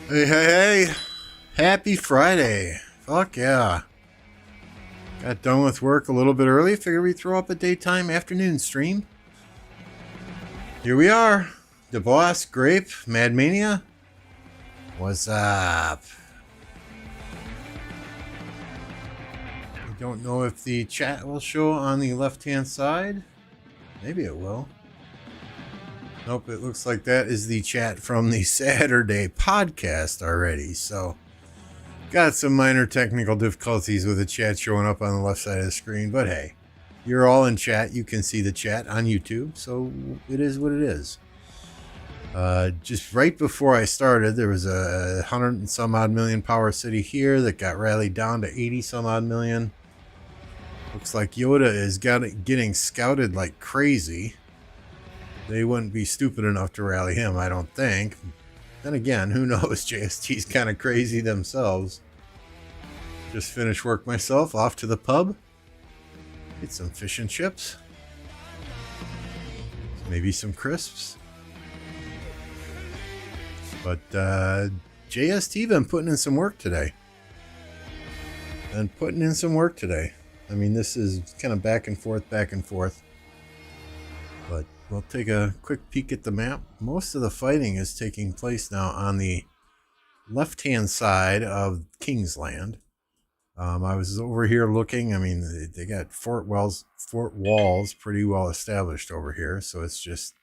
Hey, hey, hey. Happy Friday. Fuck yeah. Got done with work a little bit early. Figured we'd throw up a daytime afternoon stream. Here we are. The Boss, Grape, Mad Mania. What's up? I don't know if the chat will show on the left-hand side. Maybe it will. Nope, it looks like that is the chat from the Saturday podcast already. So, got some minor technical difficulties with the chat showing up on the left side of the screen. But hey, you're all in chat. You can see the chat on YouTube. So, it is what it is. Just right before I started, there was a 100 and some odd million power city here that got rallied down to 80 some odd million. Looks like Yoda is getting scouted like crazy. They wouldn't be stupid enough to rally him, I don't think. Then again, who knows? JST's kind of crazy themselves. Just finished work myself, off to the pub. Get some fish and chips. Maybe some crisps. But JST been putting in some work today. I mean, this is kind of back and forth. But we'll take a quick peek at the map. Most of the fighting is taking place now on the left-hand side of Kingsland. I was over here looking. I mean, they got fort walls pretty well established over here. So it's just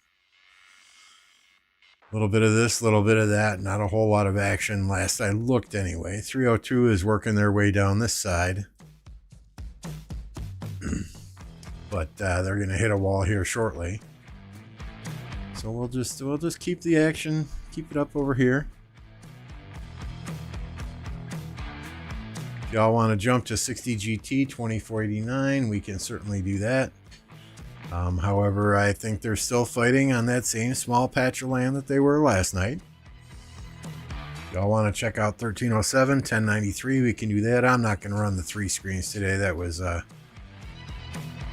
a little bit of this, a little bit of that. Not a whole lot of action last I looked anyway. 302 is working their way down this side. But they're going to hit a wall here shortly. So we'll just keep the action, keep it up over here. If y'all want to jump to 60 GT 2489, we can certainly do that. However, I think they're still fighting on that same small patch of land that they were last night. If y'all want to check out 1307, 1093, we can do that. I'm not going to run the 3 screens today. That was a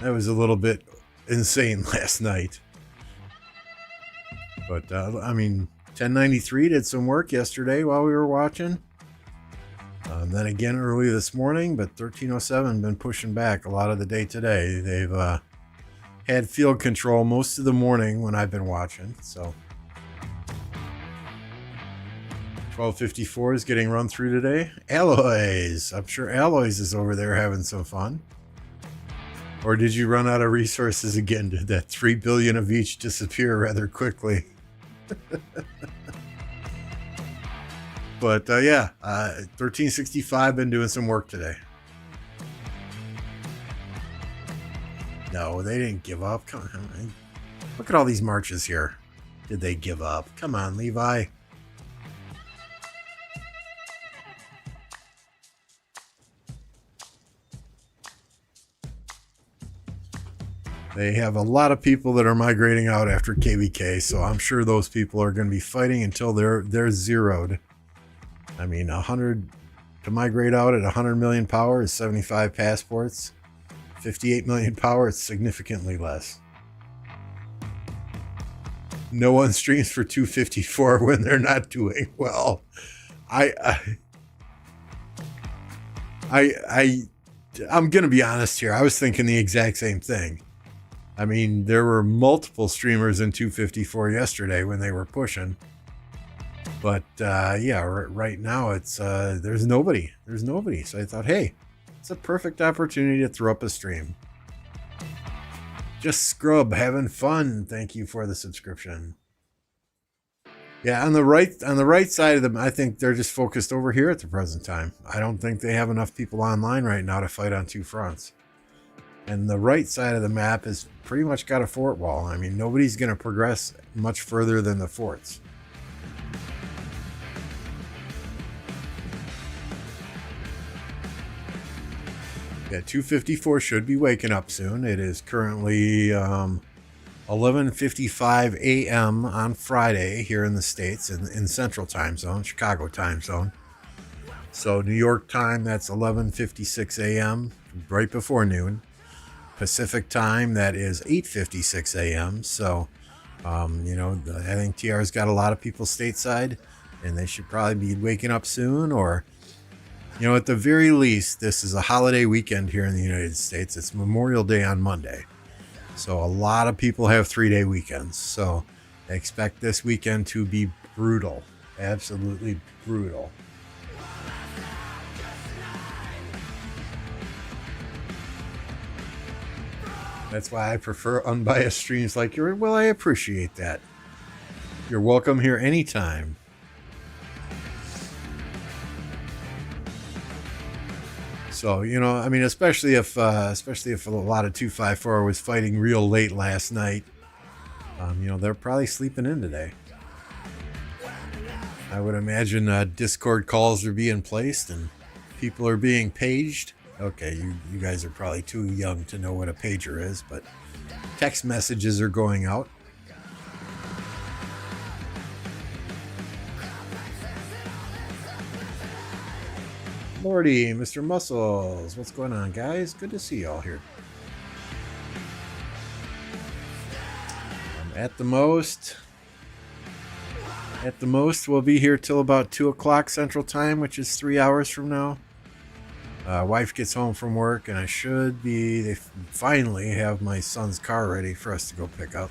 little bit insane last night. But, I mean, 1093 did some work yesterday while we were watching. Then again early this morning, but 1307 been pushing back a lot of the day today. They've had field control most of the morning when I've been watching. So 1254 is getting run through today. Alloys. I'm sure Alloys is over there having some fun. Or did you run out of resources again? Did that 3 billion of each disappear rather quickly? But yeah, 1365 been doing some work today. No, they didn't give up. Come on. Look at all these marches here. Did they give up? Come on, Levi. They have a lot of people that are migrating out after KvK, so I'm sure those people are going to be fighting until they're zeroed. I mean, 100 to migrate out at 100 million power is 75 passports. 58 million power, it's significantly less. No one streams for 254 when they're not doing well. I'm going to be honest here. I was thinking the exact same thing. I mean, there were multiple streamers in 254 yesterday when they were pushing. But yeah, right now it's there's nobody. So I thought, hey, it's a perfect opportunity to throw up a stream. Just Scrub having fun. Thank you for the subscription. Yeah, on the right side of them, I think they're just focused over here at the present time. I don't think they have enough people online right now to fight on 2 fronts. And the right side of the map has pretty much got a fort wall. I mean, nobody's going to progress much further than the forts. Yeah, 254 should be waking up soon. It is currently 11:55 a.m. on Friday here in the States, in Central Time Zone, Chicago Time Zone. So New York time, that's 11:56 a.m., right before noon. Pacific time, that is 8:56 a.m. So, you know, I think TR's got a lot of people stateside. and they should probably be waking up soon, or, you know, at the very least, this is a holiday weekend here in the United States. It's Memorial Day on Monday. So a lot of people have 3-day weekends. So I expect this weekend to be brutal. Absolutely brutal. That's why I prefer unbiased streams like yours. Well, I appreciate that. You're welcome here anytime. So, you know, I mean, especially if a lot of 254 was fighting real late last night, you know, they're probably sleeping in today. I would imagine Discord calls are being placed and people are being paged. Okay, you guys are probably too young to know what a pager is, but text messages are going out. Lordy, Mr. Muscles, what's going on, guys? Good to see you all here. At the most, we'll be here till about 2 o'clock Central Time, which is 3 hours from now. Wife gets home from work, and they finally have my son's car ready for us to go pick up.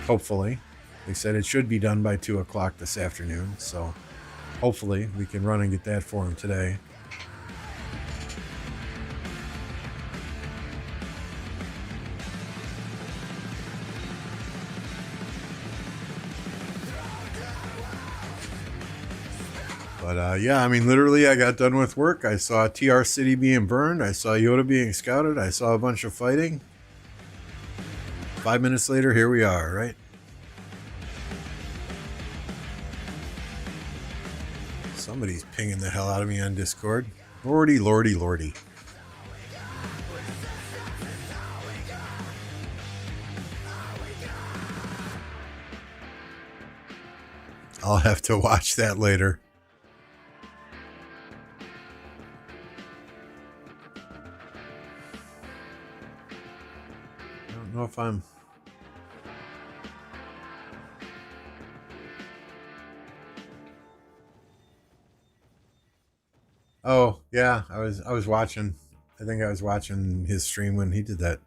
Hopefully. They said it should be done by 2 o'clock this afternoon, so hopefully we can run and get that for him today. But yeah, I mean, literally, I got done with work. I saw TR City being burned. I saw Yoda being scouted. I saw a bunch of fighting. 5 minutes later, here we are, right? Somebody's pinging the hell out of me on Discord. Lordy, lordy, lordy. I'll have to watch that later. I don't know if I'm... Oh, yeah, I was watching. I think I was watching his stream when he did that.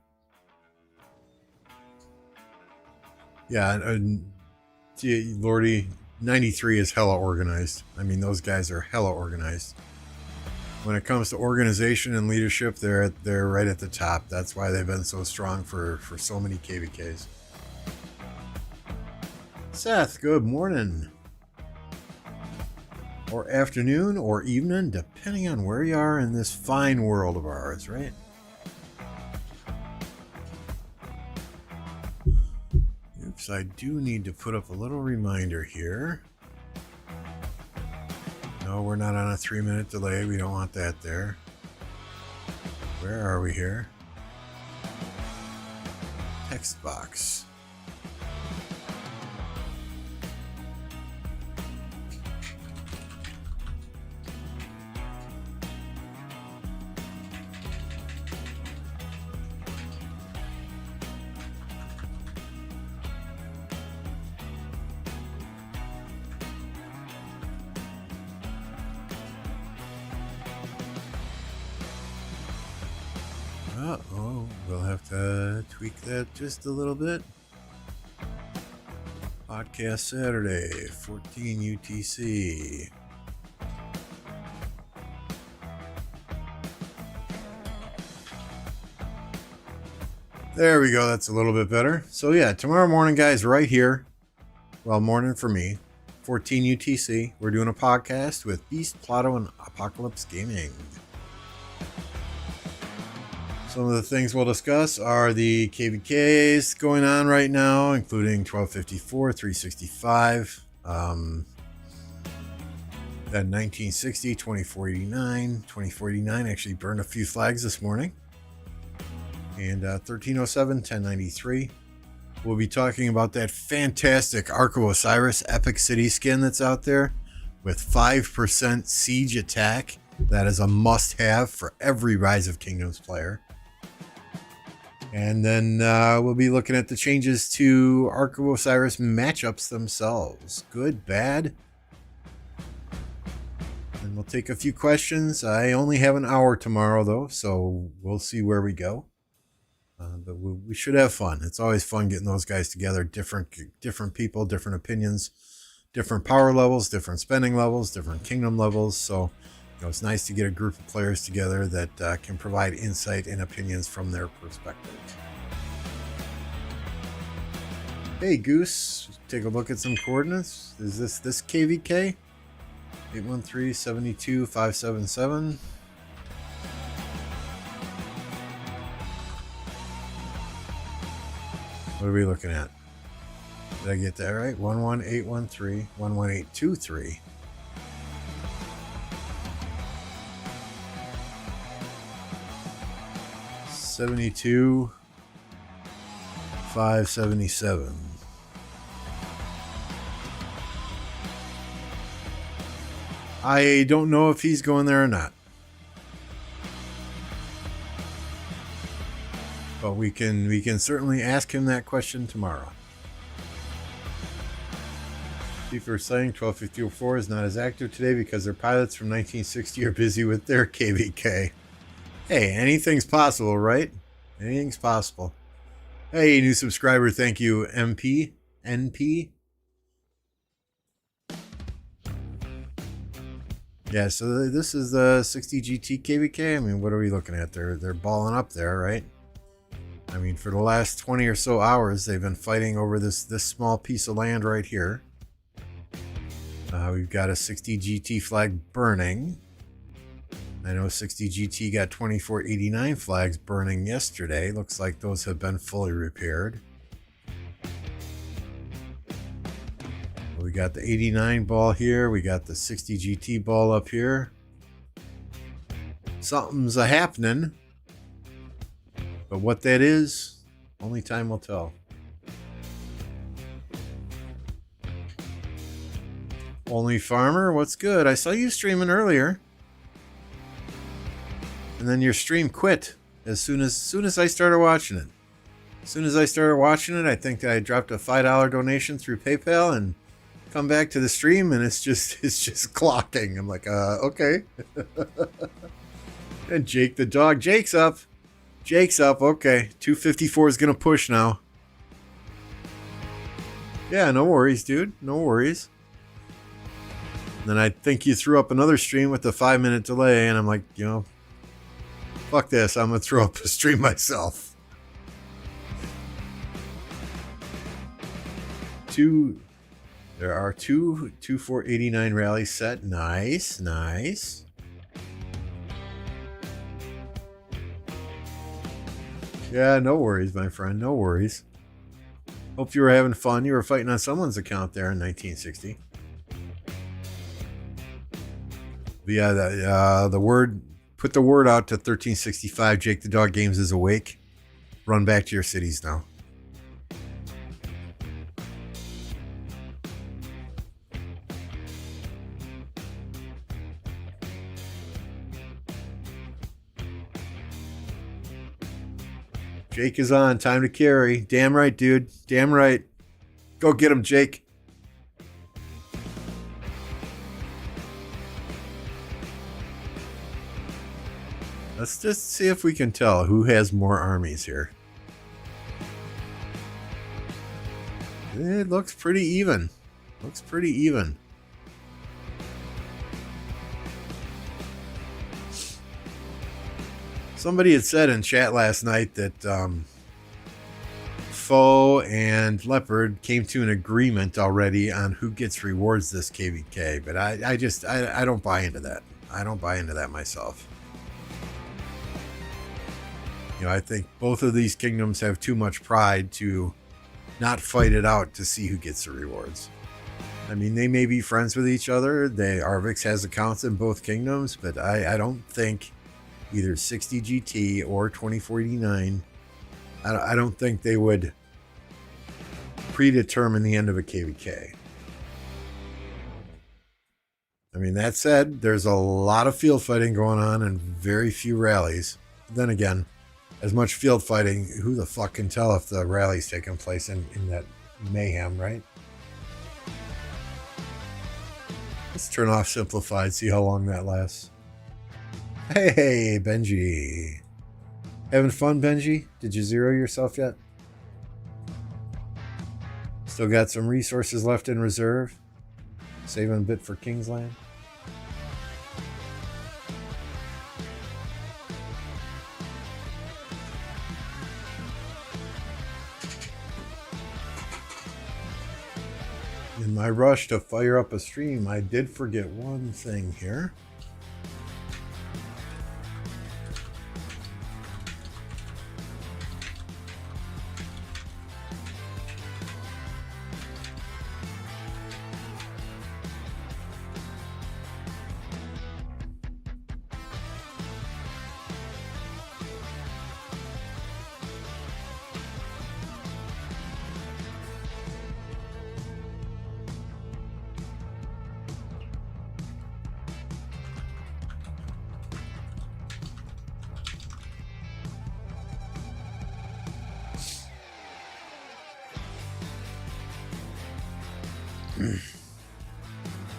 Yeah, Lordy, 93 is hella organized. I mean, those guys are hella organized. When it comes to organization and leadership, they're right at the top. That's why they've been so strong for so many KvKs. Seth, good morning. Or afternoon or evening, depending on where you are in this fine world of ours, right? Oops, I do need to put up a little reminder here. No, we're not on a 3-minute delay. We don't want that there. Where are we here? Text box. Uh-oh, we'll have to tweak that just a little bit. Podcast Saturday, 14 UTC. There we go, that's a little bit better. So yeah, tomorrow morning, guys, right here. Well, morning for me. 14 UTC. We're doing a podcast with Beast, Plato, and Apocalypse Gaming. Some of the things we'll discuss are the KvKs going on right now, including 1254, 365, that 1960, 2489. 2489 actually burned a few flags this morning. And 1307, 1093. We'll be talking about that fantastic Ark of Osiris Epic City skin that's out there with 5% siege attack. That is a must-have for every Rise of Kingdoms player. And then we'll be looking at the changes to Ark of Osiris matchups themselves. Good, bad. And we'll take a few questions. I only have an hour tomorrow, though, so we'll see where we go. But we should have fun. It's always fun getting those guys together. Different people, different opinions, different power levels, different spending levels, different kingdom levels. So it's nice to get a group of players together that can provide insight and opinions from their perspective. Hey, Goose, take a look at some coordinates. Is this KvK? 813-72-577. What are we looking at? Did I get that right? 11813, 11823. $72 $577. I don't know if he's going there or not. But we can certainly ask him that question tomorrow. People are saying 1254 is not as active today because their pilots from 1960 are busy with their KvK. Hey, anything's possible, right? Anything's possible. Hey, new subscriber, thank you, NP. Yeah, so this is the 60 GT KvK. I mean, what are we looking at? They're balling up there, right? I mean, for the last 20 or so hours, they've been fighting over this small piece of land right here. We've got a 60 GT flag burning. I know 60 GT got 2489 flags burning yesterday. Looks like those have been fully repaired. We got the 89 ball here. We got the 60 GT ball up here. Something's a-happening. But what that is, only time will tell. Only Farmer, what's good? I saw you streaming earlier. And then your stream quit as soon as I started watching it. As soon as I started watching it, I think that I dropped a $5 donation through PayPal and come back to the stream and it's just clocking. I'm like, okay. And Jake the dog, Jake's up. Okay. 254 is gonna push now. Yeah, no worries, dude. No worries. And then I think you threw up another stream with a 5-minute delay, and I'm like, fuck this. I'm gonna throw up a stream myself. There are two 2489 rallies set. Nice. Yeah, no worries, my friend. No worries. Hope you were having fun. You were fighting on someone's account there in 1960. But yeah, put the word out to 1365. Jake the Dog Games is awake. Run back to your cities now. Jake is on. Time to carry. Damn right, dude. Damn right. Go get him, Jake. Let's just see if we can tell who has more armies here. It looks pretty even. Somebody had said in chat last night that Foe and Leopard came to an agreement already on who gets rewards this KvK, but I don't buy into that. I don't buy into that myself. I think both of these kingdoms have too much pride to not fight it out to see who gets the rewards. I mean, they may be friends with each other. Arvix has accounts in both kingdoms, but I don't think either 60 GT or 2489, I don't think they would predetermine the end of a KvK. I mean, that said, there's a lot of field fighting going on and very few rallies. Then again, as much field fighting. Who the fuck can tell if the rally's taking place in that mayhem, right? Let's turn off simplified, see how long that lasts. Hey, Benji. Having fun, Benji? Did you zero yourself yet? Still got some resources left in reserve. Saving a bit for Kingsland. In my rush to fire up a stream, I did forget one thing here.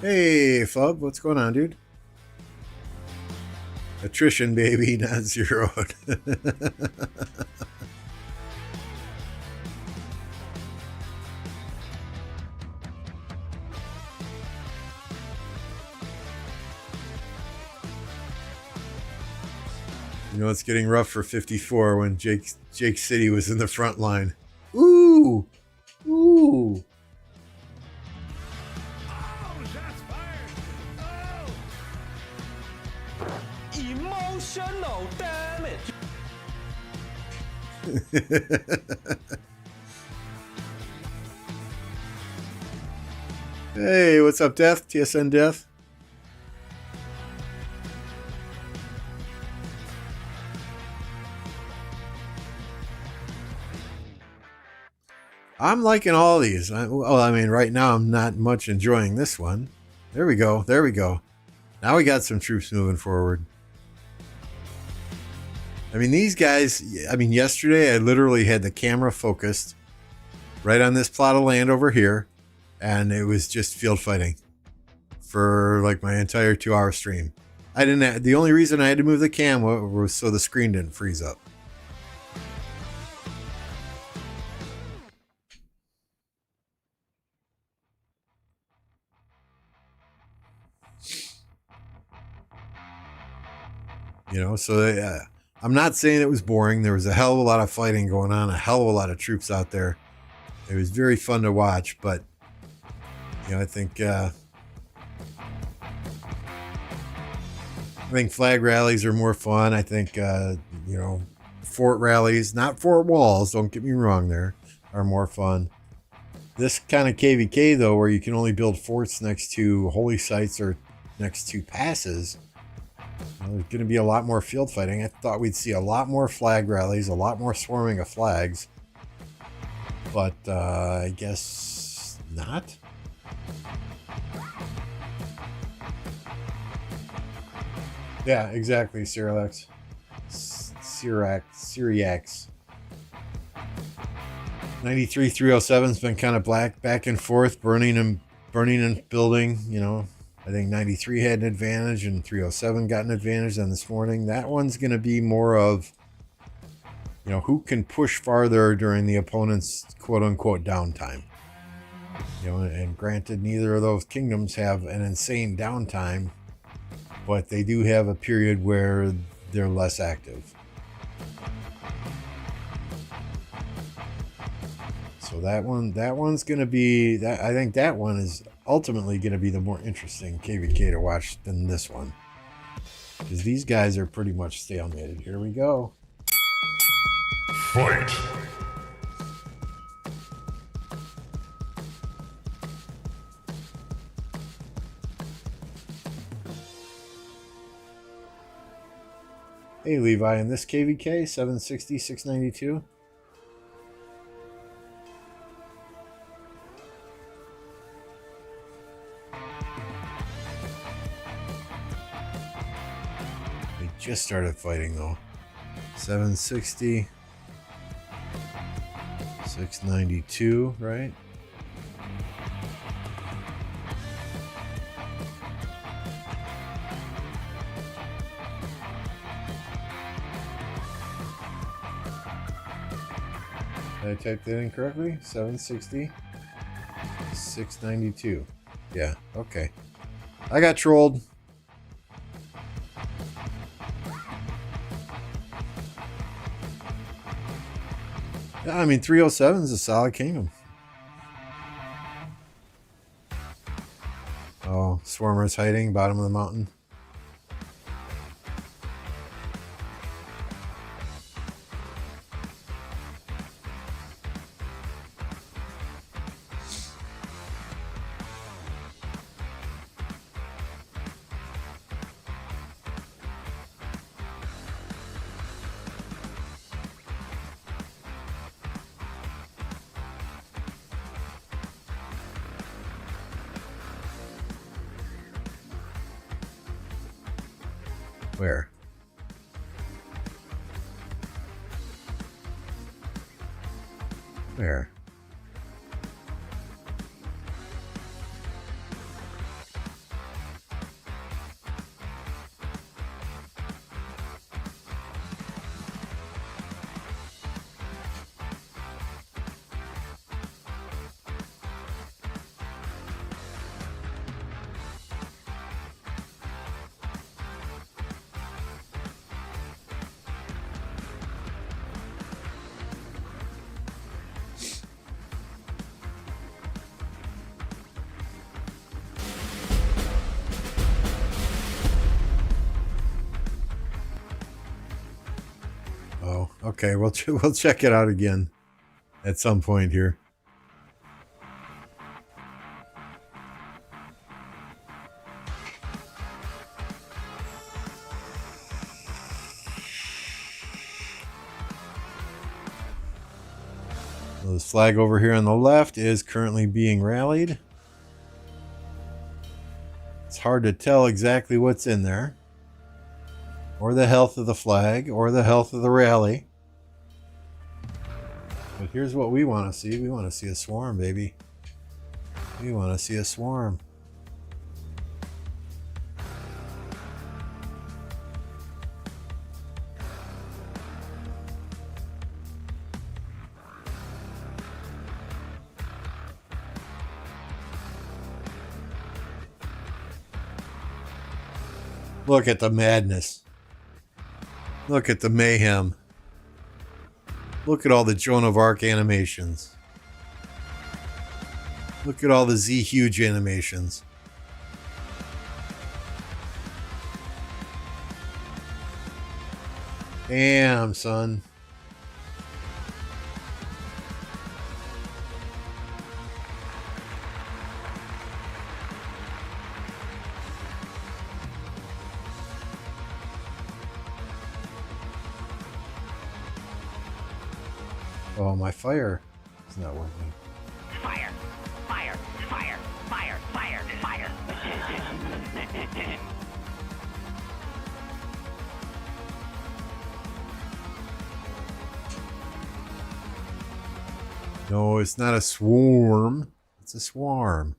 Hey, Fub, what's going on, dude? Attrition, baby, not zeroed. You know, it's getting rough for 54 when Jake City was in the front line. Ooh! Ooh! Emotional damage. Hey, what's up, Death? TSN Death? I'm liking all of these. Well, I mean, right now I'm not much enjoying this one. There we go. There we go. Now we got some troops moving forward. I mean, these guys, I mean, yesterday I literally had the camera focused right on this plot of land over here, and it was just field fighting for like my entire 2-hour stream. The only reason I had to move the camera was so the screen didn't freeze up. You know, so I'm not saying it was boring. There was a hell of a lot of fighting going on, a hell of a lot of troops out there. It was very fun to watch, but you know, I think flag rallies are more fun. I think you know, fort rallies, not fort walls, don't get me wrong, there are more fun. This kind of KvK though, where you can only build forts next to holy sites or next to passes, there's going to be a lot more field fighting. I thought we'd see a lot more flag rallies, a lot more swarming of flags. But I guess not. Yeah, exactly, Cyriax. Cyriax. 93-307's been kind of back and forth, burning and building, you know. I think 93 had an advantage and 307 got an advantage on this morning. That one's going to be more of, you know, who can push farther during the opponent's quote-unquote downtime. You know, and granted, neither of those kingdoms have an insane downtime, but they do have a period where they're less active. So that one's going to be that. I think that one is ultimately going to be the more interesting KvK to watch than this one, because these guys are pretty much stalemated. Here we go. Fight. Hey Levi, in this KvK 760 692. Just started fighting though. 760. 692, right? Did I type that in correctly? 760, 692. Yeah, okay. I got trolled. Yeah, I mean, 307 is a solid kingdom. Oh, Swarmer's hiding, bottom of the mountain. Where? Where? Oh, okay. We'll check it out again at some point here. So this flag over here on the left is currently being rallied. It's hard to tell exactly what's in there, or the health of the flag, or the health of the rally. But here's what we want to see. We want to see a swarm, baby. We want to see a swarm. Look at the madness. Look at the mayhem. Look at all the Joan of Arc animations. Look at all the Z Huge animations. Damn, son. Oh, my fire is not working. Fire! Fire! Fire! Fire! Fire! Fire! No, it's not a swarm. It's a swarm.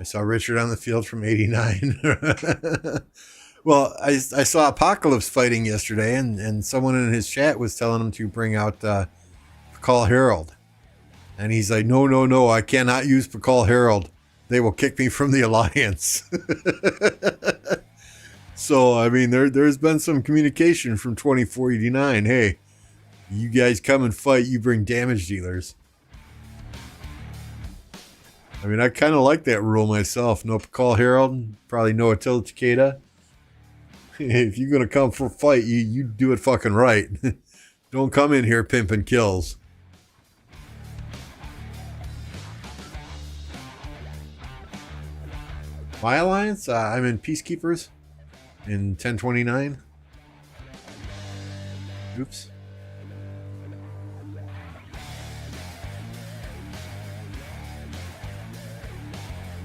I saw Richard on the field from 89. Well, I saw Apocalypse fighting yesterday, and someone in his chat was telling him to bring out Pakal Herald. And he's like, no, I cannot use Pakal Herald. They will kick me from the Alliance. So, I mean, there's been some communication from 2489. Hey, you guys come and fight, you bring damage dealers. I mean, I kind of like that rule myself. No Pakal Herald, probably no Attila Takeda. If you're going to come for a fight, you do it fucking right. Don't come in here pimping kills. My alliance? I'm in Peacekeepers in 1029. Oops.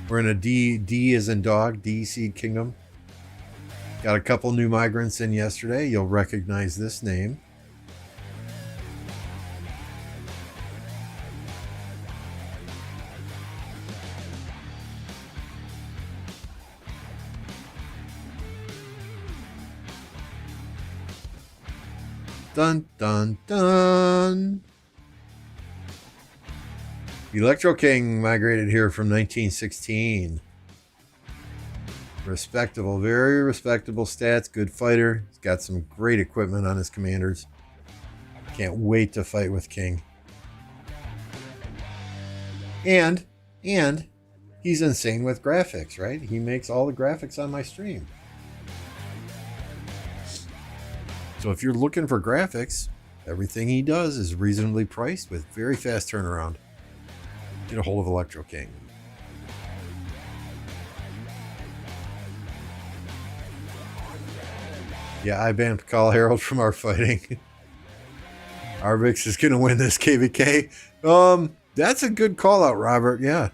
We're in a D as in dog, D Seed Kingdom. Got a couple new migrants in yesterday. You'll recognize this name. Dun, dun, dun. Electro King migrated here from 1916. Respectable, very respectable stats. Good fighter. He's got some great equipment on his commanders. Can't wait to fight with King. And he's insane with graphics, right? He makes all the graphics on my stream. So if you're looking for graphics, everything he does is reasonably priced with very fast turnaround. Get a hold of Electro King. Yeah, I banned Call Herald from our fighting. Arbix is going to win this KvK. That's a good call out, Robert. Yeah.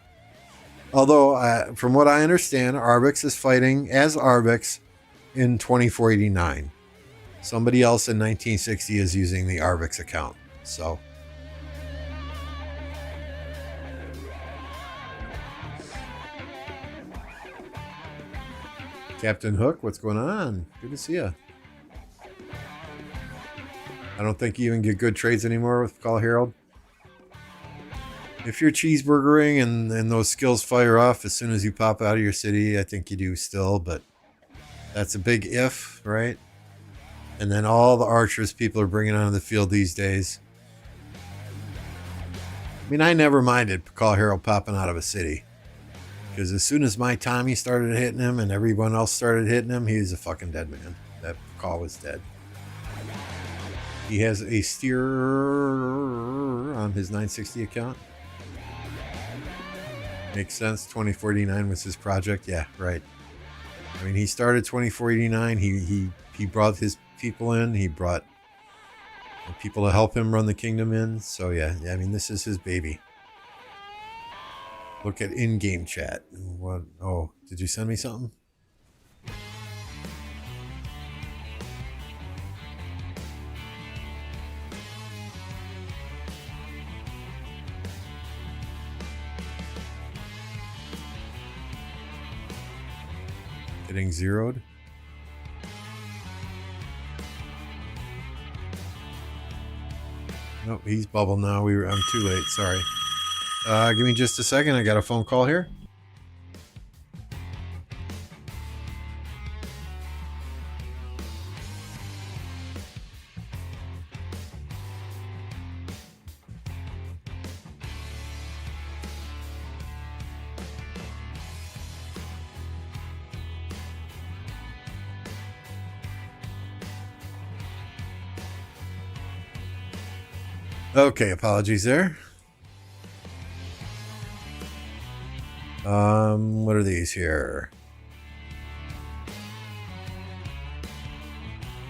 Although, from what I understand, Arbix is fighting as Arbix in 2489. Somebody else in 1960 is using the Arbix account. So. Captain Hook, what's going on? Good to see you. I don't think you even get good trades anymore with Call Herald. If you're cheeseburgering and those skills fire off as soon as you pop out of your city, I think you do still, but that's a big if, right? And then all the archers people are bringing onto the field these days. I mean, I never minded Call Herald popping out of a city. Because as soon as my Tommy started hitting him and everyone else started hitting him, he was a fucking dead man. That call was dead. He has a steer on his 960 account. Makes sense. 2489 was his project. Yeah, right. I mean, he started 2489. He brought his people in. He brought people to help him run the kingdom in. So yeah, I mean, this is his baby. Look at in-game chat. What? Oh, did you send me something? Getting zeroed. Nope, he's bubble now. I'm too late. Sorry. Give me just a second. I got a phone call here. Okay, apologies there. What are these here?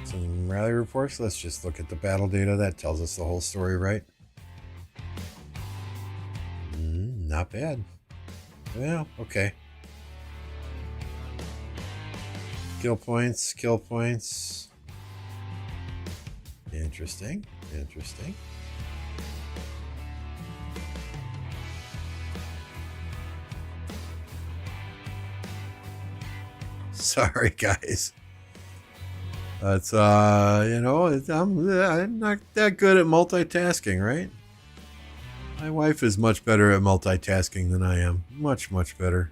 Some rally reports. Let's just look at the battle data. That tells us the whole story, right? Not bad. Well, okay. Kill points, kill points. Interesting, interesting. Sorry, guys. That's I'm not that good at multitasking, right? My wife is much better at multitasking than I am. Much, much better.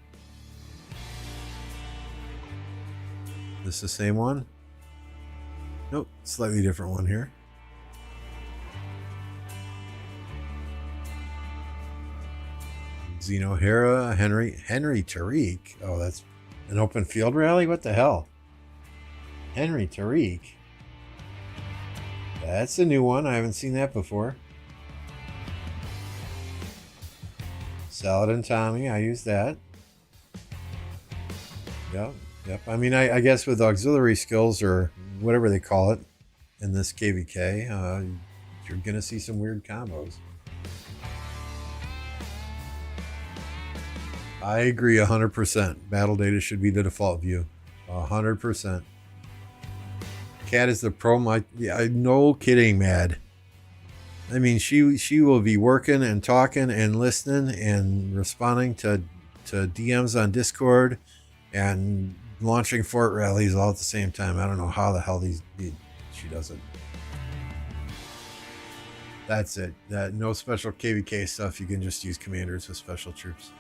This the same one? Nope, slightly different one here. Zeno Hera, Henry Tariq. Oh, that's an open field rally? What the hell? Henry Tariq. That's a new one. I haven't seen that before. Saladin Tommy. I use that. Yep. I mean, I guess with auxiliary skills or whatever they call it in this KvK, you're going to see some weird combos. I agree 100%. Battle data should be the default view. 100%. Cat is the pro. Yeah, no kidding, Mad. I mean, she will be working and talking and listening and responding to DMs on Discord and launching fort rallies all at the same time. I don't know how the hell she does it. That's it. No special KvK stuff. You can just use commanders with special troops.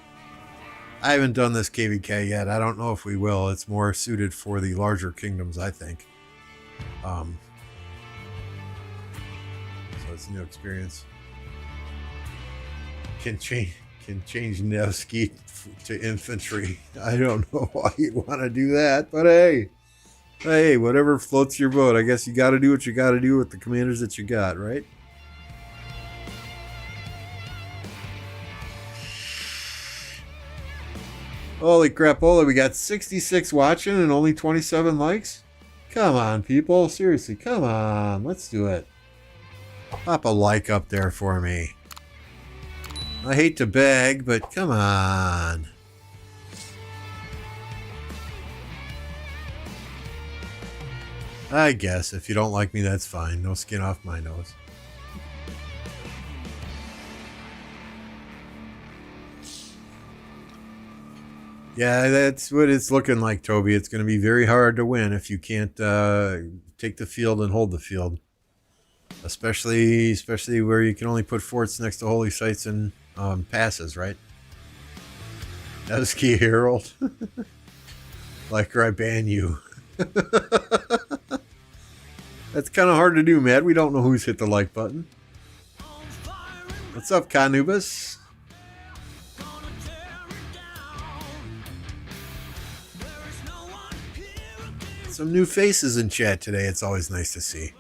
I haven't done this KvK yet. I don't know if we will. It's more suited for the larger kingdoms, I think. So it's a new experience. Can change Nevsky to infantry. I don't know why you'd want to do that, but hey, whatever floats your boat. I guess you got to do what you got to do with the commanders that you got, right? Holy crapola, we got 66 watching and only 27 likes? Come on, people. Seriously, come on. Let's do it. Pop a like up there for me. I hate to beg, but come on. I guess if you don't like me, that's fine. No skin off my nose. Yeah, that's what it's looking like, Toby. It's going to be very hard to win if you can't take the field and hold the field. Especially where you can only put forts next to holy sites and passes, right? Nevsky Herald. Like, or I ban you. That's kind of hard to do, Matt. We don't know who's hit the like button. What's up, Canubus? Some new faces in chat today. It's always nice to see.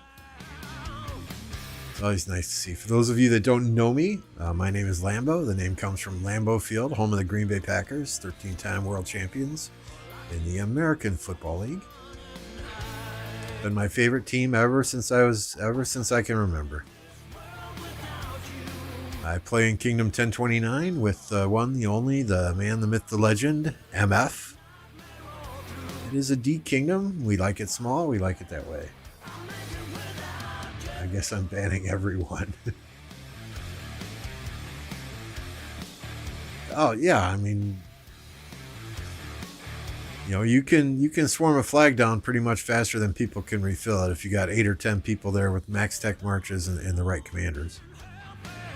It's always nice to see. For those of you that don't know me, my name is Lambo. The name comes from Lambeau Field, home of the Green Bay Packers, 13-time world champions in the American Football League. Been my favorite team ever since I can remember. I play in Kingdom 1029 with the one, the only, the man, the myth, the legend, MF. It is a D kingdom. We like it small. We like it that way. I guess I'm banning everyone. Oh yeah, I mean, you know, you can swarm a flag down pretty much faster than people can refill it if you got 8 or 10 people there with max tech marches and the right commanders.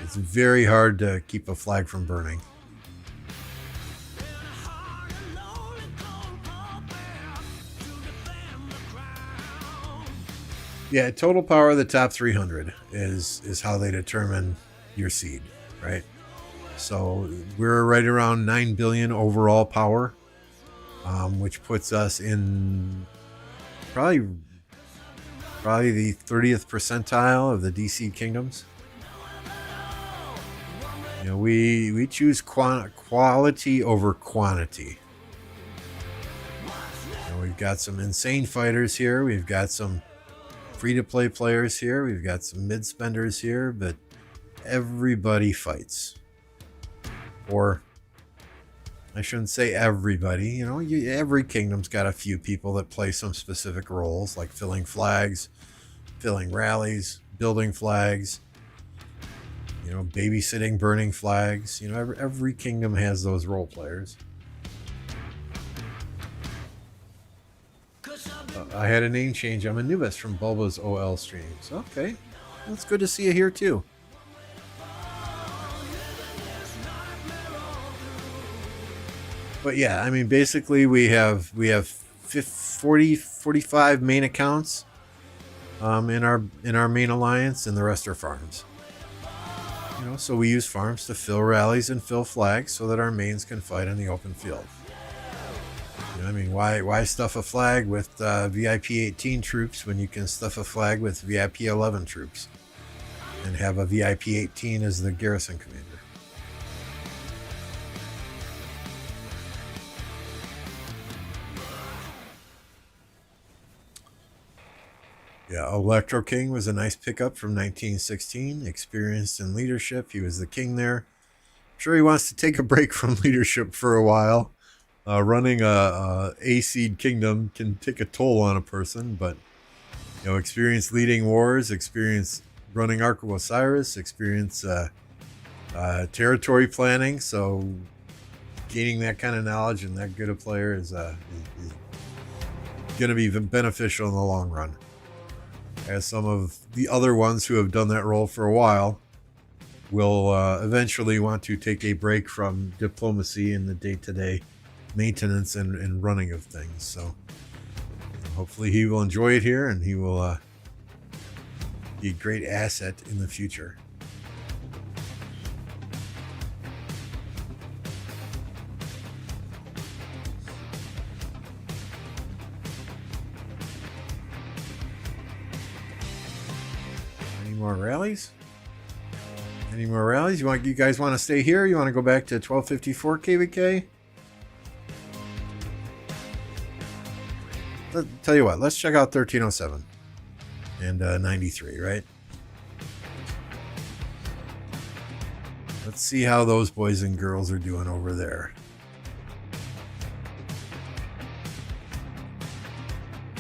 It's very hard to keep a flag from burning. Yeah, total power of the top 300 is how they determine your seed, right? So we're right around 9 billion overall power, which puts us in probably the 30th percentile of the DC kingdoms. You know, we choose quality over quantity. You know, we've got some insane fighters here. We've got some free-to-play players here. We've got some mid-spenders here, but everybody fights. Or I shouldn't say everybody. You know, every kingdom's got a few people that play some specific roles, like filling flags, filling rallies, building flags, you know, babysitting, burning flags. You know, every kingdom has those role players. I had a name change. I'm Anubis from Bulba's OL streams. Okay, that's good to see you here too. But yeah, I mean, basically we have 45 main accounts in our main alliance, and the rest are farms. You know, so we use farms to fill rallies and fill flags so that our mains can fight in the open field. You know, I mean, why stuff a flag with VIP 18 troops when you can stuff a flag with VIP 11 troops and have a VIP 18 as the garrison commander? Yeah, Electro King was a nice pickup from 1916. Experienced in leadership, he was the king there. Sure, he wants to take a break from leadership for a while. Running a seed kingdom can take a toll on a person, but experience leading wars, experience running Ark of Osiris, experience territory planning. So gaining that kind of knowledge and that good a player is going to be beneficial in the long run. As some of the other ones who have done that role for a while will eventually want to take a break from diplomacy and the day-to-day maintenance and running of things. So hopefully he will enjoy it here, and he will be a great asset in the future. Any more rallies? Any more rallies? You guys want to stay here? You want to go back to 1254 KvK? Tell you what, let's check out 1307 and 93, right? Let's see how those boys and girls are doing over there.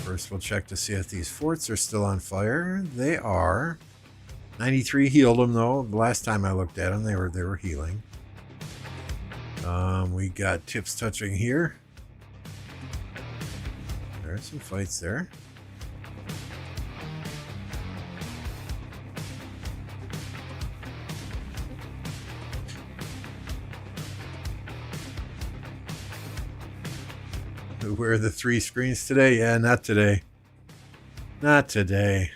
First, we'll check to see if these forts are still on fire. They are. 93 healed them, though. The last time I looked at them, they were healing. We got tips touching here. There's some fights there. Where are the 3 screens today? Yeah, not today. Not today.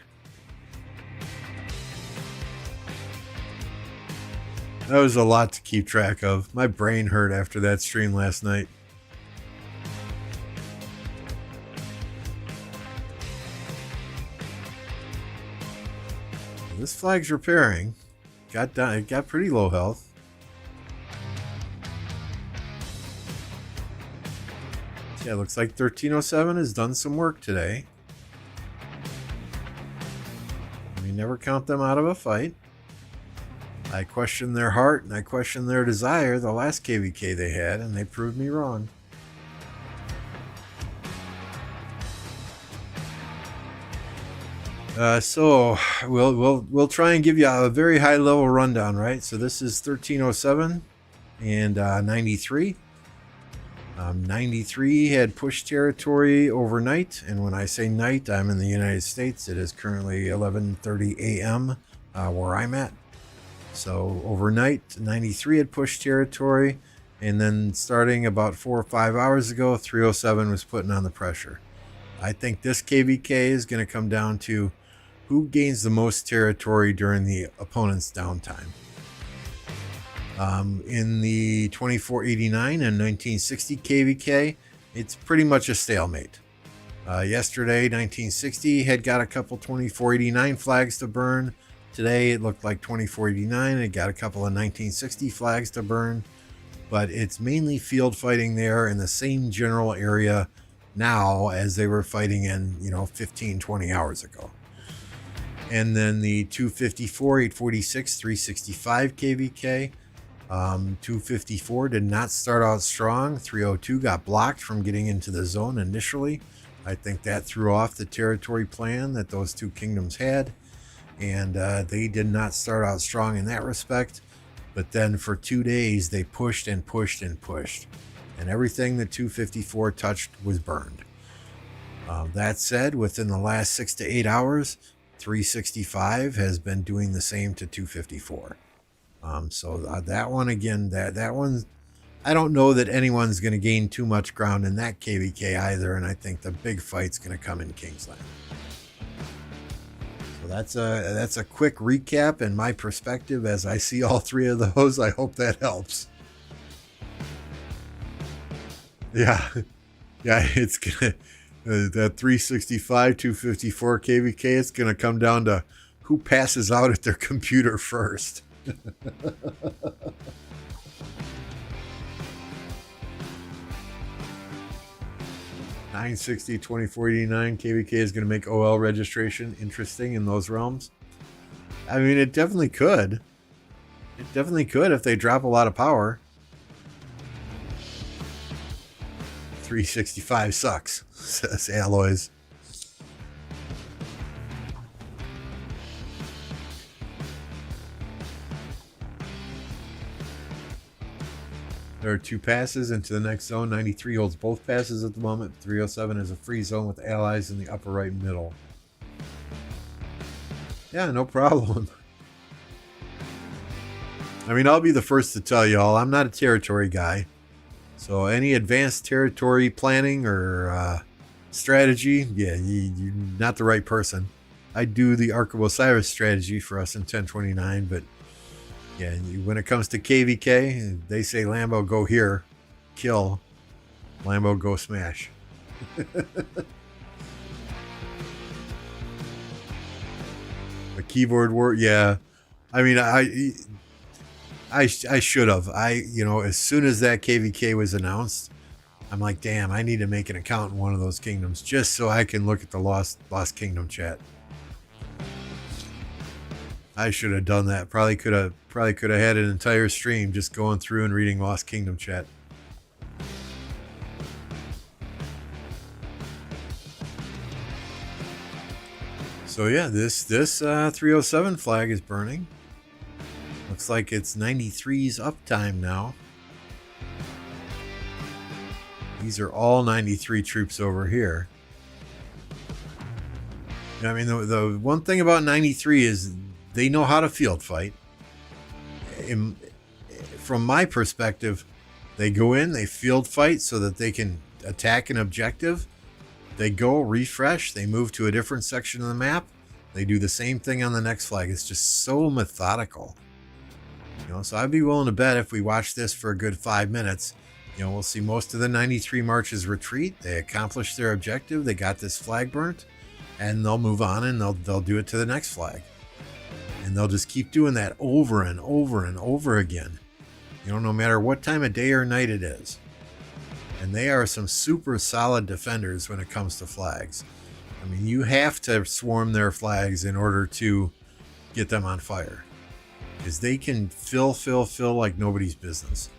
That was a lot to keep track of. My brain hurt after that stream last night. This flag's repairing. It got pretty low health. Yeah, looks like 1307 has done some work today. We never count them out of a fight. I questioned their heart and I questioned their desire the last KvK they had, and they proved me wrong. So we'll try and give you a very high level rundown, right? So this is 1307 and 93. 93 had pushed territory overnight, and when I say night, I'm in the United States. It is currently 11:30 a.m. Where I'm at. So overnight, 93 had pushed territory, and then starting about 4 or 5 hours ago, 307 was putting on the pressure. I think this KvK is going to come down to who gains the most territory during the opponent's downtime. In the 2489 and 1960 KvK, it's pretty much a stalemate. Yesterday, 1960 had got a couple 2489 flags to burn. Today, it looked like 2489 had got a couple of 1960 flags to burn. But it's mainly field fighting there in the same general area now as they were fighting in, 15, 20 hours ago. And then the 254, 846, 365 KvK. 254 did not start out strong. 302 got blocked from getting into the zone initially. I think that threw off the territory plan that those two kingdoms had. And they did not start out strong in that respect. But then for 2 days, they pushed and pushed and pushed. And everything that 254 touched was burned. That said, within the last 6 to 8 hours, 365 has been doing the same to 254. So that one, again, that one, I don't know that anyone's going to gain too much ground in that KvK either. And I think the big fight's going to come in Kingsland. So that's a quick recap and my perspective as I see all 3 of those. I hope that helps. Yeah, it's gonna that 365, 254 KvK. It's gonna come down to who passes out at their computer first. 960, 2489 KvK is going to make OL registration interesting in those realms. I mean, it definitely could. It definitely could if they drop a lot of power. 365 sucks, says Alloys. There are 2 passes into the next zone. 93 holds both passes at the moment. 307 is a free zone with allies in the upper right middle. Yeah, no problem. I mean, I'll be the first to tell y'all, I'm not a territory guy. So any advanced territory planning or strategy, yeah, you're not the right person. I do the Ark of Osiris strategy for us in 1029, but yeah, when it comes to KvK, they say Lambo go here, kill. Lambo go smash. The keyboard word, yeah. I mean, I should have. As soon as that KvK was announced, I'm like, damn, I need to make an account in one of those kingdoms just so I can look at the Lost Kingdom chat. I should have done that. Probably could have had an entire stream just going through and reading Lost Kingdom chat. So yeah, this 307 flag is burning. Looks like it's 93's uptime now. These are all 93 troops over here. I mean, the one thing about 93 is they know how to field fight. From my perspective, they go in, they field fight so that they can attack an objective. They go, refresh, they move to a different section of the map. They do the same thing on the next flag. It's just so methodical. So I'd be willing to bet if we watch this for a good 5 minutes, we'll see most of the 93 marches retreat. They accomplished their objective. They got this flag burnt, and they'll move on and they'll do it to the next flag. And they'll just keep doing that over and over and over again. No matter what time of day or night it is. And they are some super solid defenders when it comes to flags. I mean, you have to swarm their flags in order to get them on fire. Because they can fill like nobody's business.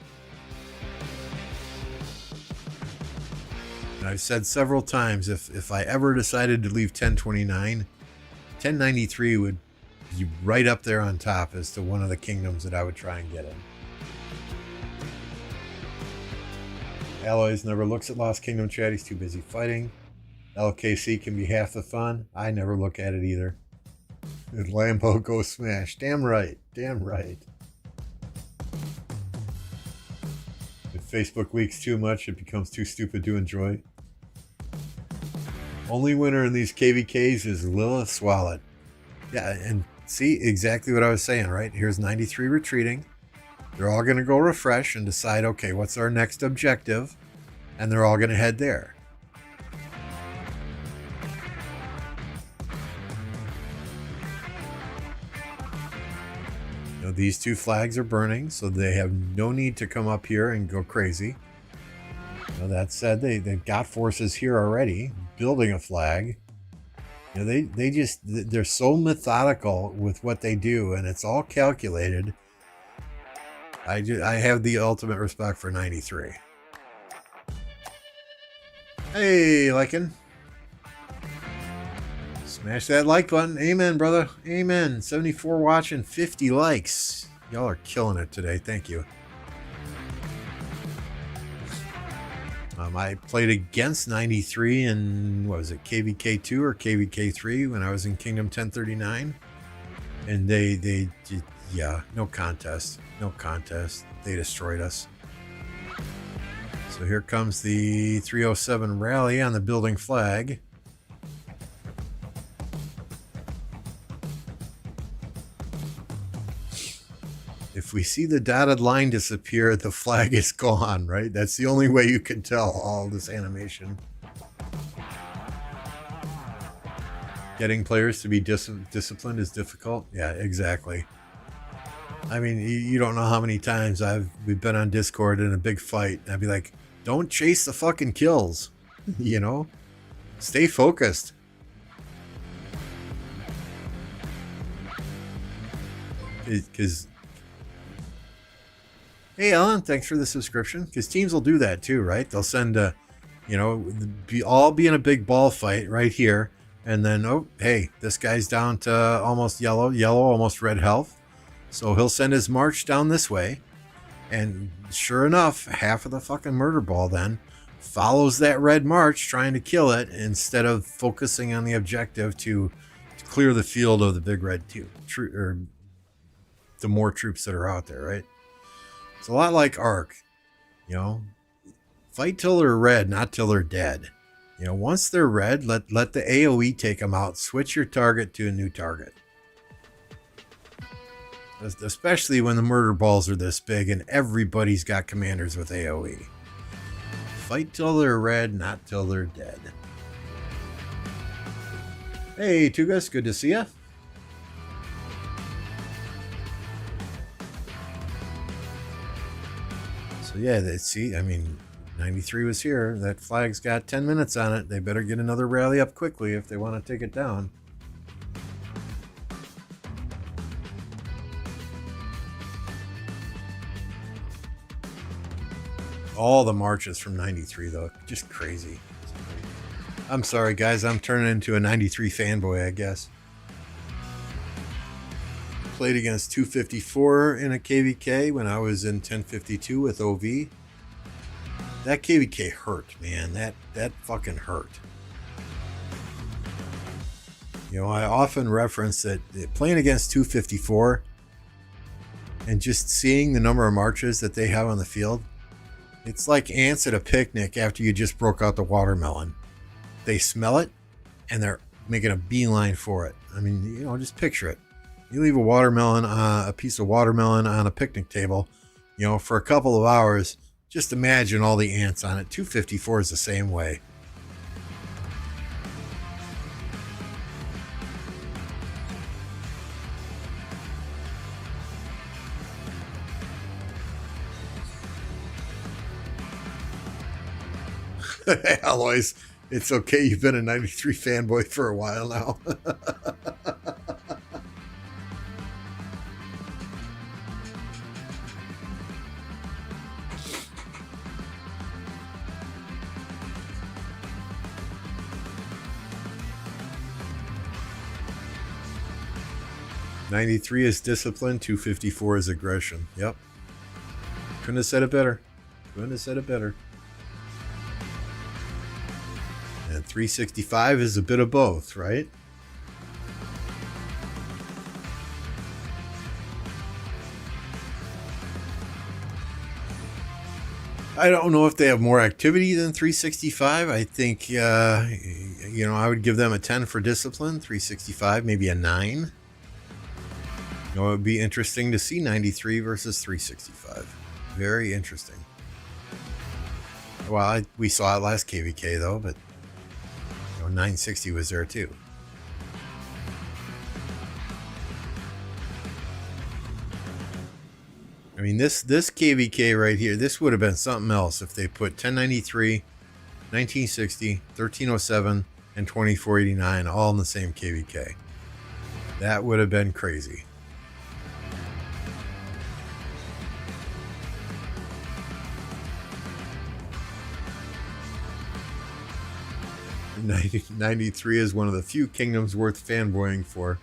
And I've said several times, if I ever decided to leave 1029, 1093 would be right up there on top as to one of the kingdoms that I would try and get in. Alloys never looks at Lost Kingdom chat. He's too busy fighting. LKC can be half the fun. I never look at it either. And Lambo go smash. Damn right. Damn right. If Facebook leaks too much, it becomes too stupid to enjoy. Only winner in these KvKs is Lilith Swallet. Yeah, and see exactly what I was saying, right? Here's 93 retreating. They're all going to go refresh and decide, okay, what's our next objective? And they're all going to head there. These 2 flags are burning, so they have no need to come up here and go crazy. That said, they've got forces here already building a flag. They're so methodical with what they do, and it's all calculated. I have the ultimate respect for 93. Hey, Lycan. Smash that like button. Amen, brother. Amen. 74 watching, 50 likes. Y'all are killing it today. Thank you. I played against 93 in, what was it, KvK 2 or KvK 3 when I was in Kingdom 1039. And they no contest. No contest. They destroyed us. So here comes the 307 rally on the building flag. If we see the dotted line disappear, the flag is gone, right? That's the only way you can tell all this animation. Getting players to be disciplined is difficult. Yeah, exactly. I mean, you don't know how many times we've been on Discord in a big fight, and I'd be like, don't chase the fucking kills. Stay focused. Because Hey, Ellen, thanks for the subscription. Because teams will do that too, right? They'll send, all be in a big ball fight right here. And then, oh, hey, this guy's down to almost yellow, almost red health. So he'll send his march down this way. And sure enough, half of the fucking murder ball then follows that red march trying to kill it instead of focusing on the objective to clear the field of the big red or the more troops that are out there, right? It's a lot like Ark, fight till they're red, not till they're dead. Once they're red, let the AoE take them out. Switch your target to a new target. Especially when the murder balls are this big and everybody's got commanders with AoE. Fight till they're red, not till they're dead. Hey, Tugas, good to see ya. So yeah, 93 was here. That flag's got 10 minutes on it. They better get another rally up quickly if they want to take it down. All the marches from 93, though. Just crazy. I'm sorry, guys. I'm turning into a 93 fanboy, I guess. Played against 254 in a KvK when I was in 1052 with OV. That KvK hurt, man. That fucking hurt. I often reference that playing against 254 and just seeing the number of marches that they have on the field, it's like ants at a picnic after you just broke out the watermelon. They smell it and they're making a beeline for it. Just picture it. You leave a piece of watermelon on a picnic table, for a couple of hours. Just imagine all the ants on it. 254 is the same way. Aloys, it's okay. You've been a 93 fanboy for a while now. 93 is discipline, 254 is aggression. Yep. Couldn't have said it better. And 365 is a bit of both, right? I don't know if they have more activity than 365. I think, I would give them a 10 for discipline. 365, maybe a 9. It would be interesting to see 93 versus 365. Very interesting. Well, we saw it last KvK though, but 960 was there too. This KvK right here, this would have been something else if they put 1093, 1960, 1307, and 2489 all in the same KvK. That would have been crazy. 93 is one of the few kingdoms worth fanboying for.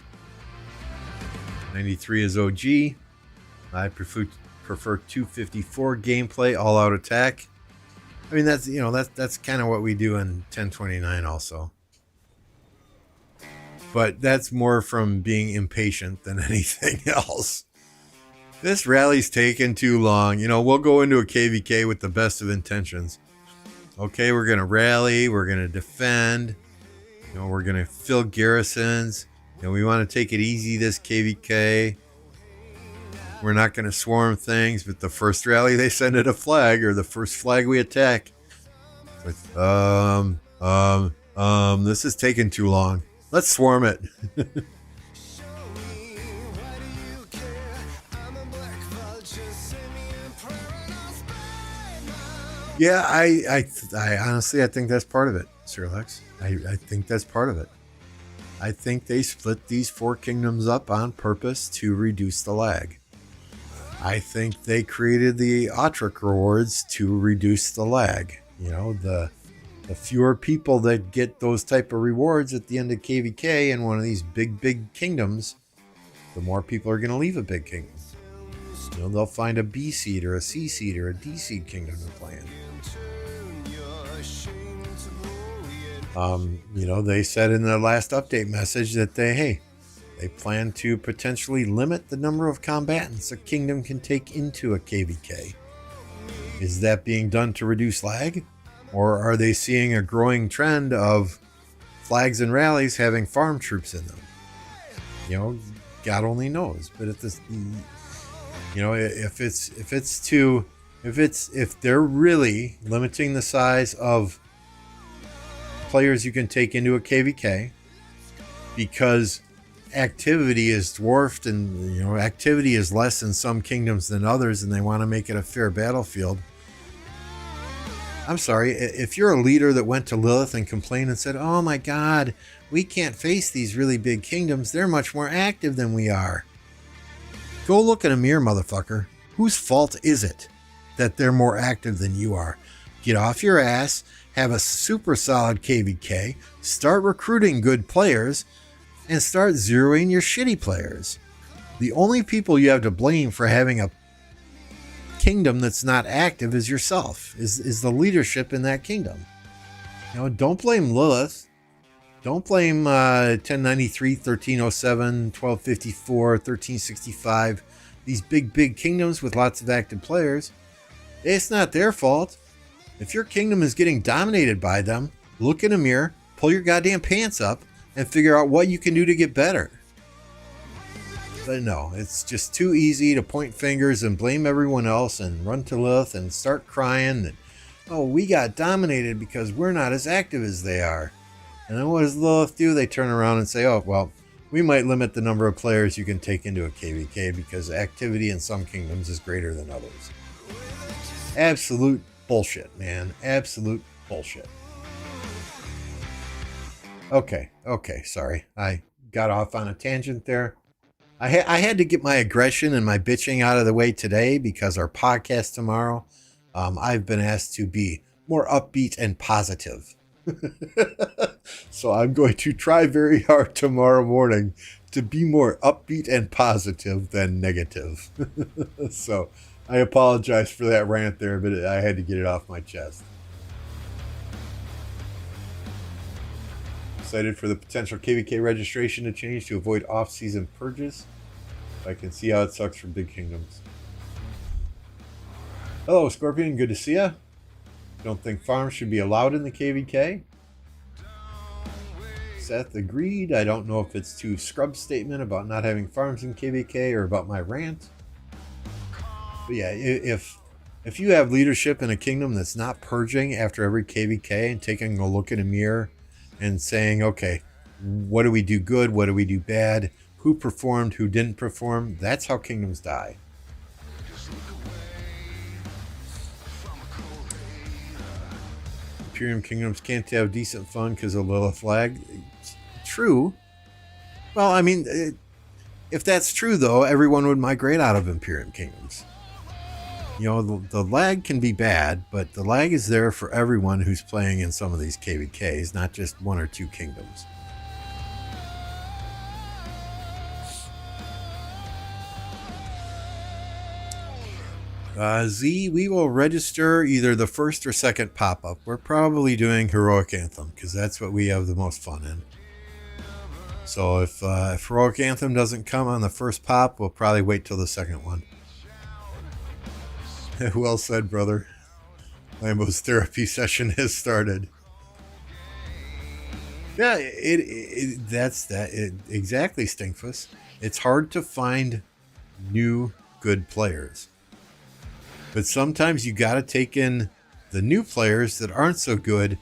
93 is OG. I prefer 254 gameplay, all-out attack. That's kind of what we do in 1029 also. But that's more from being impatient than anything else. This rally's taken too long. We'll go into a KvK with the best of intentions. Okay, we're going to rally, we're going to defend, we're going to fill garrisons, we want to take it easy this KvK. We're not going to swarm things, but the first rally they send it a flag, or the first flag we attack. It's this is taking too long. Let's swarm it. Yeah, I honestly, I think that's part of it, Sir Lex. I think that's part of it. I think they split these 4 kingdoms up on purpose to reduce the lag. I think they created the Autric rewards to reduce the lag. You know, the fewer people that get those type of rewards at the end of KvK in one of these big kingdoms, the more people are going to leave a big kingdom. You know, they'll find a B seed or a C seed or a D seed kingdom to play in. You know, they said in the last update message that they plan to potentially limit the number of combatants a kingdom can take into a KvK. Is that being done to reduce lag? Or are they seeing a growing trend of flags and rallies having farm troops in them? You know, God only knows. But if this, you know, if they're really limiting the size of players you can take into a KvK because activity is dwarfed and, you know, activity is less in some kingdoms than others, and they want to make it a fair battlefield. I'm sorry, if you're a leader that went to Lilith and complained and said, oh my God, we can't face these really big kingdoms, they're much more active than we are. Go look in a mirror, motherfucker. Whose fault is it that they're more active than you are? Get off your ass, have a super solid KvK, start recruiting good players, and start zeroing your shitty players. The only people you have to blame for having a kingdom that's not active is yourself, is the leadership in that kingdom. You know, don't blame Lilith. Don't blame 1093, 1307, 1254, 1365. These big kingdoms with lots of active players. It's not their fault. If your kingdom is getting dominated by them, look in a mirror, pull your goddamn pants up, and figure out what you can do to get better. But no, it's just too easy to point fingers and blame everyone else and run to Lilith and start crying that, oh, we got dominated because we're not as active as they are. And then what does Lilith do? They turn around and say, oh, well, we might limit the number of players you can take into a KvK because activity in some kingdoms is greater than others. Absolute bullshit, man. Absolute bullshit. Okay, sorry. I got off on a tangent there. I had to get my aggression and my bitching out of the way today because our podcast tomorrow, I've been asked to be more upbeat and positive. So I'm going to try very hard tomorrow morning to be more upbeat and positive than negative. So I apologize for that rant there, but I had to get it off my chest. Excited for the potential KvK registration to change to avoid off-season purges. I can see how it sucks for big kingdoms. Hello, Scorpion. Good to see ya. Don't think farms should be allowed in the KvK. Seth agreed. I don't know if it's too scrub statement about not having farms in KvK or about my rant. But yeah, if you have leadership in a kingdom that's not purging after every KvK and taking a look in a mirror and saying, okay, what do we do good? What do we do bad? Who performed? Who didn't perform? That's how kingdoms die. Imperium kingdoms can't have decent fun because of Lilith lag. True. Well, I mean, if that's true, though, everyone would migrate out of Imperium kingdoms. You know, the lag can be bad, but the lag is there for everyone who's playing in some of these KvKs, not just one or two kingdoms. Z, we will register either the first or second pop-up. We're probably doing Heroic Anthem, because that's what we have the most fun in. So if Heroic Anthem doesn't come on the first pop, we'll probably wait till the second one. Well said, brother. Lambo's therapy session has started. Yeah, exactly, Stinkfuss. It's hard to find new good players. But sometimes you got to take in the new players that aren't so good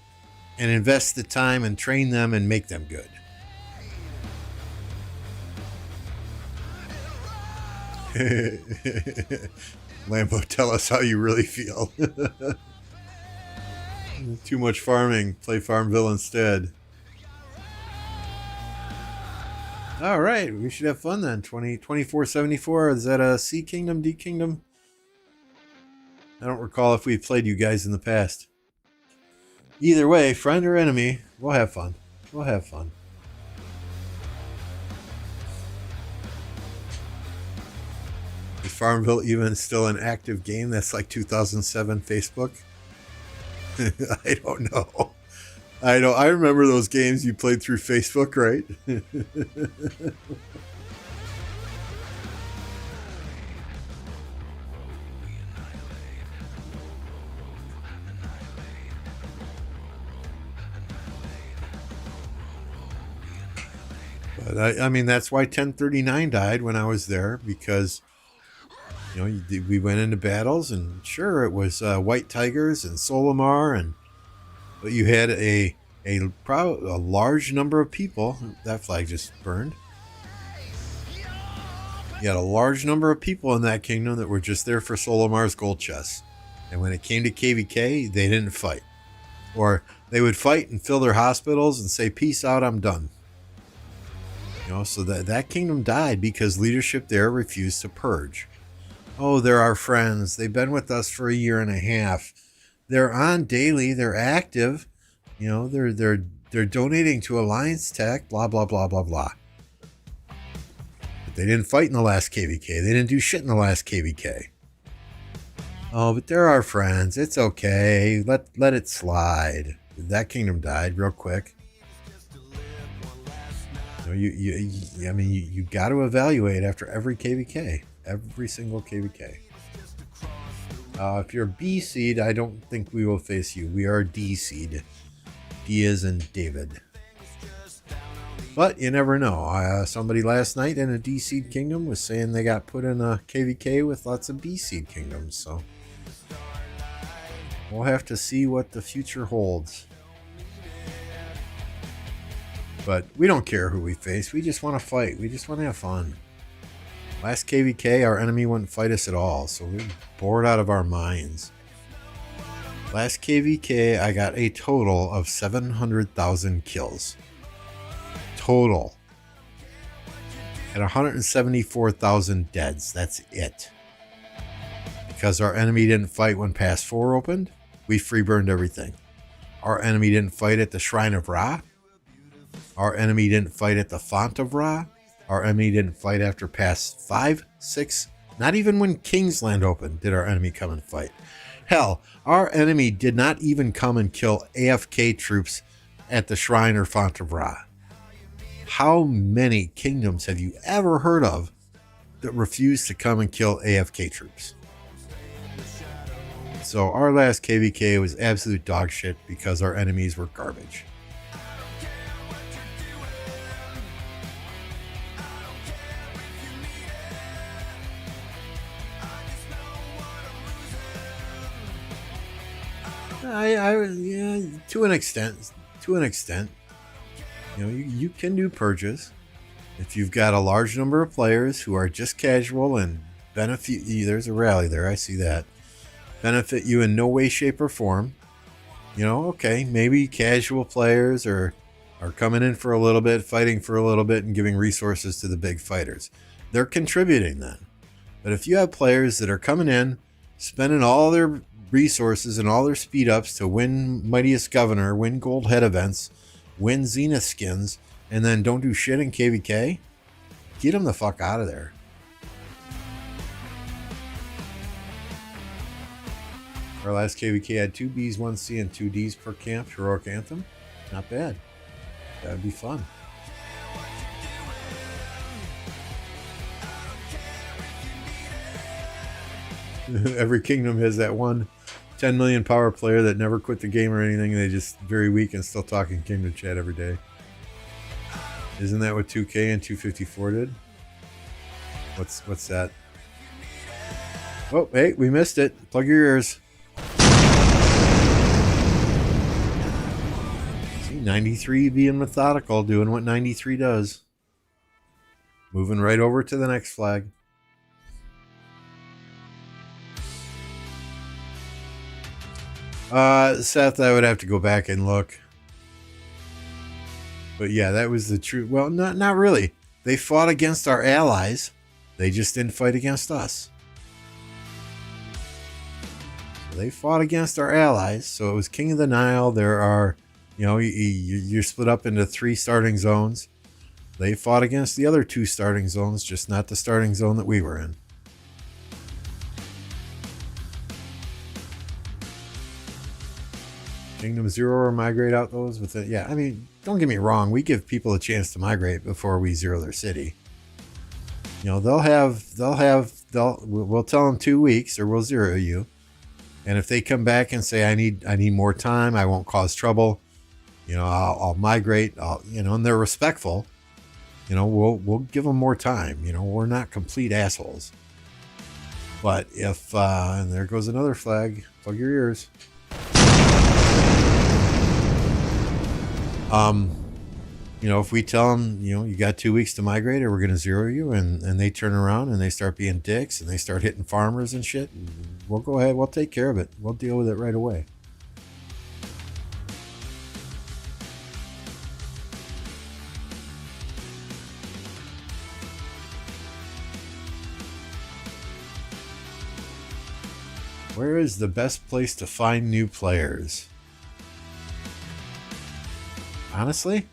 and invest the time and train them and make them good. Lambo, tell us how you really feel. Too much farming. Play Farmville instead. All right, we should have fun then. 2474. Is that a C kingdom, D kingdom? I don't recall if we've played you guys in the past. Either way, friend or enemy, we'll have fun. We'll have fun. Is Farmville even still an active game? That's like 2007 Facebook. I don't know. I remember those games you played through Facebook, right? But I mean, that's why 1039 died when I was there, because we went into battles, and sure, it was White Tigers and Solimar, but you had a large number of people. That flag just burned. You had a large number of people in that kingdom that were just there for Solimar's gold chests. And when it came to KvK, they didn't fight. Or they would fight and fill their hospitals and say, peace out, I'm done. So that kingdom died because leadership there refused to purge. Oh, they're our friends. They've been with us for a year and a half. They're on daily. They're active. They're donating to Alliance Tech. Blah blah blah blah blah. But they didn't fight in the last KvK. They didn't do shit in the last KvK. Oh, but they're our friends. It's okay. Let it slide. That kingdom died real quick. You got to evaluate after every KvK. Every single KvK. If you're B seed, I don't think we will face you. We are D seed. D as in David. But you never know. Somebody last night in a D seed kingdom was saying they got put in a KvK with lots of B seed kingdoms. So we'll have to see what the future holds. But we don't care who we face. We just want to fight. We just want to have fun. Last KvK, our enemy wouldn't fight us at all, so we're bored out of our minds. Last KvK, I got a total of 700,000 kills. Total. At 174,000 deads. That's it. Because our enemy didn't fight when Pass 4 opened, we free burned everything. Our enemy didn't fight at the Shrine of Ra. Our enemy didn't fight at the Font of Ra. Our enemy didn't fight after Pass 5, 6. Not even when Kingsland opened did our enemy come and fight. Hell, our enemy did not even come and kill AFK troops at the Shrine or Font of Ra. How many kingdoms have you ever heard of that refused to come and kill AFK troops? So our last KvK was absolute dog shit because our enemies were garbage. Yeah, to an extent. You can do purges if you've got a large number of players who are just casual and benefit you. There's a rally there, I see that. Benefit you in no way, shape, or form. Okay, maybe casual players are coming in for a little bit, fighting for a little bit, and giving resources to the big fighters. They're contributing then. But if you have players that are coming in, spending all their resources and all their speed ups to win Mightiest Governor, win Gold Head events, win Zenith skins, and then don't do shit in KvK, get them the fuck out of there. Our last KvK had 2 Bs, 1 C, and 2 Ds per camp. Heroic Anthem. Not bad. That'd be fun. Every kingdom has that one 10 million power player that never quit the game or anything. They just very weak and still talking kingdom chat every day. Isn't that what 2K and 254 did? What's that? Oh, hey, we missed it. Plug your ears. See, 93 being methodical, doing what 93 does. Moving right over to the next flag. Seth, I would have to go back and look. But yeah, that was the true. Well, not really. They fought against our allies. They just didn't fight against us. So they fought against our allies. So it was King of the Nile. There are, you're split up into 3 starting zones. They fought against the other 2 starting zones, just not the starting zone that we were in. Kingdom 0 or migrate out those with it. Yeah, I mean, don't get me wrong. We give people a chance to migrate before we zero their city. We'll tell them 2 weeks or we'll zero you. And if they come back and say, I need more time, I won't cause trouble, I'll migrate, and they're respectful, we'll give them more time. We're not complete assholes. But if, and there goes another flag, plug your ears. If we tell them, you got 2 weeks to migrate or we're going to zero you, and they turn around and they start being dicks and they start hitting farmers and shit, we'll go ahead. We'll take care of it. We'll deal with it right away. Where is the best place to find new players? Honestly,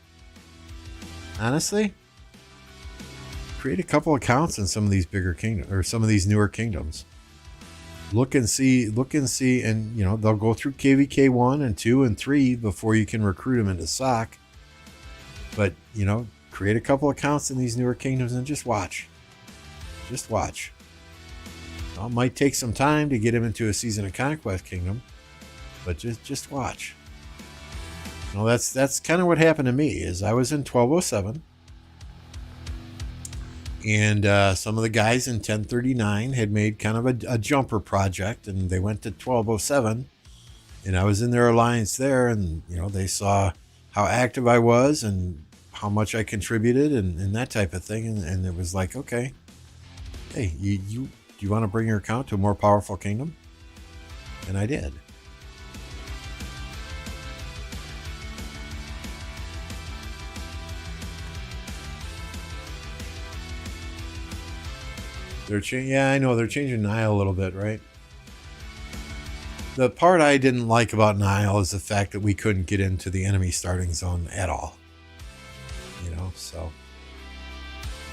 create a couple accounts in some of these bigger kingdoms or some of these newer kingdoms. Look and see, and they'll go through KvK 1 and 2 and 3 before you can recruit them into SOC. But create a couple accounts in these newer kingdoms and just watch. Just watch. It might take some time to get him into a Season of Conquest kingdom, but just watch. That's kind of what happened to me. Is I was in 1207, and some of the guys in 1039 had made kind of a jumper project, and they went to 1207, and I was in their alliance there, and they saw how active I was and how much I contributed and that type of thing, and it was like, okay, hey, you want to bring your account to a more powerful kingdom? And I did. I know they're changing Nile a little bit, right? The part I didn't like about Nile is the fact that we couldn't get into the enemy starting zone at all. So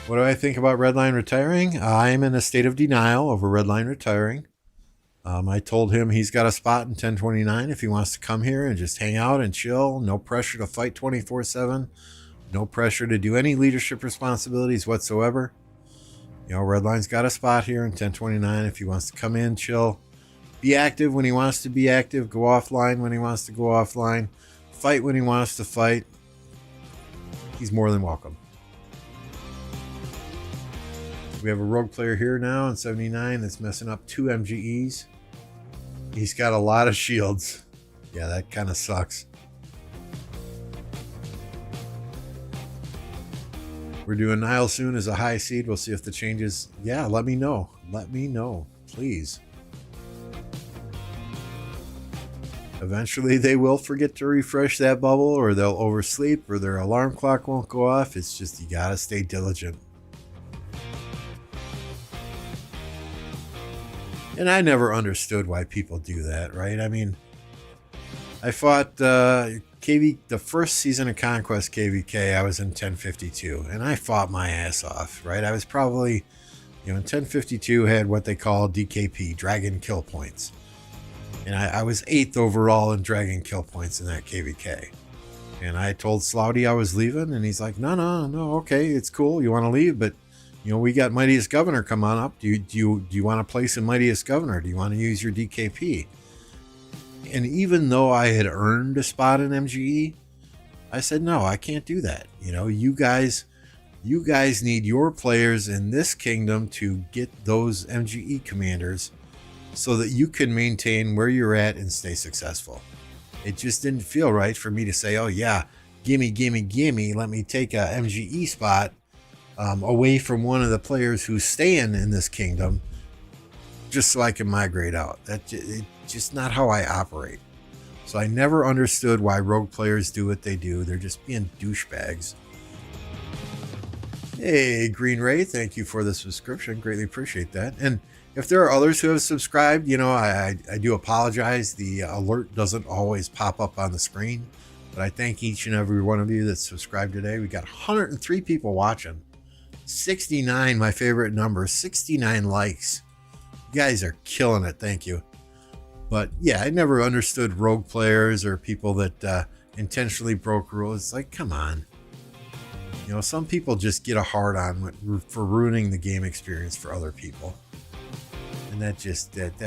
what do I think about Redline retiring? I'm in a state of denial over Redline retiring. I told him he's got a spot in 1029 if he wants to come here and just hang out and chill. No pressure to fight 24/7. No pressure to do any leadership responsibilities whatsoever. Redline's got a spot here in 1029 if he wants to come in, chill, be active when he wants to be active, go offline when he wants to go offline, fight when he wants to fight. He's more than welcome. We have a rogue player here now in 79 that's messing up 2 MGEs. He's got a lot of shields. Yeah, that kind of sucks. We're doing Nile soon as a high seed. We'll see if the changes. Yeah, let me know. Let me know, please. Eventually, they will forget to refresh that bubble, or they'll oversleep, or their alarm clock won't go off. It's just you gotta stay diligent. And I never understood why people do that, right? I mean, I fought the first Season of Conquest KvK, I was in 1052, and I fought my ass off, right? I was probably, in 1052 had what they call DKP, Dragon Kill Points. And I was 8th overall in Dragon Kill Points in that KvK. And I told Slouty I was leaving, and he's like, no, okay, it's cool, you want to leave, but, we got Mightiest Governor come on up. Do you want to place in Mightiest Governor? Do you want to use your DKP? And even though I had earned a spot in MGE, I said, no, I can't do that. You guys need your players in this kingdom to get those MGE commanders so that you can maintain where you're at and stay successful. It just didn't feel right for me to say, oh yeah, gimme, let me take a MGE spot away from one of the players who's staying in this kingdom just so I can migrate out. It's just not how I operate. So I never understood why rogue players do what they do. They're just being douchebags. Hey, Green Ray, thank you for the subscription. Greatly appreciate that. And if there are others who have subscribed, you know, I do apologize. The alert doesn't always pop up on the screen, but I thank each and every one of you that subscribed today. We got 103 people watching, 69, my favorite number, 69 likes. You guys are killing it. Thank you. But yeah, I never understood rogue players or people that intentionally broke rules. It's like, come on. You know, some people just get a hard on for ruining the game experience for other people. And that just ain't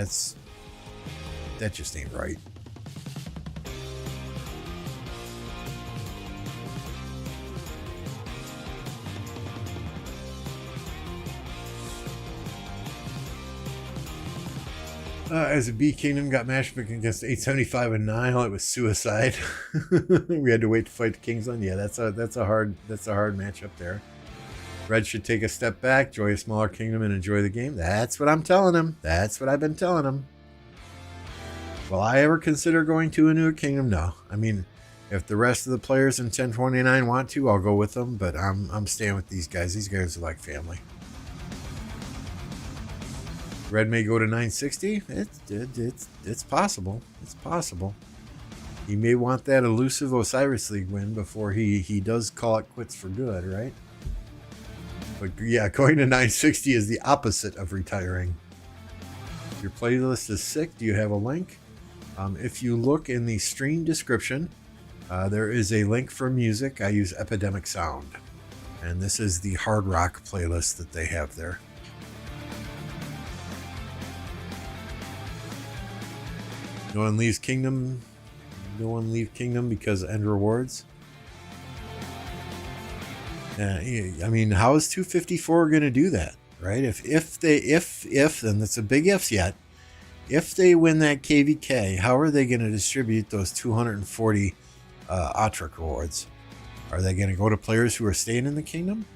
right. As a B Kingdom got matched against 875 and Nile, it was suicide. We had to wait to fight the Kingsland. Yeah, that's a hard matchup there. Red should take a step back, enjoy a smaller kingdom, and enjoy the game. That's what I'm telling him. That's what I've been telling him. Will I ever consider going to a new kingdom? No. I mean, if the rest of the players in 1029 want to, I'll go with them. But I'm staying with these guys. These guys are like family. Red may go to 960. It's possible. It's possible. He may want that elusive Osiris League win before he does call it quits for good, right? But yeah, going to 960 is the opposite of retiring. Your playlist is sick. Do you have a link? If you look in the stream description, there is a link for music. I use Epidemic Sound. And this is the hard rock playlist that they have there. No one leaves Kingdom. No one leave Kingdom because end rewards. I mean, how is 254 going to do that, right? If and that's a big if yet. If they win that KvK, how are they going to distribute those 240 Atric rewards? Are they going to go to players who are staying in the kingdom?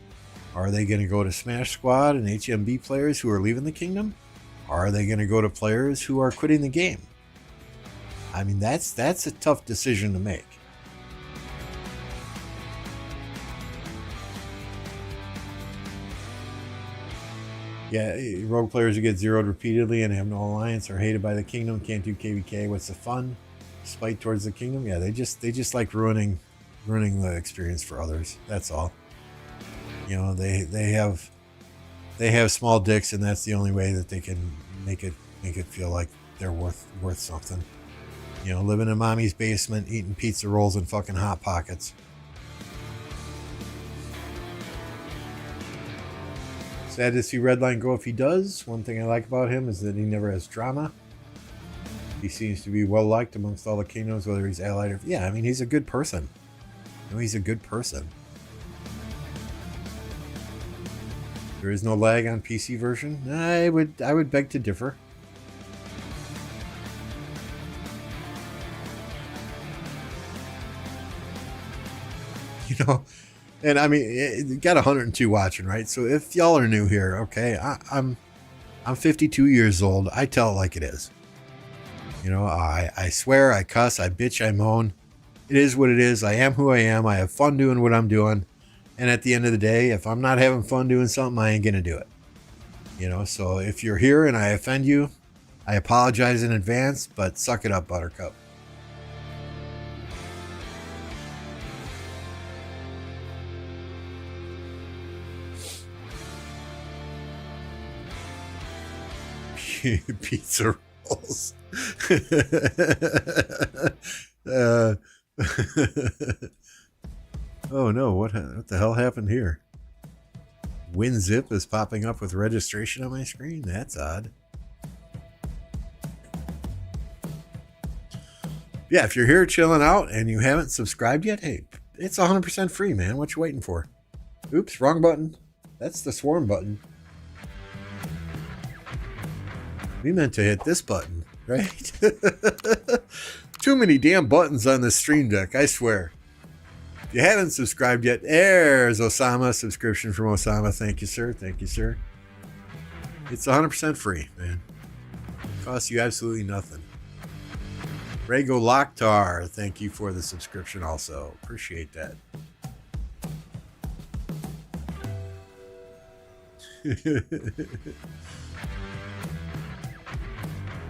Are they going to go to Smash Squad and HMB players who are leaving the kingdom? Or are they going to go to players who are quitting the game? I mean, that's a tough decision to make. Yeah, rogue players who get zeroed repeatedly and have no alliance are hated by the kingdom, can't do KvK. What's the fun? Spite towards the kingdom? Yeah, they just like ruining the experience for others. That's all. You know, they have small dicks, and that's the only way that they can make it feel like they're worth something. You know, living in mommy's basement, eating pizza rolls and fucking Hot Pockets. Sad to see Redline go if he does. One thing I like about him is that he never has drama. He seems to be well liked amongst all the kingdoms, whether he's allied or... Yeah, I mean, he's a good person. No, he's a good person. There is no lag on PC version. I would beg to differ. You know, and I mean, it got 102 watching, right? So if y'all are new here, okay, I'm 52 years old. I tell it like it is. You know, I swear, I cuss, I bitch, I moan. It is what it is. I am who I am. I have fun doing what I'm doing. And at the end of the day, if I'm not having fun doing something, I ain't going to do it. You know, so if you're here and I offend you, I apologize in advance, but suck it up, Buttercup. Pizza rolls. Oh no, what the hell happened here? WinZip is popping up with registration on my screen? That's odd. Yeah, if you're here chilling out and you haven't subscribed yet, hey, it's 100% free, man. What you waiting for? Oops, wrong button. That's the swarm button. We meant to hit this button, right? Too many damn buttons on the stream deck, I swear. If you haven't subscribed yet, there's Osama. Subscription from Osama. Thank you, sir. Thank you, sir. It's 100% free, man. It costs you absolutely nothing. Rego Locktar, thank you for the subscription also. Appreciate that.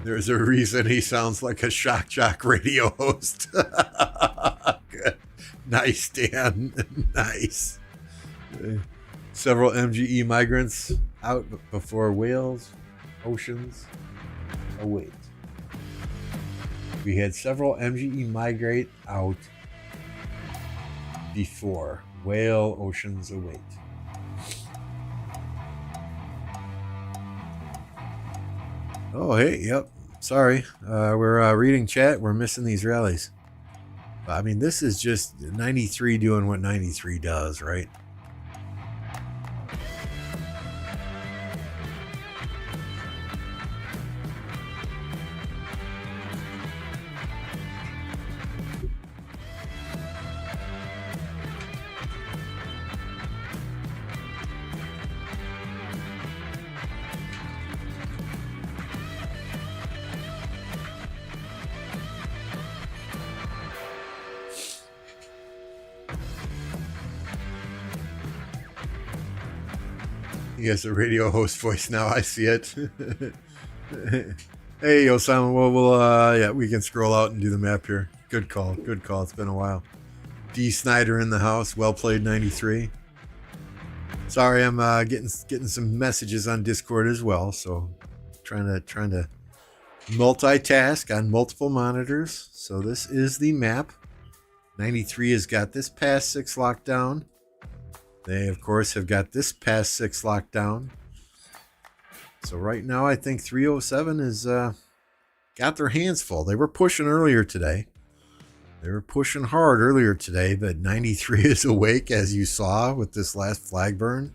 There's a reason he sounds like a shock jock radio host. Good. Nice, Dan. Nice. Several MGE migrants out before whales, oceans await. We had several MGE migrate out before whale oceans await. Oh, hey, yep. Sorry. We're reading chat. We're missing these rallies. I mean, this is just 93 doing what 93 does, right? He has a radio host voice now. I see it. Hey, Osama. Well, yeah, we can scroll out and do the map here. Good call. Good call. It's been a while. D. Snyder in the house. Well played, 93. Sorry, I'm getting some messages on Discord as well. So, trying to multitask on multiple monitors. So this is the map. 93 has got this past 6 locked down. They, of course, have got this past 6 locked down. So right now, I think 307 has got their hands full. They were pushing earlier today. They were pushing hard earlier today, but 93 is awake, as you saw with this last flag burn.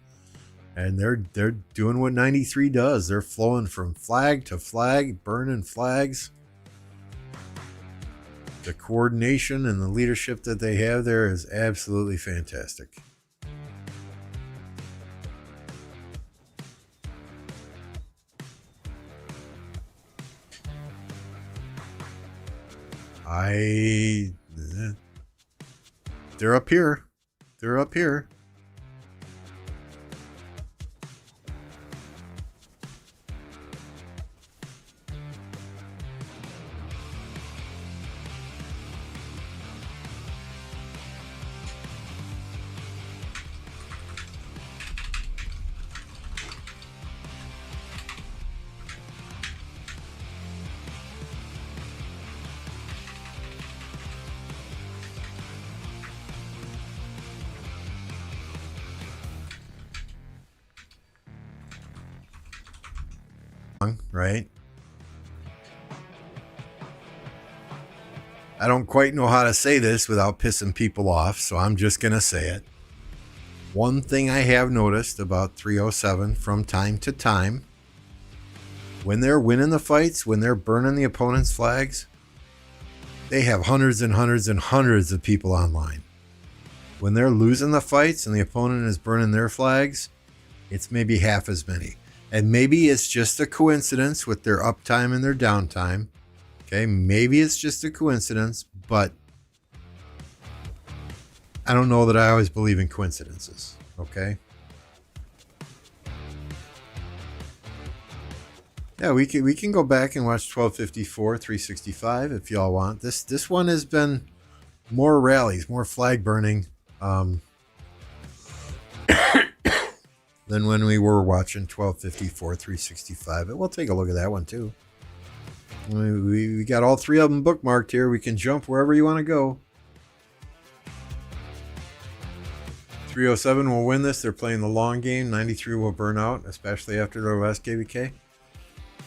And they're doing what 93 does. They're flowing from flag to flag, burning flags. The coordination and the leadership that they have there is absolutely fantastic. They're up here. They're up here. Right? I don't quite know how to say this without pissing people off, so I'm just going to say it. One thing I have noticed about 307 from time to time, when they're winning the fights, when they're burning the opponent's flags, they have hundreds and hundreds and hundreds of people online. When they're losing the fights and the opponent is burning their flags, it's maybe half as many. And maybe it's just a coincidence with their uptime and their downtime. Okay, maybe it's just a coincidence, but I don't know that I always believe in coincidences. Okay. Yeah, we can go back and watch 1254, 365 if y'all want. This one has been more rallies, more flag burning. Than when we were watching 1254, 365. But we'll take a look at that one too. We got all 3 of them bookmarked here. We can jump wherever you want to go. 307 will win this. They're playing the long game. 93 will burn out, especially after their last KvK.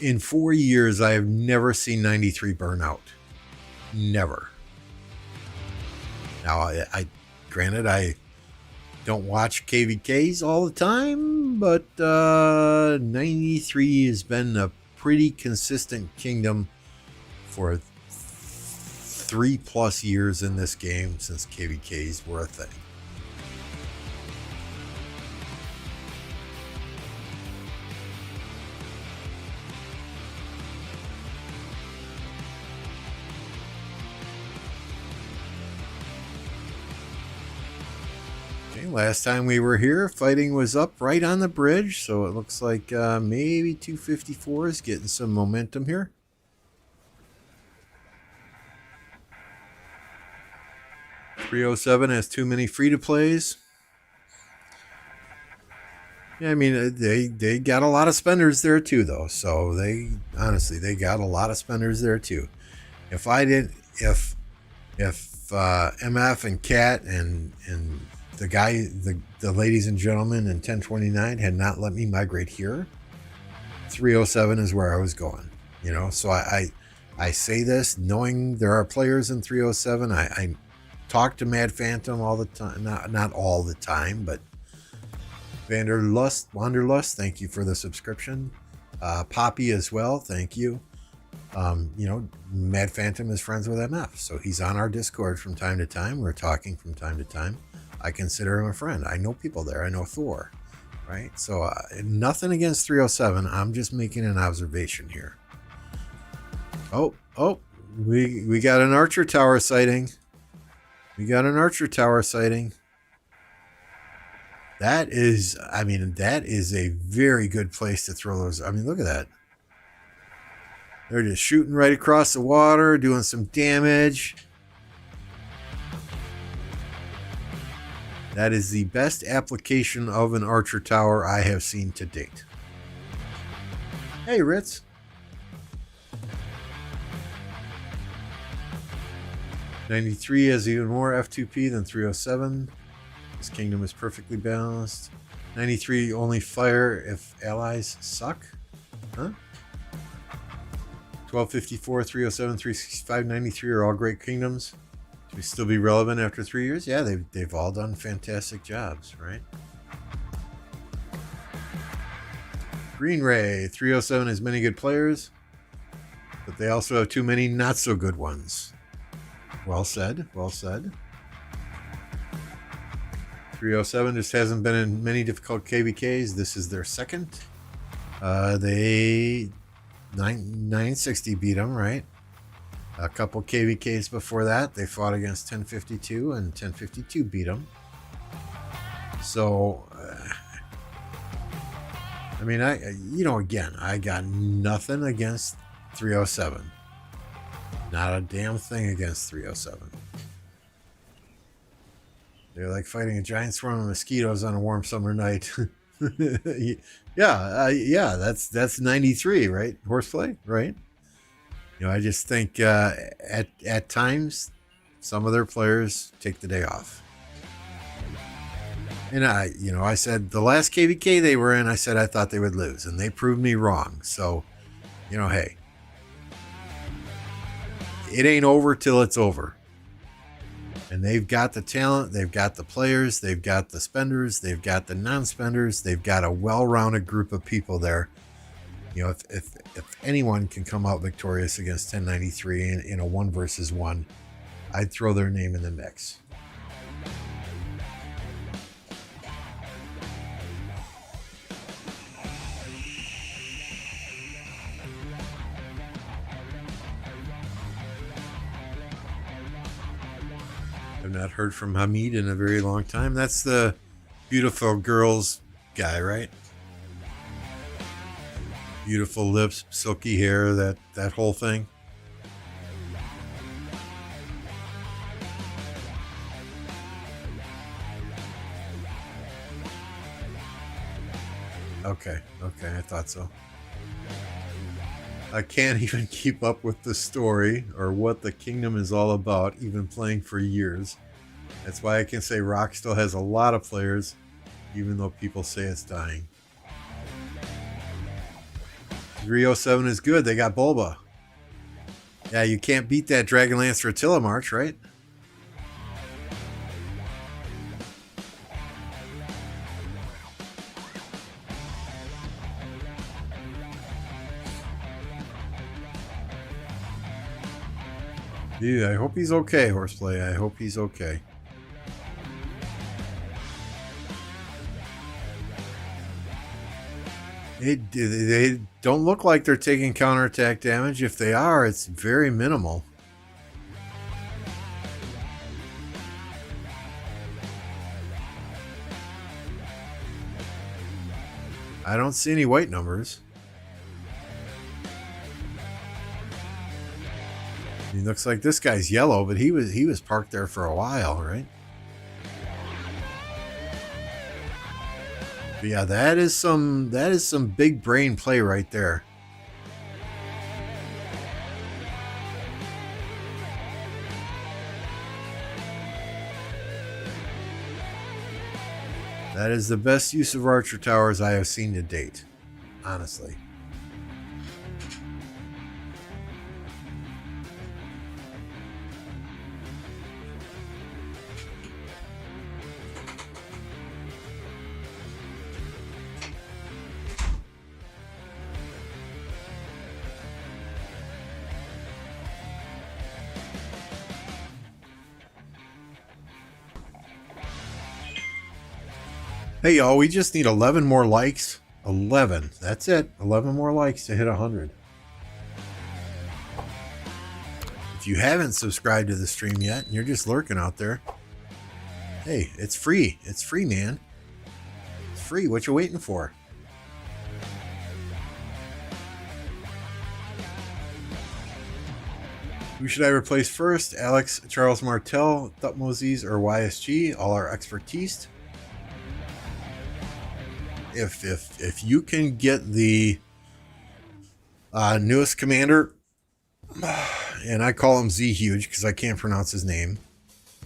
In 4 years, I have never seen 93 burn out. Never. Now, granted, I don't watch KvKs all the time, but 93 has been a pretty consistent kingdom for 3+ years in this game since KvKs were a thing. last time we were here, fighting was up right on the bridge, so it looks like maybe 254 is getting some momentum here. .307 has too many free-to-plays. Yeah, I mean, they got a lot of spenders there too, though. So they got a lot of spenders there too. If MF and Cat and the ladies and gentlemen in 1029 had not let me migrate here, 307 is where I was going. You know, so I say this knowing there are players in 307. I talk to Phantom all the time, not all the time, but Wanderlust, thank you for the subscription. Poppy as well, thank you. You know, Mad Phantom is friends with MF, so he's on our Discord from time to time. We're talking from time to time. I consider him a friend. I know people there. I know Thor, right? So nothing against 307. I'm just making an observation here. Oh, we got an Archer Tower sighting. That is a very good place to throw those. I mean, look at that. They're just shooting right across the water, doing some damage. That is the best application of an Archer Tower I have seen to date. Hey, Ritz. '93 has even more F2P than 307. This kingdom is perfectly balanced. 93 only fire if allies suck. Huh? 1254, 307, 365, 93 are all great kingdoms. Should we still be relevant after 3 years? Yeah, they've all done fantastic jobs, right? Green Ray, 307 has many good players, but they also have too many not so good ones. Well said, well said. 307 just hasn't been in many difficult KvKs. This is their second. They 960 beat them, right? A couple KvKs before that, they fought against 1052, and 1052 beat them. So, I mean, I got nothing against 307. Not a damn thing against 307. They're like fighting a giant swarm of mosquitoes on a warm summer night. Yeah, that's 93, right? Horseplay, right? You know, I just think at times some of their players take the day off. And I said the last KvK they were in, I said I thought they would lose, and they proved me wrong. So, hey, it ain't over till it's over. And they've got the talent, they've got the players, they've got the spenders, they've got the non-spenders, they've got a well-rounded group of people there. If anyone can come out victorious against 1093 in a 1 versus 1, I'd throw their name in the mix. I've not heard from Hamid in a very long time. That's the beautiful girls guy, right? Beautiful lips, silky hair, that whole thing. Okay, I thought so. I can't even keep up with the story or what the kingdom is all about, even playing for years. That's why I can say Rock still has a lot of players, even though people say it's dying. 307 is good. They got Bulba. Yeah, you can't beat that Dragonlance Rotilla March, right? Dude, I hope he's okay, Horseplay. I hope he's okay. They don't look like they're taking counterattack damage. If they are, it's very minimal. I don't see any white numbers. He looks like this guy's yellow, but he was parked there for a while, right? But yeah, that is some big brain play right there. That is the best use of Archer Towers I have seen to date, honestly. Hey, y'all, we just need 11 more likes. 11. That's it. 11 more likes to hit 100. If you haven't subscribed to the stream yet and you're just lurking out there, hey, it's free. It's free, man. It's free. What you waiting for? Who should I replace first? Alex, Charles Martel, Thutmoses, or YSG? All our expertise. If you can get the newest commander, and I call him Z Huge because I can't pronounce his name.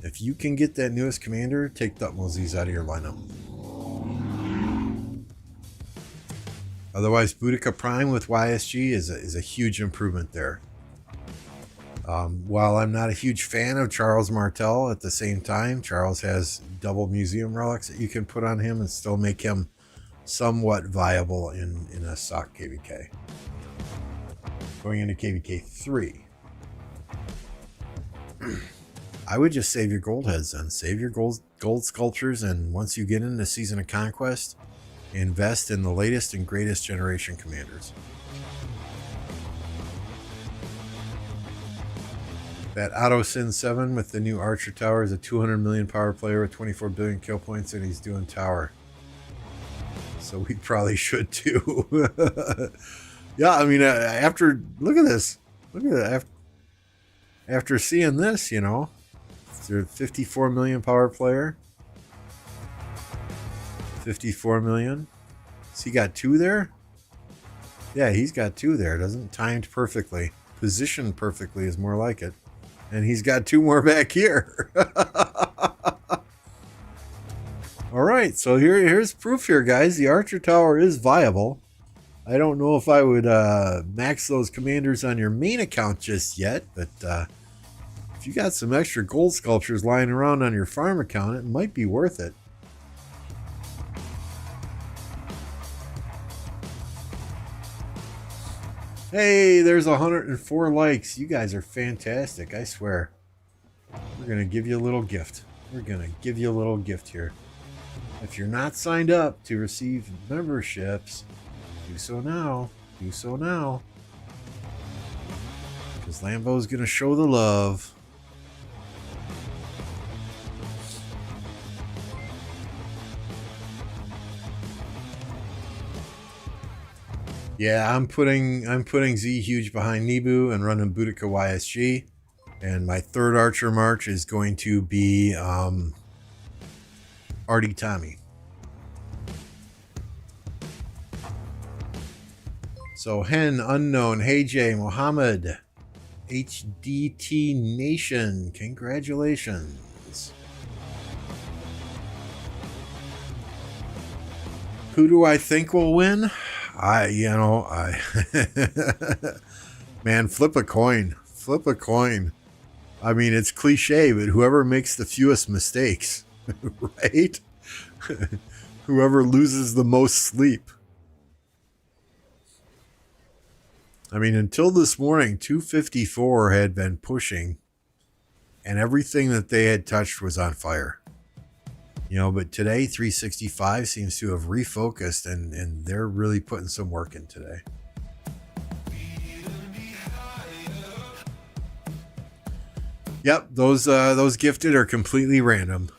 If you can get that newest commander, take Thutmoses out of your lineup. Otherwise, Boudica Prime with YSG is a huge improvement there. While I'm not a huge fan of Charles Martel, at the same time, Charles has double museum relics that you can put on him and still make him somewhat viable in a stock KvK. Going into KvK 3. I would just save your gold heads then. Save your gold sculptures, and once you get into Season of Conquest, invest in the latest and greatest generation commanders. That Auto Sin 7 with the new Archer Tower is a 200 million power player with 24 billion kill points, and he's doing tower. So we probably should too. Yeah, I mean, after look at this, look at that. After seeing this, you know, it's a 54 million power player. 54 million. Has he got two there? Yeah, he's got two there. Doesn't timed perfectly, positioned perfectly is more like it, and he's got two more back here. All right, so here's proof here, guys. The Archer Tower is viable. I don't know if I would max those commanders on your main account just yet, but if you got some extra gold sculptures lying around on your farm account, it might be worth it. Hey, there's 104 likes. You guys are fantastic, I swear. We're going to give you a little gift. We're going to give you a little gift here. If you're not signed up to receive memberships, do so now. Do so now. Because Lambo's going to show the love. Yeah, I'm putting Z Huge behind Nebu and running Boudica YSG. And my third Archer March is going to be Artie Tommy. So Hen, Unknown, Hey Jay, Mohammed, HDT Nation, congratulations. Who do I think will win? Man, flip a coin. Flip a coin. I mean, it's cliche, but whoever makes the fewest mistakes, right? Whoever loses the most sleep. I mean, until this morning, 254 had been pushing, and everything that they had touched was on fire. You know, but today, 365 seems to have refocused, and they're really putting some work in today. Yep, those gifted are completely random.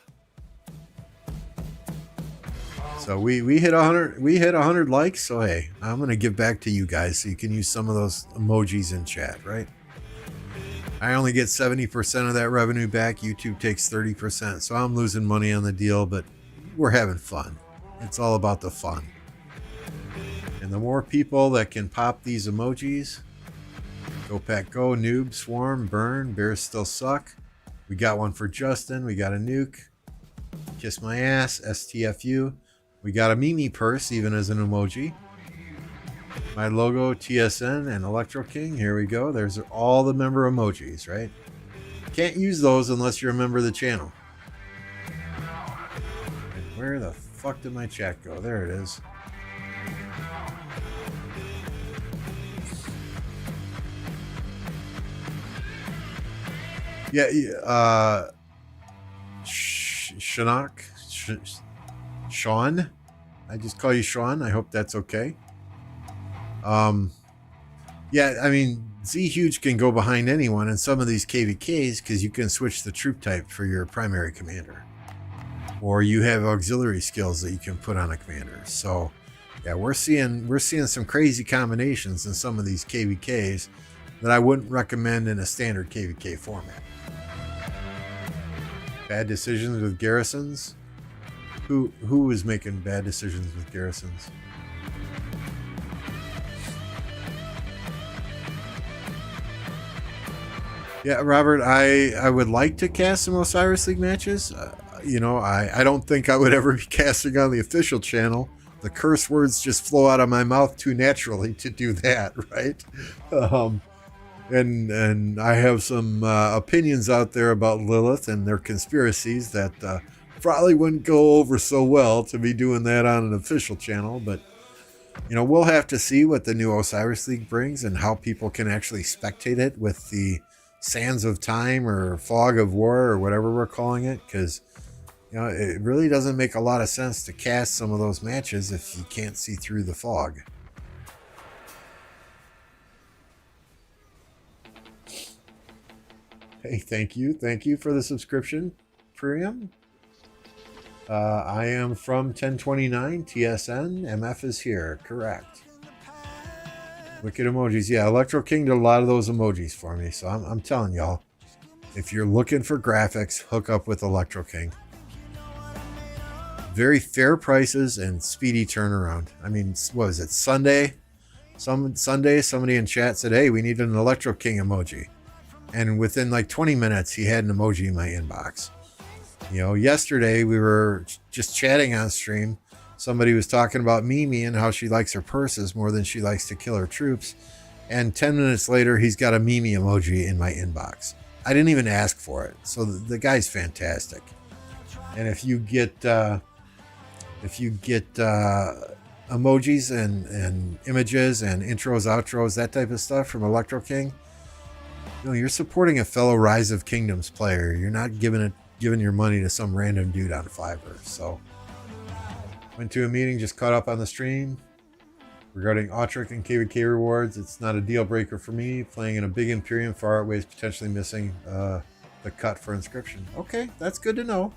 So we hit 100 likes. So hey, I'm gonna give back to you guys so you can use some of those emojis in chat, right? I only get 70% of that revenue back. YouTube takes 30%, so I'm losing money on the deal, but we're having fun. It's all about the fun. And the more people that can pop these emojis, Go Pack Go, Noob, Swarm, Burn, Bears Still Suck. We got one for Justin. We got a nuke. Kiss My Ass, STFU. We got a Mimi purse, even as an emoji. My logo, TSN, and Electro King. Here we go. There's all the member emojis, right? Can't use those unless you're a member of the channel. And where the fuck did my chat go? There it is. Yeah, Sean. I just call you Sean. I hope that's okay. Yeah, I mean, Z Huge can go behind anyone in some of these KvKs because you can switch the troop type for your primary commander, or you have auxiliary skills that you can put on a commander. So, yeah, we're seeing some crazy combinations in some of these KvKs that I wouldn't recommend in a standard KvK format. Bad decisions with garrisons. Who is making bad decisions with garrisons? Yeah, Robert, I would like to cast some Osiris League matches. You know, I don't think I would ever be casting on the official channel. The curse words just flow out of my mouth too naturally to do that, right? And I have some opinions out there about Lilith and their conspiracies that probably wouldn't go over so well to be doing that on an official channel. But, you know, we'll have to see what the new Osiris League brings and how people can actually spectate it with the Sands of Time or Fog of War or whatever we're calling it, because you know it really doesn't make a lot of sense to cast some of those matches if you can't see through the fog. Hey, thank you for the subscription, Priam. I am from 1029 TSN. MF is here, correct. Wicked emojis. Yeah, Electro King did a lot of those emojis for me. So I'm telling y'all, if you're looking for graphics, hook up with Electro King. Very fair prices and speedy turnaround. I mean, what was it, Sunday? Sunday, somebody in chat said, hey, we need an Electro King emoji. And within like 20 minutes, he had an emoji in my inbox. You know, yesterday we were just chatting on stream. Somebody was talking about Mimi and how she likes her purses more than she likes to kill her troops. And 10 minutes later, he's got a Mimi emoji in my inbox. I didn't even ask for it. So the guy's fantastic. And if you get emojis and images and intros, outros, that type of stuff from Electro King, you know, you're supporting a fellow Rise of Kingdoms player. You're not giving your money to some random dude on Fiverr. So went to a meeting, just caught up on the stream regarding Autric and KvK rewards. It's not a deal breaker for me. Playing in a big Imperium far outweighs potentially missing the cut for inscription. Okay, that's good to know.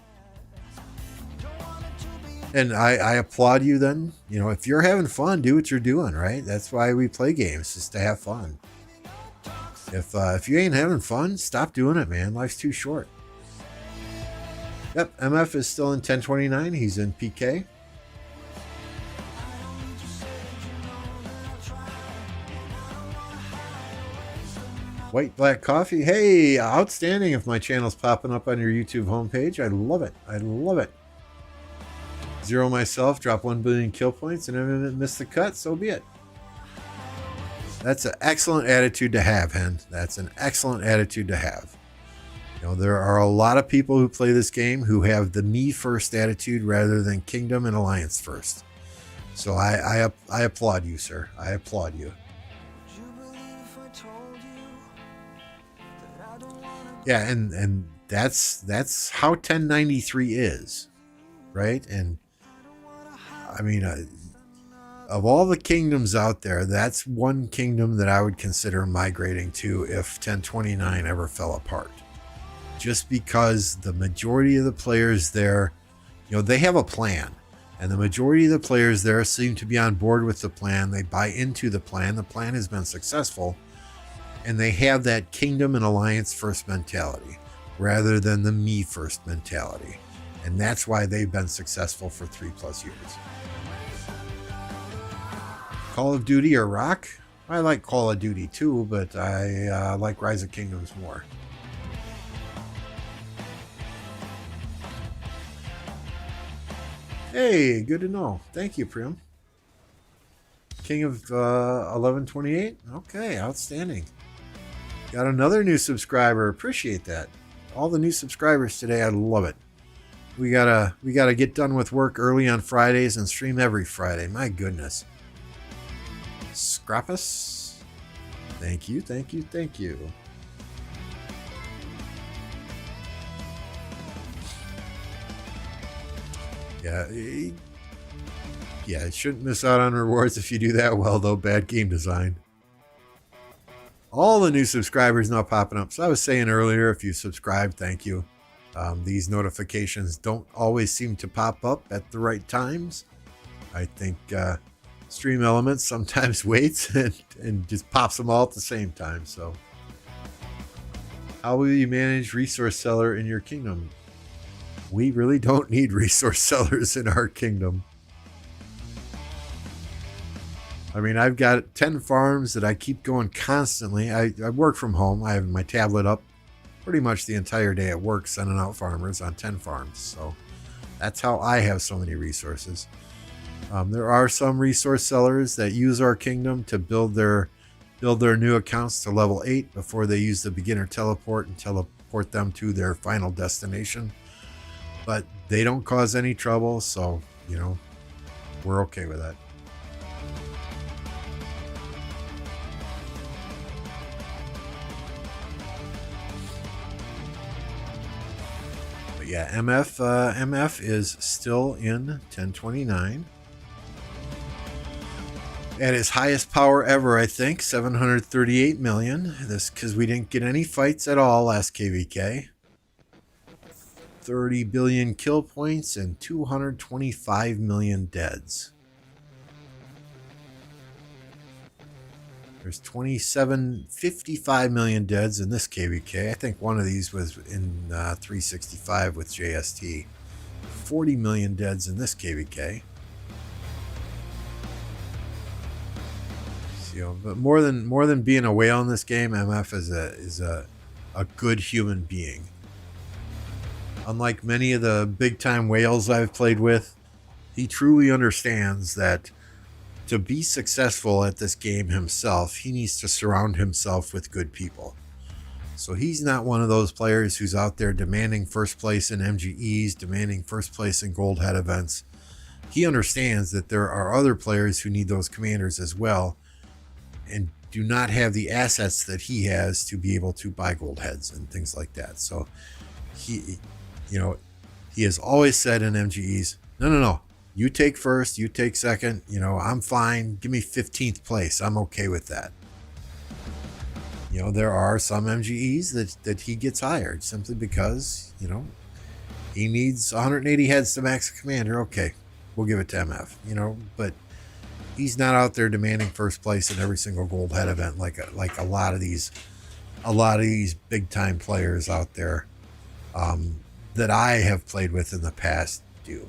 And I applaud you then. You know, if you're having fun, do what you're doing, right? That's why we play games, just to have fun. If you ain't having fun, stop doing it, man. Life's too short. Yep, MF is still in 1029. He's in PK. White Black Coffee. Hey, outstanding if my channel's popping up on your YouTube homepage. I love it. I love it. Zero myself, drop 1 billion kill points, and I miss the cut, so be it. That's an excellent attitude to have, Hen. That's an excellent attitude to have. You know, there are a lot of people who play this game who have the me first attitude rather than Kingdom and Alliance first. So I applaud you, sir. I applaud you. Yeah, and that's how 1093 is, right? And I mean, of all the kingdoms out there, that's one kingdom that I would consider migrating to if 1029 ever fell apart. Just because the majority of the players there, you know, they have a plan. And the majority of the players there seem to be on board with the plan. They buy into the plan. The plan has been successful. And they have that kingdom and alliance first mentality rather than the me first mentality. And that's why they've been successful for 3+ years. Call of Duty or Rock? I like Call of Duty too, but I like Rise of Kingdoms more. Hey, good to know. Thank you, Priam. King of 1128? Okay, outstanding. Got another new subscriber. Appreciate that. All the new subscribers today, I love it. We gotta get done with work early on Fridays and stream every Friday. My goodness. Scrappus. Thank you, thank you, thank you. Yeah, shouldn't miss out on rewards if you do that well, though. Bad game design. All the new subscribers now popping up. So I was saying earlier, if you subscribe, thank you. These notifications don't always seem to pop up at the right times. I think Stream Elements sometimes waits and just pops them all at the same time. So how will you manage resource seller in your kingdom? We really don't need resource sellers in our kingdom. I mean, I've got 10 farms that I keep going constantly. I work from home. I have my tablet up pretty much the entire day at work, sending out farmers on 10 farms. So that's how I have so many resources. There are some resource sellers that use our kingdom to build their new accounts to level 8 before they use the beginner teleport and teleport them to their final destination. But they don't cause any trouble, so, you know, we're okay with that. But yeah, MF is still in 1029. At his highest power ever, I think, 738 million. This because we didn't get any fights at all last KvK. 30 billion kill points and 225 million deads. There's 55 million deads in this KvK. I think one of these was in 365 with JST. 40 million deads in this KvK. You know, but more than being a whale in this game, MF is a good human being. Unlike many of the big time whales I've played with, he truly understands that to be successful at this game himself, he needs to surround himself with good people. So he's not one of those players who's out there demanding first place in MGEs, demanding first place in gold head events. He understands that there are other players who need those commanders as well and do not have the assets that he has to be able to buy gold heads and things like that. So he has always said in MGEs, no, you take first, you take second, I'm fine. Give me 15th place. I'm okay with that. There are some MGEs that he gets hired simply because, he needs 180 heads to max a commander. Okay, we'll give it to MF, but he's not out there demanding first place in every single gold head event like a lot of these big time players out there that I have played with in the past do.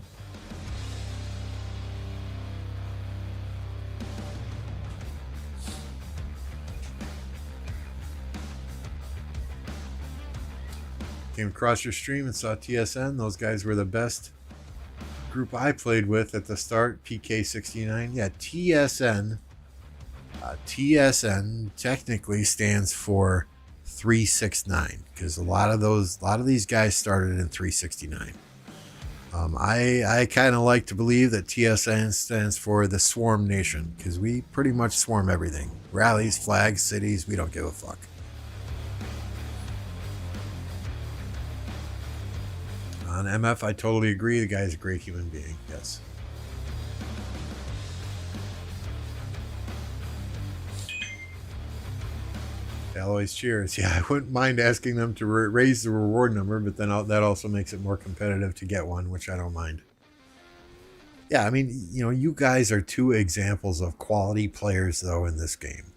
Came across your stream and saw TSN. Those guys were the best group I played with at the start. PK69. Yeah, TSN. TSN technically stands for 369 because a lot of these guys started in 369. I kind of like to believe that TSN stands for the Swarm Nation because we pretty much swarm everything. Rallies, flags, cities, we don't give a fuck. On MF, I totally agree. The guy's a great human being. Yes. Alloys cheers. Yeah, I wouldn't mind asking them to raise the reward number, but then that also makes it more competitive to get one, which I don't mind. Yeah, I mean, you know, you guys are two examples of quality players, though, in this game.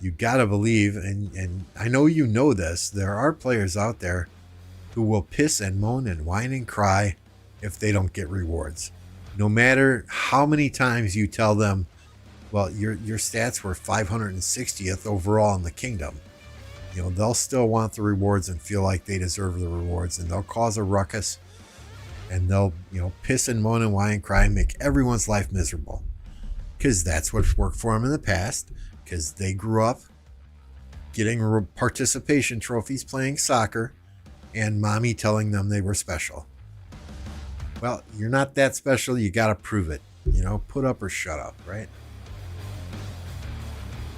You gotta believe, and I know you know this, there are players out there who will piss and moan and whine and cry if they don't get rewards. No matter how many times you tell them, well, your stats were 560th overall in the kingdom. You know, they'll still want the rewards and feel like they deserve the rewards, and they'll cause a ruckus, and they'll, you know, piss and moan and whine and cry and make everyone's life miserable. Because that's what's worked for them in the past, because they grew up getting participation trophies playing soccer and mommy telling them they were special. Well, you're not that special. You got to prove it. You know, put up or shut up, right?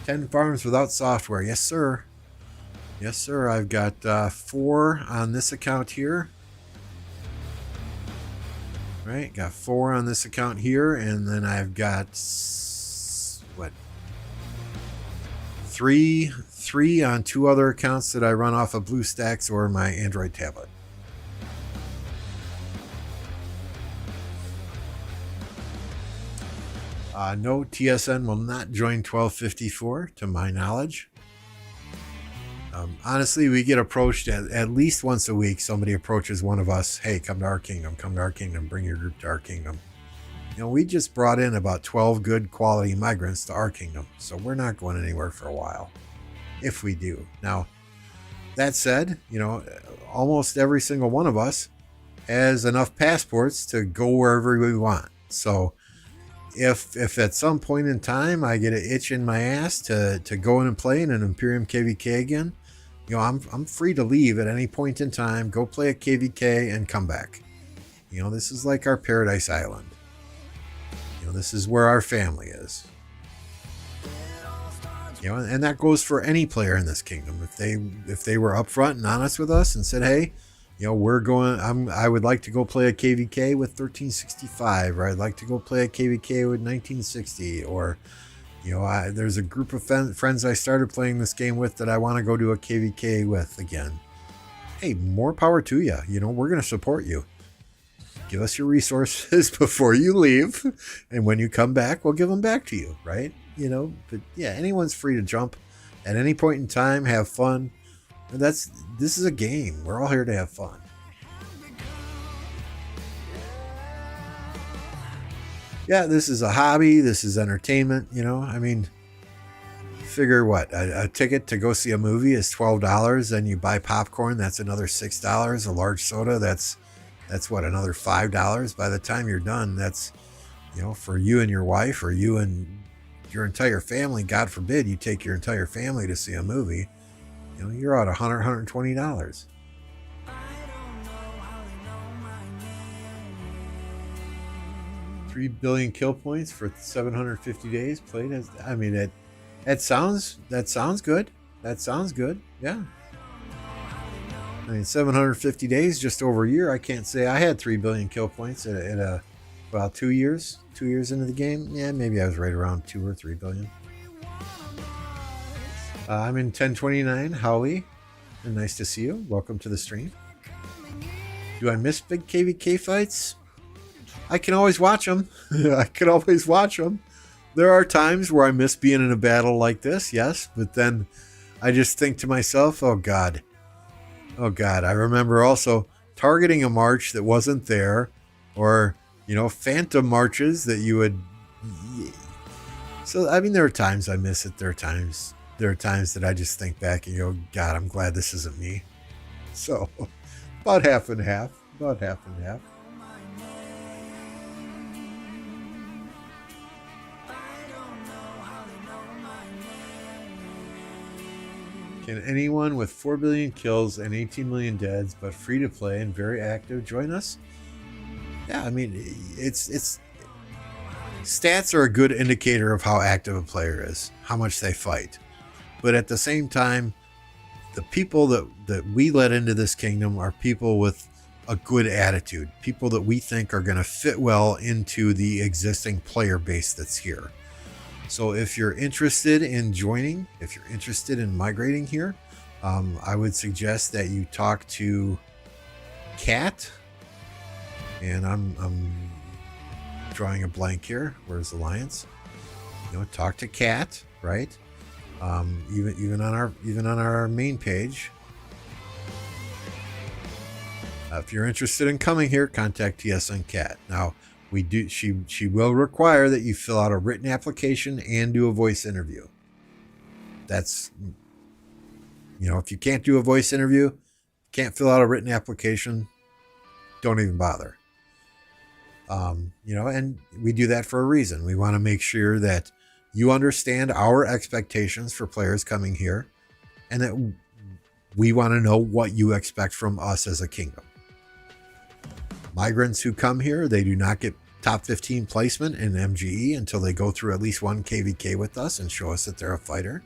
10 farms without software. Yes, sir. Yes, sir. I've got 4 on this account here. Right, got 4 on this account here, and then I've got what? 3 on 2 other accounts that I run off of BlueStacks or my Android tablet. No, TSN will not join 1254, to my knowledge. Honestly, we get approached at least once a week. Somebody approaches one of us, hey, come to our kingdom, bring your group to our kingdom. You know, we just brought in about 12 good quality migrants to our kingdom, so we're not going anywhere for a while, if we do. Now, that said, you know, almost every single one of us has enough passports to go wherever we want. So if at some point in time I get an itch in my ass to go in and play in an Imperium KvK again, you know, I'm free to leave at any point in time, go play a KvK and come back. You know, this is like our paradise island. You know, this is where our family is. You know, and that goes for any player in this kingdom. If they were upfront and honest with us and said, hey, you know, I would like to go play a KvK with 1365, or I'd like to go play a KvK with 1960, or, you know, there's a group of friends I started playing this game with that I want to go do a KvK with again. Hey, more power to you. You know, we're going to support you. Give us your resources before you leave, and when you come back, we'll give them back to you, right? You know, but yeah, anyone's free to jump at any point in time, have fun. This is a game. We're all here to have fun. Yeah, this is a hobby. This is entertainment. You know, I mean, figure what? A ticket to go see a movie is $12. Then you buy popcorn. That's another $6. A large soda. That's what, another $5. By the time you're done, that's, you know, for you and your wife, or you and your entire family. God forbid you take your entire family to see a movie. You know, you're out $120. 3 billion kill points for 750 days played. I mean, that sounds good. That sounds good. Yeah. I mean, 750 days, just over a year. I can't say I had 3 billion kill points at about 2 years. 2 years into the game. Yeah, maybe I was right around 2 or 3 billion. I'm in 1029, Howie, and nice to see you. Welcome to the stream. Do I miss big KvK fights? I can always watch them. I can always watch them. There are times where I miss being in a battle like this, yes, but then I just think to myself, oh God. Oh God, I remember also targeting a march that wasn't there, or, you know, phantom marches that you would... So, I mean, there are times I miss it. There are times that I just think back and go, God, I'm glad this isn't me. So, about half and half. Can anyone with 4 billion kills and 18 million deads, but free to play and very active, join us? Yeah, I mean, it's stats are a good indicator of how active a player is, how much they fight. But at the same time, the people that we let into this kingdom are people with a good attitude, people that we think are going to fit well into the existing player base that's here. So if you're interested in joining, if you're interested in migrating here, I would suggest that you talk to Kat, and I'm drawing a blank here. Where's Alliance? You know, talk to Kat, right? Even on our main page. If you're interested in coming here, contact TSN Cat. Now, she will require that you fill out a written application and do a voice interview. That's, you know, if you can't do a voice interview, can't fill out a written application, don't even bother. You know, and we do that for a reason. We want to make sure that you understand our expectations for players coming here, and that we want to know what you expect from us as a kingdom. Migrants who come here, they do not get top 15 placement in MGE until they go through at least one KvK with us and show us that they're a fighter.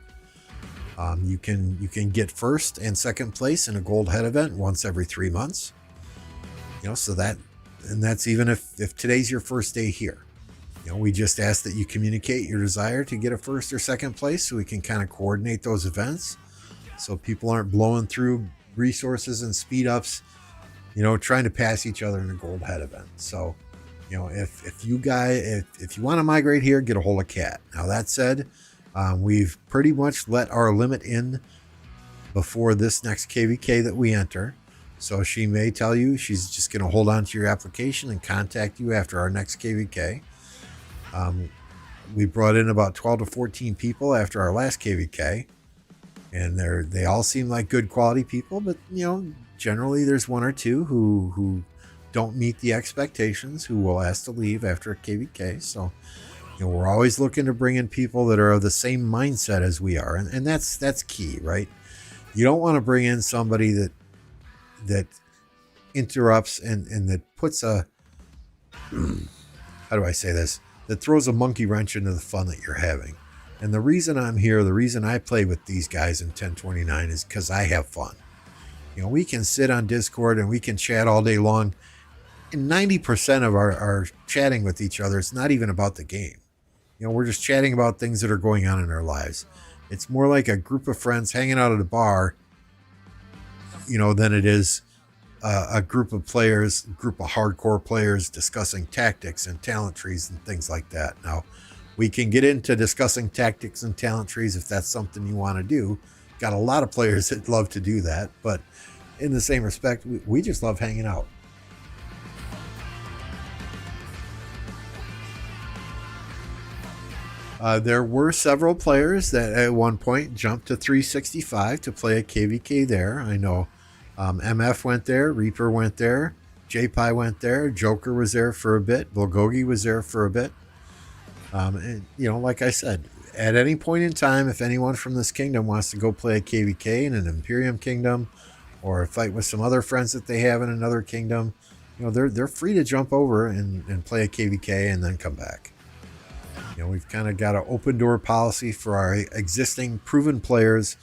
You can get first and second place in a gold head event once every 3 months. You know, so that's even if today's your first day here. You know, we just ask that you communicate your desire to get a first or second place so we can kind of coordinate those events so people aren't blowing through resources and speed ups, you know, trying to pass each other in a gold head event. So, you know, if you want to migrate here, get a hold of Kat. Now, that said, we've pretty much let our limit in before this next KvK that we enter. So she may tell you she's just going to hold on to your application and contact you after our next KvK. We brought in about 12 to 14 people after our last KvK, and they all seem like good quality people, but, you know, generally there's one or two who don't meet the expectations, who will ask to leave after a KvK. So, you know, we're always looking to bring in people that are of the same mindset as we are. And that's key, right? You don't want to bring in somebody that interrupts and that puts a, how do I say this? That throws a monkey wrench into the fun that you're having. And the reason I'm here, the reason I play with these guys in 1029 is because I have fun. You know, we can sit on Discord and we can chat all day long. And 90% of our chatting with each other, it's not even about the game. You know, we're just chatting about things that are going on in our lives. It's more like a group of friends hanging out at a bar, you know, than it is a group of hardcore players discussing tactics and talent trees and things like that. Now, we can get into discussing tactics and talent trees if that's something you want to do. Got a lot of players that love to do that, but in the same respect, we just love hanging out. There were several players that at one point jumped to 365 to play a KvK there. I know MF went there, Reaper went there, JPI went there, Joker was there for a bit, Bulgogi was there for a bit. And, you know, like I said, at any point in time, if anyone from this kingdom wants to go play a KvK in an Imperium kingdom or fight with some other friends that they have in another kingdom, you know, they're free to jump over and play a KvK and then come back. You know, we've kind of got an open door policy for our existing proven players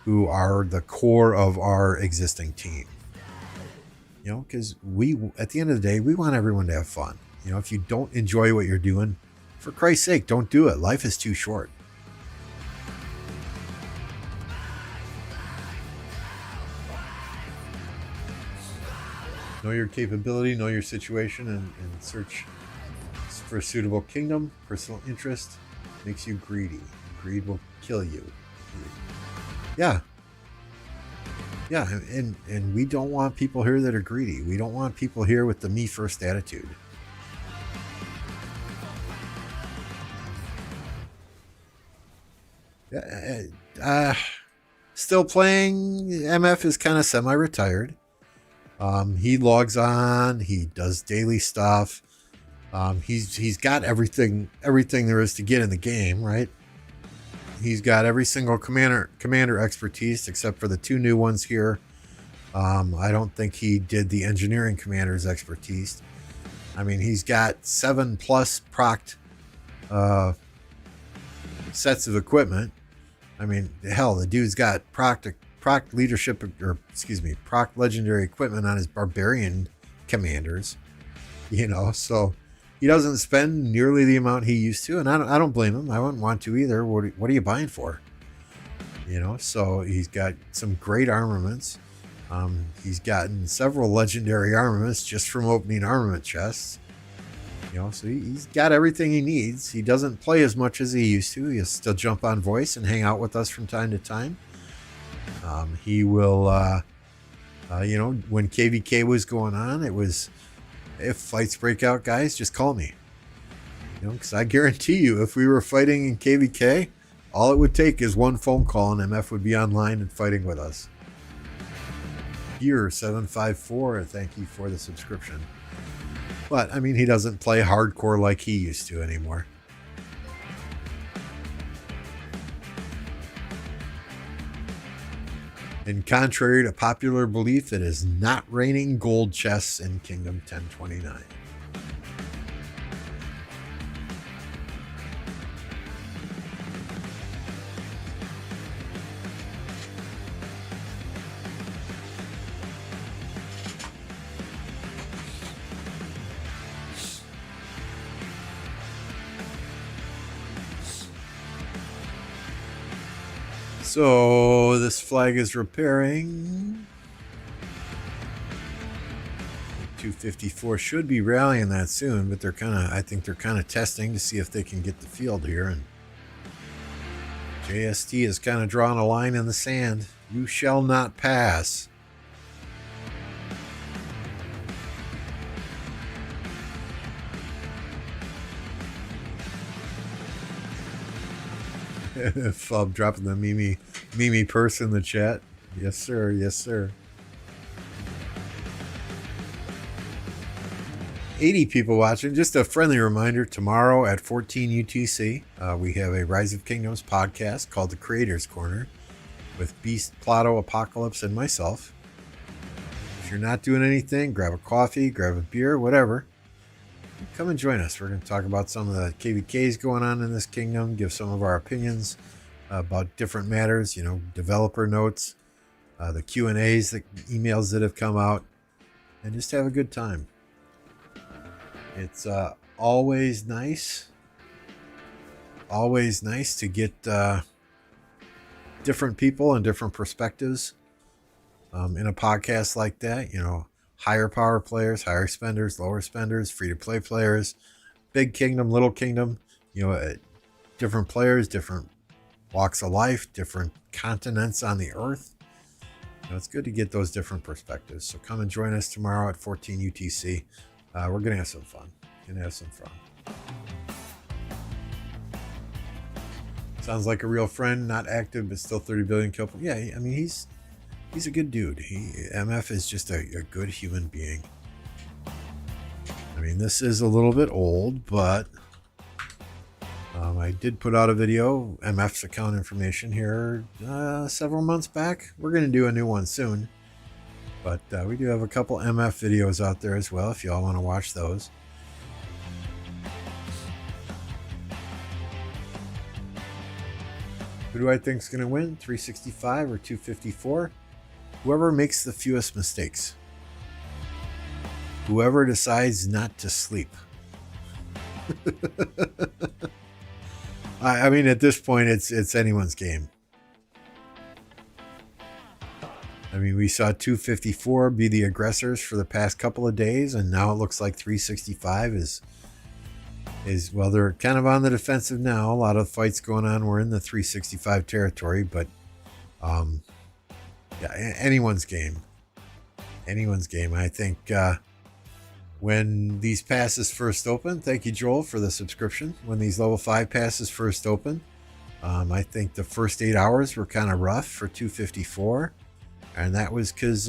who are the core of our existing team. You know, because at the end of the day, we want everyone to have fun. You know, if you don't enjoy what you're doing, for Christ's sake, don't do it. Life is too short. Know your capability, know your situation, and search for a suitable kingdom. Personal interest makes you greedy. Greed will kill you. Yeah, and we don't want people here that are greedy. We don't want people here with the me first attitude. Still playing. MF is kind of semi-retired. He logs on. He does daily stuff. He's got everything there is to get in the game, right? He's got every single commander expertise except for the two new ones here. I don't think he did the engineering commander's expertise. I mean, he's got 7+ procced sets of equipment. I mean, hell, the dude's got procced leadership, or excuse me, procced legendary equipment on his barbarian commanders. You know, so he doesn't spend nearly the amount he used to, and I don't blame him. I wouldn't want to either. What are you buying for? You know, so he's got some great armaments. He's gotten several legendary armaments just from opening armament chests. You know, so he's got everything he needs. He doesn't play as much as he used to. He'll still jump on voice and hang out with us from time to time. He will, you know, when KvK was going on, it was, if fights break out, guys, just call me. You know, because I guarantee you, if we were fighting in KvK, all it would take is one phone call and MF would be online and fighting with us. Here, 754, thank you for the subscription. But, I mean, he doesn't play hardcore like he used to anymore. And contrary to popular belief, it is not raining gold chests in Kingdom 1029. So this flag is repairing. 254 should be rallying that soon, but they're I think they're kind of testing to see if they can get the field here. And JST is kind of drawing a line in the sand. You shall not pass. Fub dropping the Mimi purse in the chat. Yes, sir. Yes, sir. 80 people watching. Just a friendly reminder, tomorrow at 14 UTC, we have a Rise of Kingdoms podcast called The Creator's Corner with Beast, Plato, Apocalypse, and myself. If you're not doing anything, grab a coffee, grab a beer, whatever. Come and join us. We're going to talk about some of the KvKs going on in this kingdom, give some of our opinions about different matters, you know, developer notes, the Q&As, the emails that have come out, and just have a good time. It's always nice to get different people and different perspectives in a podcast like that, you know. Higher power players, higher spenders, lower spenders, free-to-play players, big kingdom, little kingdom, you know, different players, different walks of life, different continents on the earth. You know, it's good to get those different perspectives. So come and join us tomorrow at 14 UTC. We're going to have some fun. Sounds like a real friend, not active, but still 30 billion kill. Yeah, I mean, he's a good dude. MF is just a good human being. I mean, this is a little bit old, but I did put out a video, MF's account information here, several months back. We're going to do a new one soon. But we do have a couple MF videos out there as well, if y'all want to watch those. Who do I think is going to win, 365 or 254? Whoever makes the fewest mistakes. Whoever decides not to sleep. I mean, at this point, it's anyone's game. I mean, we saw 254 be the aggressors for the past couple of days, and now it looks like 365 is well, they're kind of on the defensive now. A lot of fights going on. We're in the 365 territory, but yeah, anyone's game. I think when these passes first open, thank you, Joel, for the subscription. When these level 5 passes first open, I think the first 8 hours were kind of rough for 254. And that was because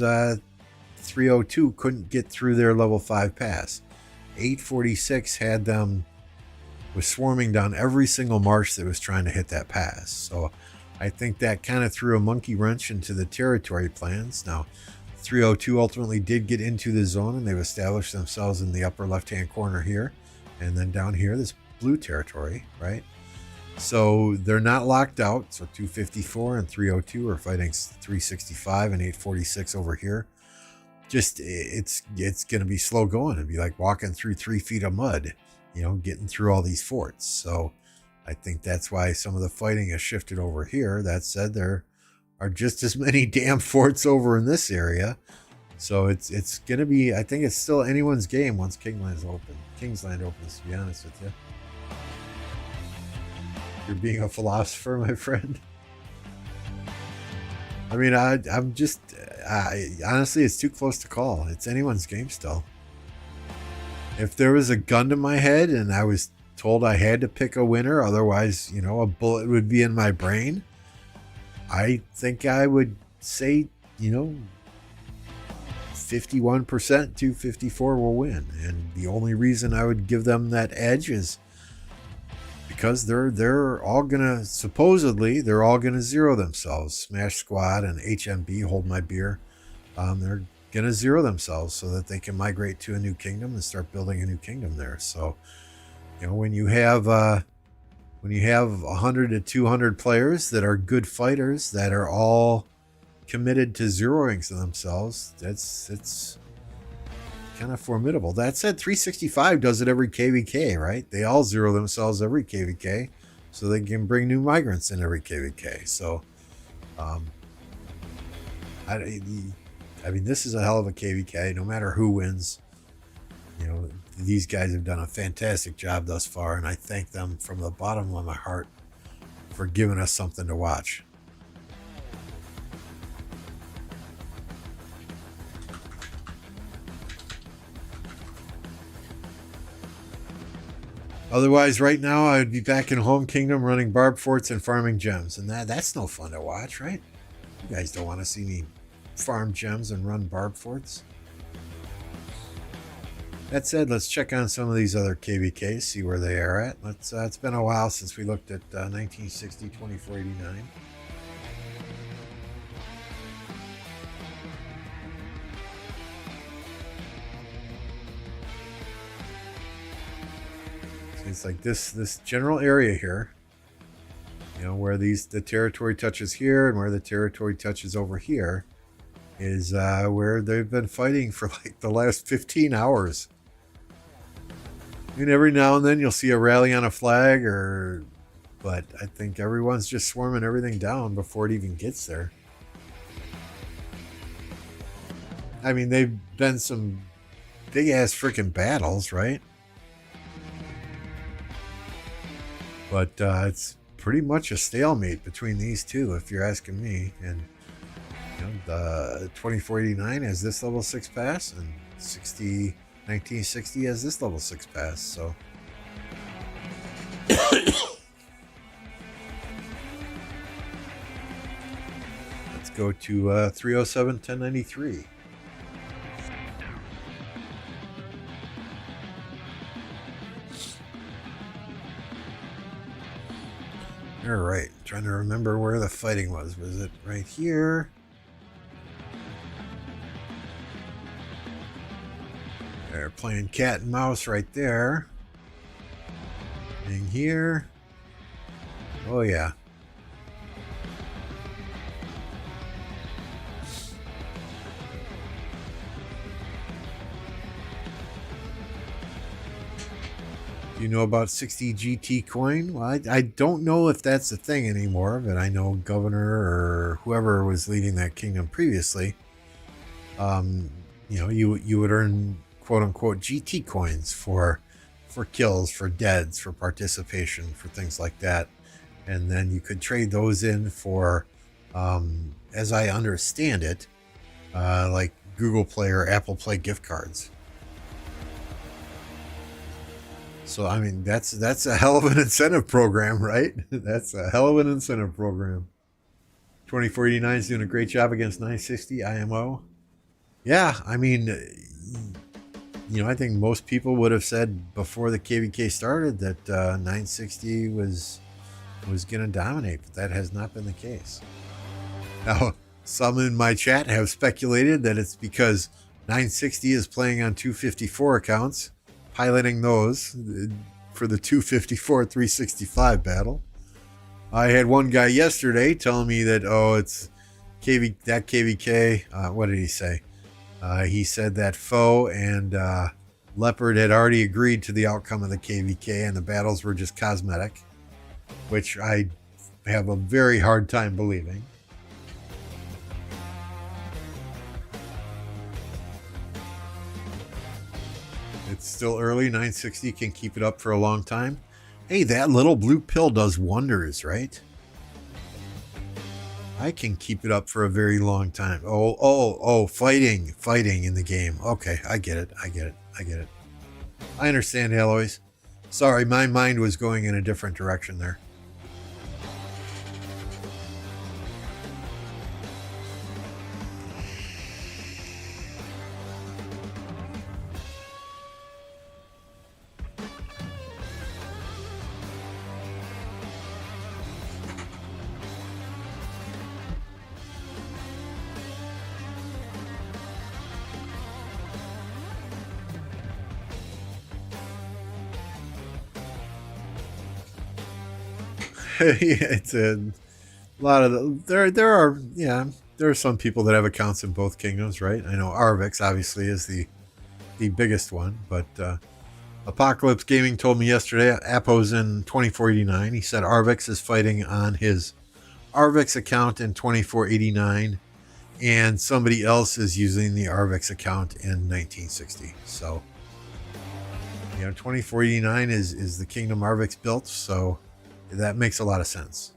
302 couldn't get through their level 5 pass. 846 was swarming down every single marsh that was trying to hit that pass. So I think that kind of threw a monkey wrench into the territory plans. Now, 302 ultimately did get into the zone, and they've established themselves in the upper left-hand corner here. And then down here, this blue territory, right? So they're not locked out. So 254 and 302 are fighting 365 and 846 over here. Just it's going to be slow going. It'd be like walking through 3 feet of mud, you know, getting through all these forts. So I think that's why some of the fighting has shifted over here. That said, there are just as many damn forts over in this area. So it's gonna be. I think it's still anyone's game once Kingsland opens. To be honest with you, you're being a philosopher, my friend. I mean, I'm just. Honestly, it's too close to call. It's anyone's game still. If there was a gun to my head and I was told I had to pick a winner, otherwise, a bullet would be in my brain, I think I would say, 51% to 54 will win. And the only reason I would give them that edge is because they're all gonna zero themselves. Smash Squad and HMB, Hold My Beer, they're gonna zero themselves so that they can migrate to a new kingdom and start building a new kingdom there. So, when you have 100 to 200 players that are good fighters that are all committed to zeroing themselves, it's kind of formidable. That said, 365 does it every KvK, right? They all zero themselves every KvK so they can bring new migrants in every KvK. So, I mean, this is a hell of a KvK. No matter who wins, these guys have done a fantastic job thus far, and I thank them from the bottom of my heart for giving us something to watch. Otherwise, right now, I would be back in Home Kingdom running barb forts and farming gems, and that's no fun to watch, right? You guys don't want to see me farm gems and run barb forts. That said, let's check on some of these other KvKs, see where they are at. It's been a while since we looked at 1960 2489. So it's like this general area here, where the territory touches here and where the territory touches over here is where they've been fighting for like the last 15 hours. I mean, every now and then you'll see a rally on a flag, but I think everyone's just swarming everything down before it even gets there. I mean, they've been some big ass freaking battles, right? But it's pretty much a stalemate between these two, if you're asking me. And the 2489 has this level 6 pass, and 1960 has this level 6 pass. So let's go to 307 1093. All right, trying to remember where the fighting was. Was it right here? They're playing cat and mouse right there. And here. Oh, yeah. Do you know about 60 GT coin? Well, I don't know if that's a thing anymore, but I know Governor or whoever was leading that kingdom previously, you would earn quote-unquote GT coins for kills, for deads, for participation, for things like that. And then you could trade those in for, as I understand it, like Google Play or Apple Play gift cards. So, I mean, that's a hell of an incentive program, right? That's a hell of an incentive program. 2489 is doing a great job against 960 IMO. Yeah, I mean, I think most people would have said before the KvK started that 960 was going to dominate, but that has not been the case. Now, some in my chat have speculated that it's because 960 is playing on 254 accounts, piloting those for the 254 365 battle. I had one guy yesterday telling me that, it's KvK. What did he say? He said that Foe and Leopard had already agreed to the outcome of the KvK and the battles were just cosmetic, which I have a very hard time believing. It's still early. 960 can keep it up for a long time. Hey, that little blue pill does wonders, right? I can keep it up for a very long time. Oh, fighting in the game. Okay, I get it. I understand, Aloys. Sorry, my mind was going in a different direction there. It's a lot of there are some people that have accounts in both kingdoms, right? I know Arvix obviously is the biggest one, but Apocalypse Gaming told me yesterday Apo's in 2489. He said Arvix is fighting on his Arvix account in 2489, and somebody else is using the Arvix account in 1960. So 2489 is the kingdom Arvix built, so that makes a lot of sense.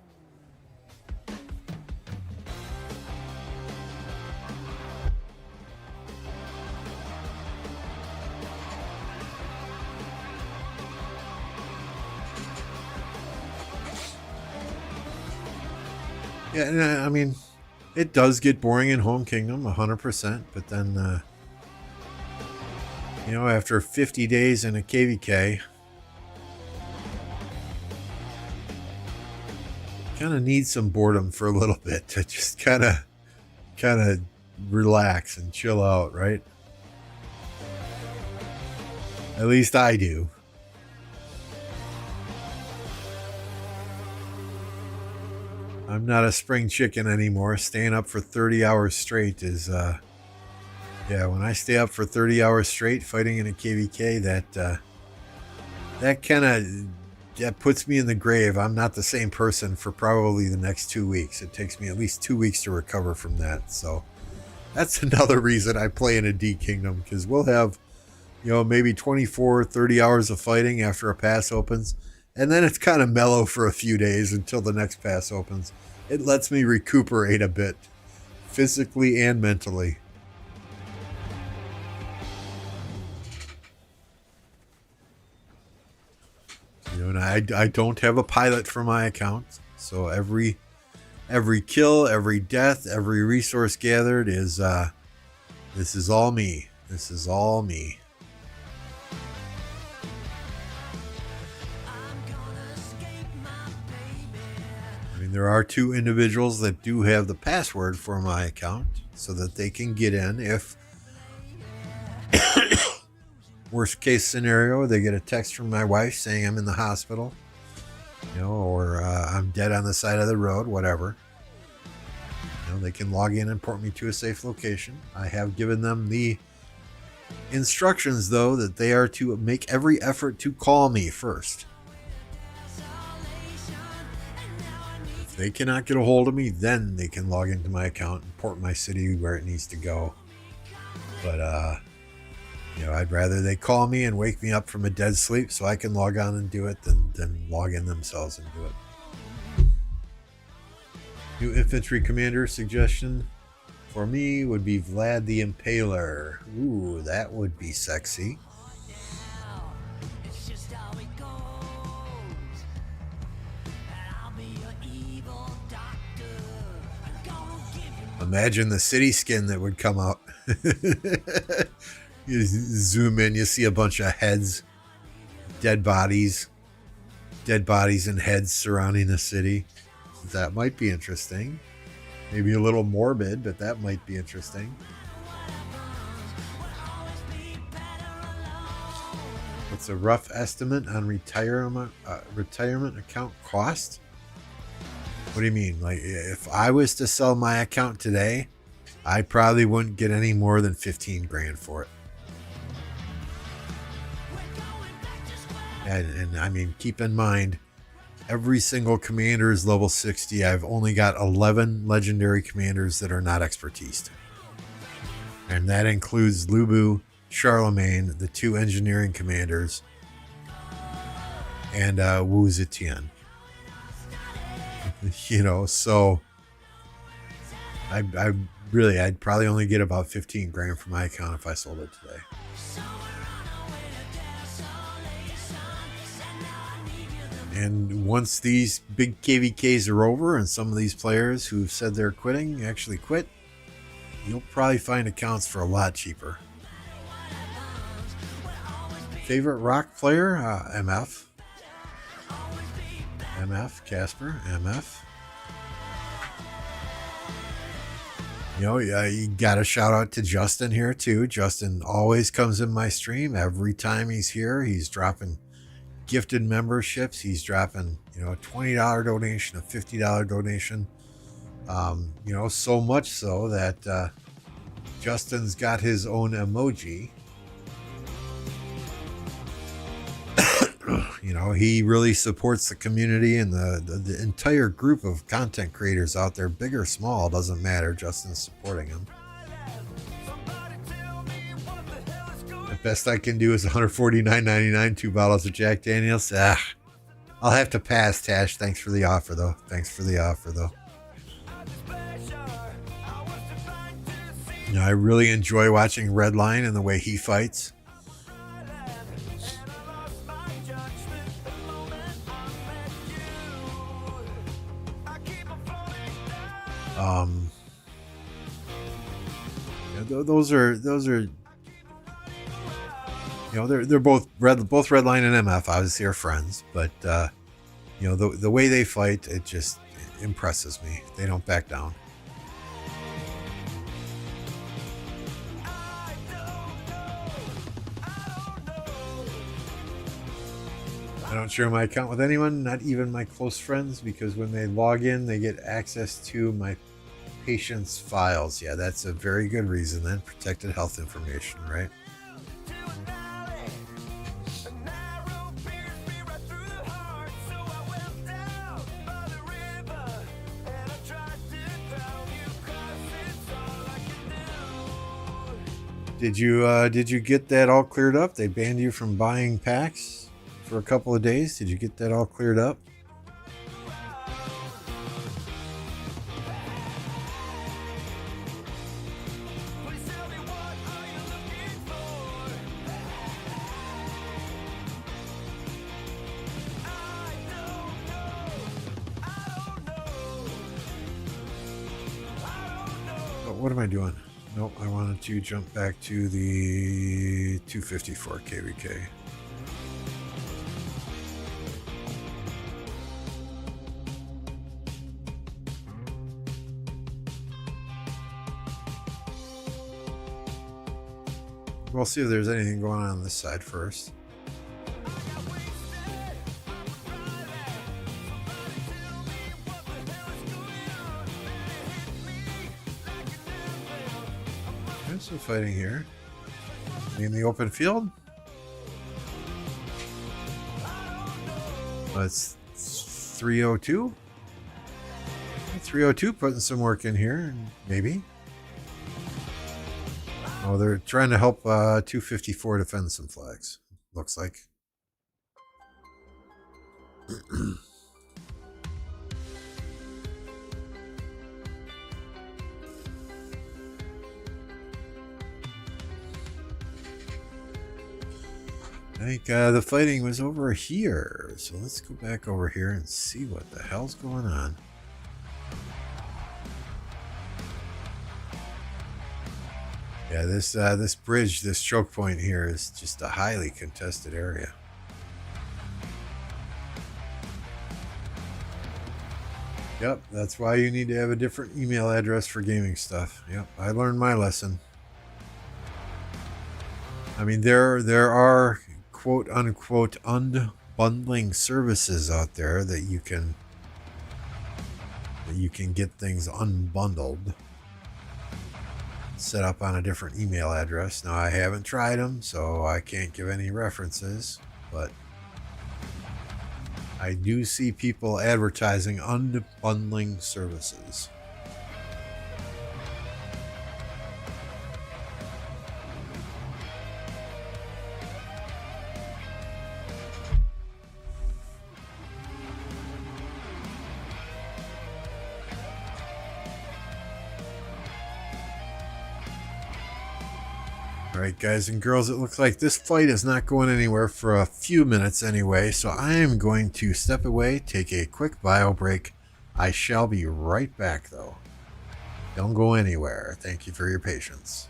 Yeah, I mean, it does get boring in Home Kingdom, 100%, but then, after 50 days in a KvK, kind of need some boredom for a little bit to just kind of relax and chill out, right? At least I do. I'm not a spring chicken anymore. Staying up for 30 hours straight is, when I stay up for 30 hours straight fighting in a KvK, that kind of puts me in the grave. I'm not the same person for probably the next 2 weeks. It takes me at least 2 weeks to recover from that. So that's another reason I play in a D Kingdom, because we'll have, maybe 24, 30 hours of fighting after a pass opens. And then it's kind of mellow for a few days until the next pass opens. It lets me recuperate a bit, physically and mentally. And I don't have a pilot for my account, so every kill, every death, every resource gathered is this is all me. This is all me. I mean, there are 2 individuals that do have the password for my account so that they can get in if worst case scenario, they get a text from my wife saying I'm in the hospital, or I'm dead on the side of the road, whatever. They can log in and port me to a safe location. I have given them the instructions, though, that they are to make every effort to call me first. If they cannot get a hold of me, then they can log into my account and port my city where it needs to go. But, I'd rather they call me and wake me up from a dead sleep so I can log on and do it than log in themselves and do it. New infantry commander suggestion for me would be Vlad the Impaler. Ooh, that would be sexy. Imagine the city skin that would come out. You zoom in, you see a bunch of heads, dead bodies and heads surrounding the city. That might be interesting. Maybe a little morbid, but that might be interesting. What's a rough estimate on retirement account cost? What do you mean? Like, if I was to sell my account today, I probably wouldn't get any more than 15 grand for it. And I mean, keep in mind, every single commander is level 60. I've only got 11 legendary commanders that are not expertise. And that includes Lubu, Charlemagne, the 2 engineering commanders, and Wu Zetian. You know, so I'd probably only get about 15 grand for my account if I sold it today. And once these big KvKs are over and some of these players who've said they're quitting actually quit, you'll probably find accounts for a lot cheaper. Favorite rock player? MF. Casper, MF. You know, you got a shout out to Justin here too. Justin always comes in my stream. Every time he's here, he's dropping gifted memberships. He's dropping, you know, a $20 donation, a $50 donation. You know, so much so that Justin's got his own emoji. You know, he really supports the community and the entire group of content creators out there, big or small, doesn't matter. Justin's supporting him. The best I can do is $149.99, 2 bottles of Jack Daniels. I'll have to pass, Tash. Thanks for the offer, though. You know, I really enjoy watching Redline and the way he fights. Those are you know, they're both Redline and MF obviously are friends, but you know, the way they fight, it just impresses me. They don't back down. I don't share my account with anyone, not even my close friends, because when they log in, they get access to my patient's files. Yeah, that's a very good reason then. Protected health information, right? Did you get that all cleared up? They banned you from buying packs for a couple of days. Did you get that all cleared up? What am I doing? Nope, I wanted to jump back to the 254 KvK. We'll see if there's anything going on this side first. There's some fighting here. In the open field? It's 302. 302 putting some work in here, maybe. Oh, they're trying to help 254 defend some flags, looks like. I think the fighting was over here, so let's go back over here and see what the hell's going on. Yeah, this bridge, this choke point here is just a highly contested area. Yep, that's why you need to have a different email address for gaming stuff. Yep, I learned my lesson. I mean, there are quote unquote unbundling services out there that you can get things unbundled, set up on a different email address. Now, I haven't tried them, so I can't give any references, but I do see people advertising unbundling services. Alright, guys and girls, it looks like this fight is not going anywhere for a few minutes anyway, so I am going to step away, take a quick bio break. I shall be right back, though. Don't go anywhere. Thank you for your patience.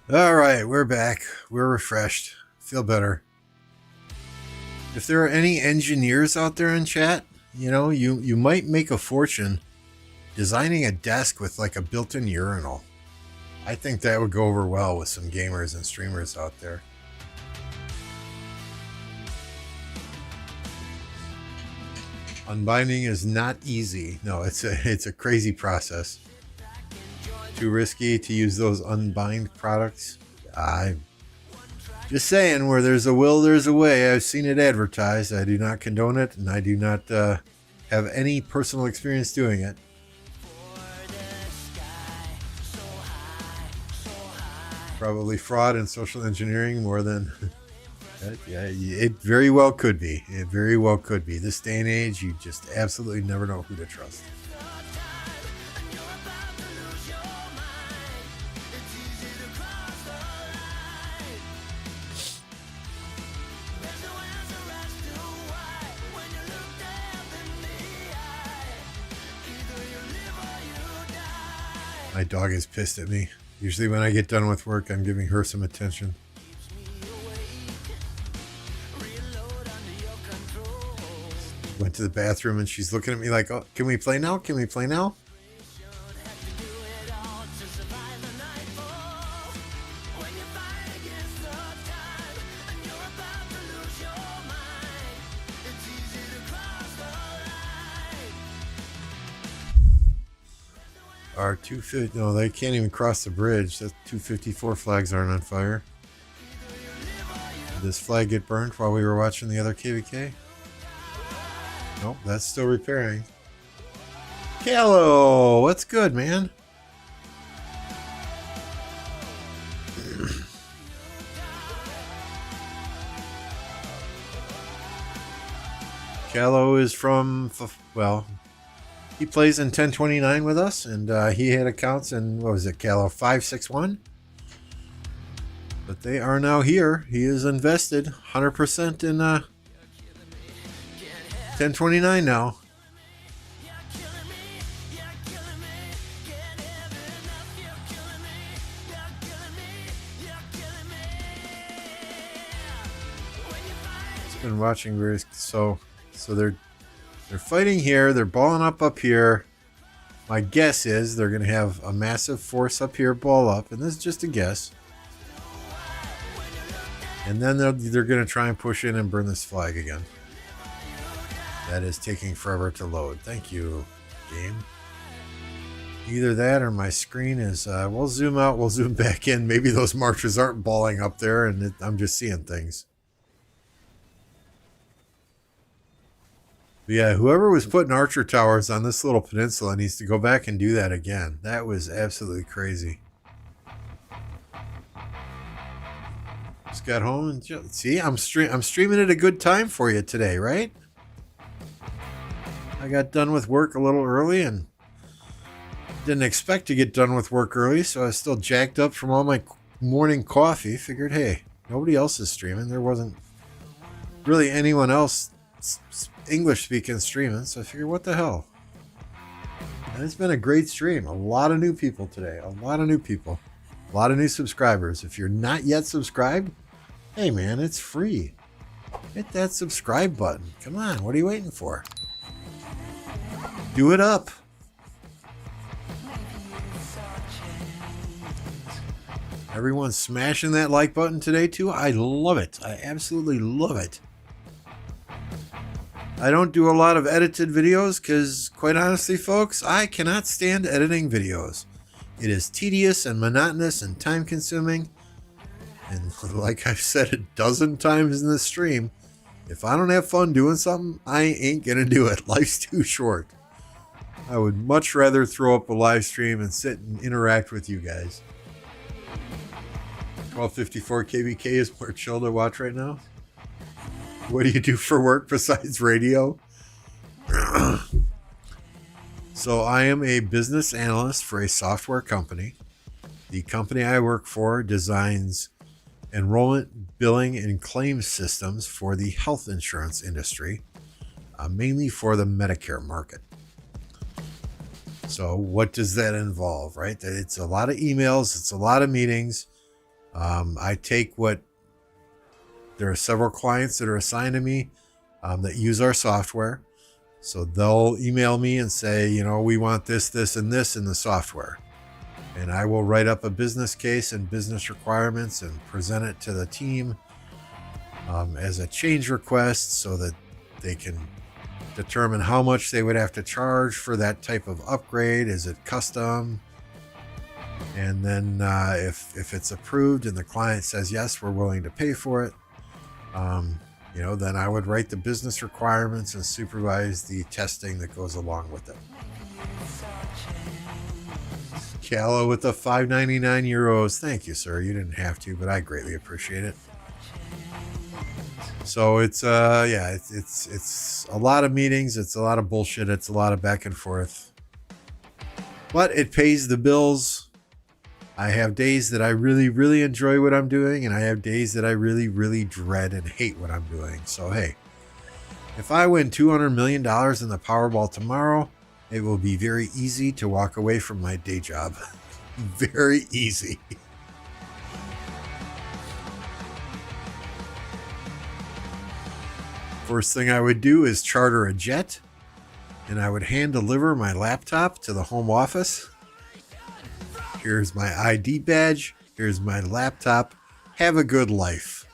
Alright, we're back. We're refreshed. Feel better. If there are any engineers out there in chat, you know, you might make a fortune designing a desk with like a built-in urinal. I think that would go over well with some gamers and streamers out there. Unbinding is not easy. No, it's a crazy process. Too risky to use those unbind products. I'm just saying, where there's a will, there's a way. I've seen it advertised. I do not condone it, and I do not have any personal experience doing it. Probably fraud and social engineering more than... Yeah, it very well could be. It very well could be. This day and age, you just absolutely never know who to trust. My dog is pissed at me. Usually when I get done with work, I'm giving her some attention. Went to the bathroom and she's looking at me like, oh, can we play now? Can we play now? Our 250, no, they can't even cross the bridge. The 254 flags aren't on fire. Did this flag get burned while we were watching the other KvK? Nope, that's still repairing. Callow, what's good, man? Callow is from, well, he plays in 1029 with us, and he had accounts in, what was it, Callow 561? But they are now here. He is invested 100% in 1029 now. It's been watching very so they're fighting here. They're balling up here. My guess is they're going to have a massive force up here, ball up, and this is just a guess. And then they're going to try and push in and burn this flag again. That is taking forever to load. Thank you, game. Either that or my screen is... we'll zoom out, we'll zoom back in. Maybe those marchers aren't balling up there and I'm just seeing things. But yeah, whoever was putting Archer towers on this little peninsula needs to go back and do that again. That was absolutely crazy. Just got home and see, I'm streaming at a good time for you today, right? I got done with work a little early and didn't expect to get done with work early, so I was still jacked up from all my morning coffee. Figured, hey, nobody else is streaming. There wasn't really anyone else English speaking streaming, so I figured, what the hell? And it's been a great stream. A lot of new people today. A lot of new people. A lot of new subscribers. If you're not yet subscribed, hey man, it's free. Hit that subscribe button. Come on, what are you waiting for? Do it up. Everyone's smashing that like button today too. I love it. I absolutely love it. I don't do a lot of edited videos because, quite honestly, folks, I cannot stand editing videos. It is tedious and monotonous and time-consuming. And like I've said a dozen times in this stream, if I don't have fun doing something, I ain't going to do it. Life's too short. I would much rather throw up a live stream and sit and interact with you guys. 1254 KvK is more chill to watch right now. What do you do for work besides radio? So I am a business analyst for a software company. The company I work for designs enrollment, billing, and claims systems for the health insurance industry, mainly for the Medicare market. So what does that involve, right? It's a lot of emails. It's a lot of meetings. I take there are several clients that are assigned to me that use our software. So they'll email me and say, we want this, this, and this in the software. And I will write up a business case and business requirements and present it to the team as a change request so that they can determine how much they would have to charge for that type of upgrade. Is it custom? And then if it's approved and the client says, yes, we're willing to pay for it, then I would write the business requirements and supervise the testing that goes along with it. Callow with the 5.99 euros. Thank you, sir. You didn't have to, but I greatly appreciate it. So it's it's a lot of meetings. It's a lot of bullshit. It's a lot of back and forth. But it pays the bills. I have days that I really, really enjoy what I'm doing, and I have days that I really, really dread and hate what I'm doing. So, hey, if I win $200 million in the Powerball tomorrow, it will be very easy to walk away from my day job. Very easy. First thing I would do is charter a jet, and I would hand deliver my laptop to the home office. Here's my ID badge. Here's my laptop. Have a good life.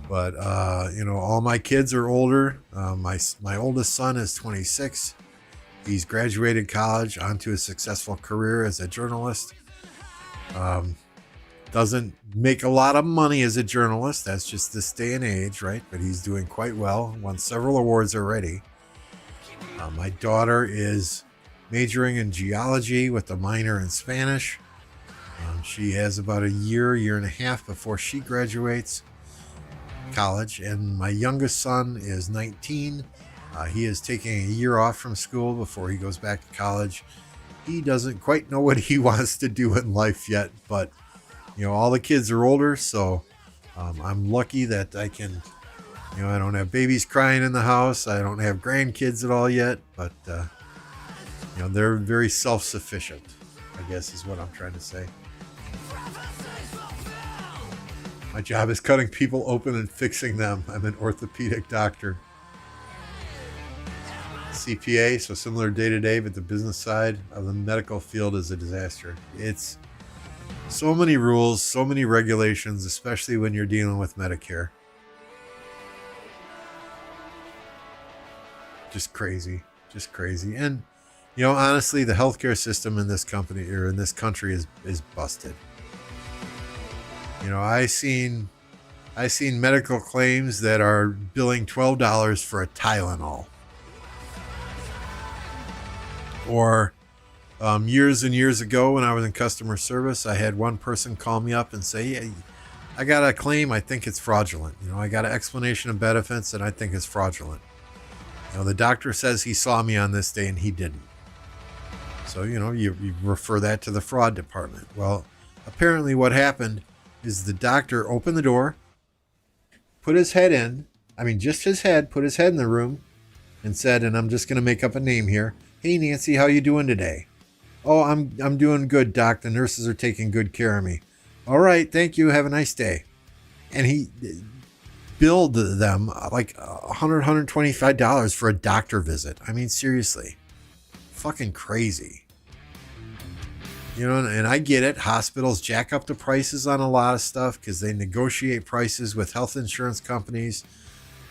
But, all my kids are older. My oldest son is 26. He's graduated college onto a successful career as a journalist. Doesn't make a lot of money as a journalist. That's just this day and age, right? But he's doing quite well. Won several awards already. My daughter is majoring in geology with a minor in Spanish. She has about a year and a half before she graduates college, and my youngest son is 19. He is taking a year off from school before he goes back to college. He doesn't quite know what he wants to do in life yet, but all the kids are older, so I'm lucky that I can, I don't have babies crying in the house. I don't have grandkids at all yet, but they're very self-sufficient, I guess is what I'm trying to say. My job is cutting people open and fixing them. I'm an orthopedic doctor. CPA, so similar day to day, but the business side of the medical field is a disaster. It's So many rules, so many regulations, especially when you're dealing with Medicare. Just crazy. Just crazy. And honestly, the healthcare system in this company or in this country is busted. I seen medical claims that are billing $12 for a Tylenol. Or years and years ago when I was in customer service, I had one person call me up and say, "Hey, I got a claim. I think it's fraudulent. I got an explanation of benefits and I think it's fraudulent. The doctor says he saw me on this day and he didn't." So, you refer that to the fraud department. Well, apparently what happened is the doctor opened the door, put his head in, just his head, put his head in the room and said, and I'm just going to make up a name here, "Hey, Nancy, how you doing today?" "Oh, I'm doing good, Doc. The nurses are taking good care of me." "All right, thank you. Have a nice day." And he billed them like $100, $125 for a doctor visit. Seriously. Fucking crazy. And I get it. Hospitals jack up the prices on a lot of stuff because they negotiate prices with health insurance companies,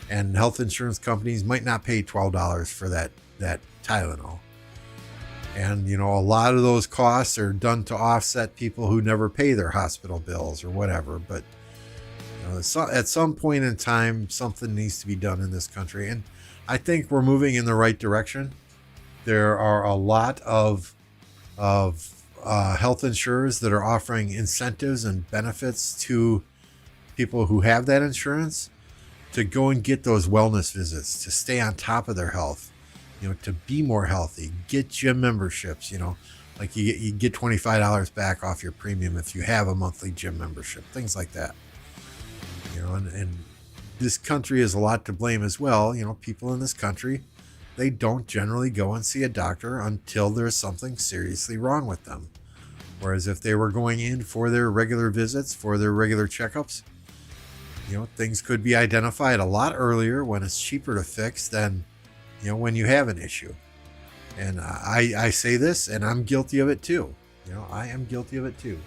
and health insurance companies might not pay $12 for that Tylenol. And, a lot of those costs are done to offset people who never pay their hospital bills or whatever. But, at some point in time, something needs to be done in this country. And I think we're moving in the right direction. There are a lot of health insurers that are offering incentives and benefits to people who have that insurance to go and get those wellness visits, to stay on top of their health. To be more healthy, get gym memberships, like you get $25 back off your premium if you have a monthly gym membership, things like that. And this country is a lot to blame as well. People in this country, they don't generally go and see a doctor until there's something seriously wrong with them. Whereas if they were going in for their regular visits, for their regular checkups, things could be identified a lot earlier when it's cheaper to fix than when you have an issue. And I say this, and I'm guilty of it too. I am guilty of it too.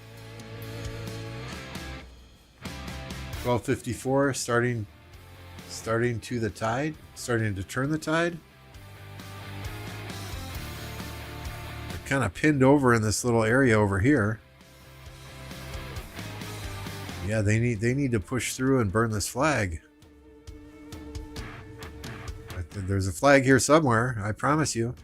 12:54, starting to turn the tide. They're kind of pinned over in this little area over here. Yeah, they need to push through and burn this flag. There's a flag here somewhere, I promise you.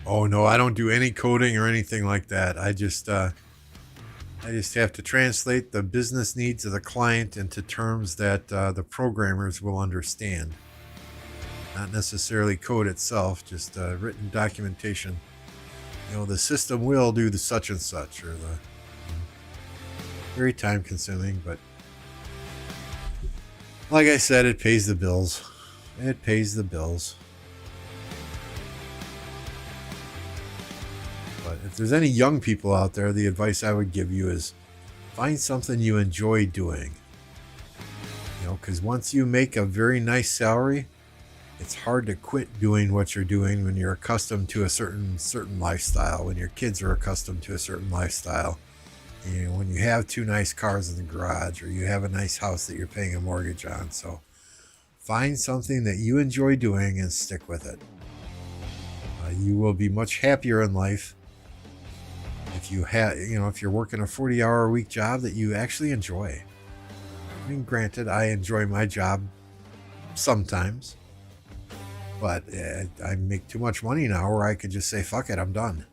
Oh no, I don't do any coding or anything like that. I just have to translate the business needs of the client into terms that the programmers will understand. Not necessarily code itself, just written documentation. The system will do the such and such, or the very time consuming, but like I said, it pays the bills. It pays the bills. But if there's any young people out there, the advice I would give you is find something you enjoy doing. Because once you make a very nice salary, it's hard to quit doing what you're doing when you're accustomed to a certain lifestyle, when your kids are accustomed to a certain lifestyle. When you have 2 nice cars in the garage, or you have a nice house that you're paying a mortgage on. So find something that you enjoy doing and stick with it. You will be much happier in life if if you're working a 40-hour-a-week job that you actually enjoy. Granted, I enjoy my job sometimes. But I make too much money now where I could just say, fuck it, I'm done.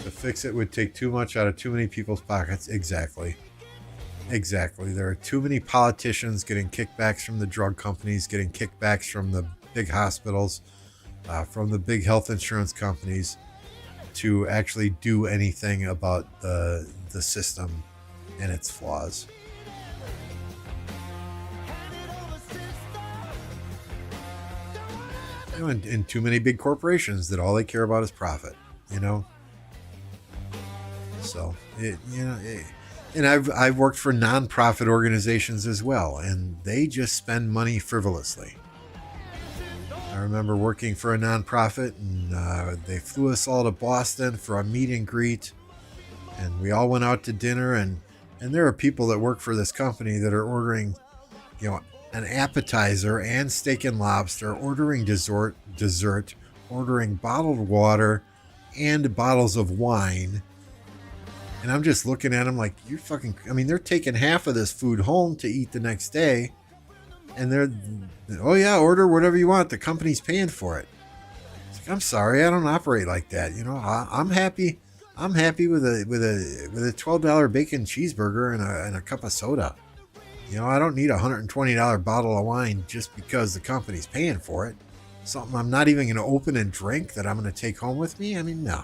To fix it would take too much out of too many people's pockets. Exactly. There are too many politicians getting kickbacks from the drug companies, getting kickbacks from the big hospitals, from the big health insurance companies to actually do anything about the system and its flaws. And too many big corporations that all they care about is profit, So and I've worked for nonprofit organizations as well, and they just spend money frivolously. I remember working for a nonprofit, and they flew us all to Boston for a meet and greet, and we all went out to dinner, and there are people that work for this company that are ordering, an appetizer and steak and lobster, ordering dessert, ordering bottled water and bottles of wine. And I'm just looking at them like, they're taking half of this food home to eat the next day. And oh yeah, order whatever you want. The company's paying for it. It's like, I'm sorry, I don't operate like that. I'm happy with a $12 bacon cheeseburger and a cup of soda. I don't need a $120 bottle of wine just because the company's paying for it. Something I'm not even going to open and drink that I'm going to take home with me. I mean, no,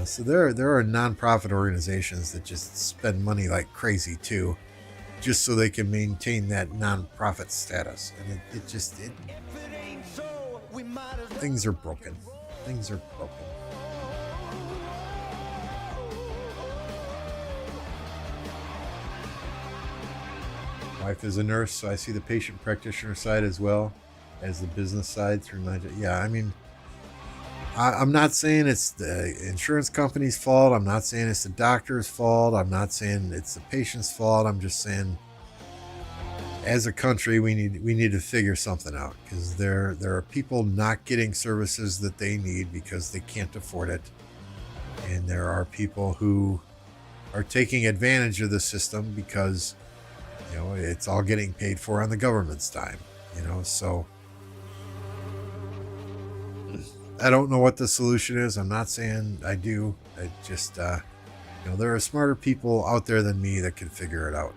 So there are nonprofit organizations that just spend money like crazy too, just so they can maintain that nonprofit status. And things are broken. Things are broken. Wife is a nurse, so I see the patient practitioner side as well as the business side through my job. Yeah, I mean, I'm not saying it's the insurance company's fault. I'm not saying it's the doctor's fault. I'm not saying it's the patient's fault. I'm just saying, as a country, we need to figure something out, because there are people not getting services that they need because they can't afford it, and there are people who are taking advantage of the system because it's all getting paid for on the government's dime. So I don't know what the solution is. I'm not saying I do. I just, there are smarter people out there than me that can figure it out.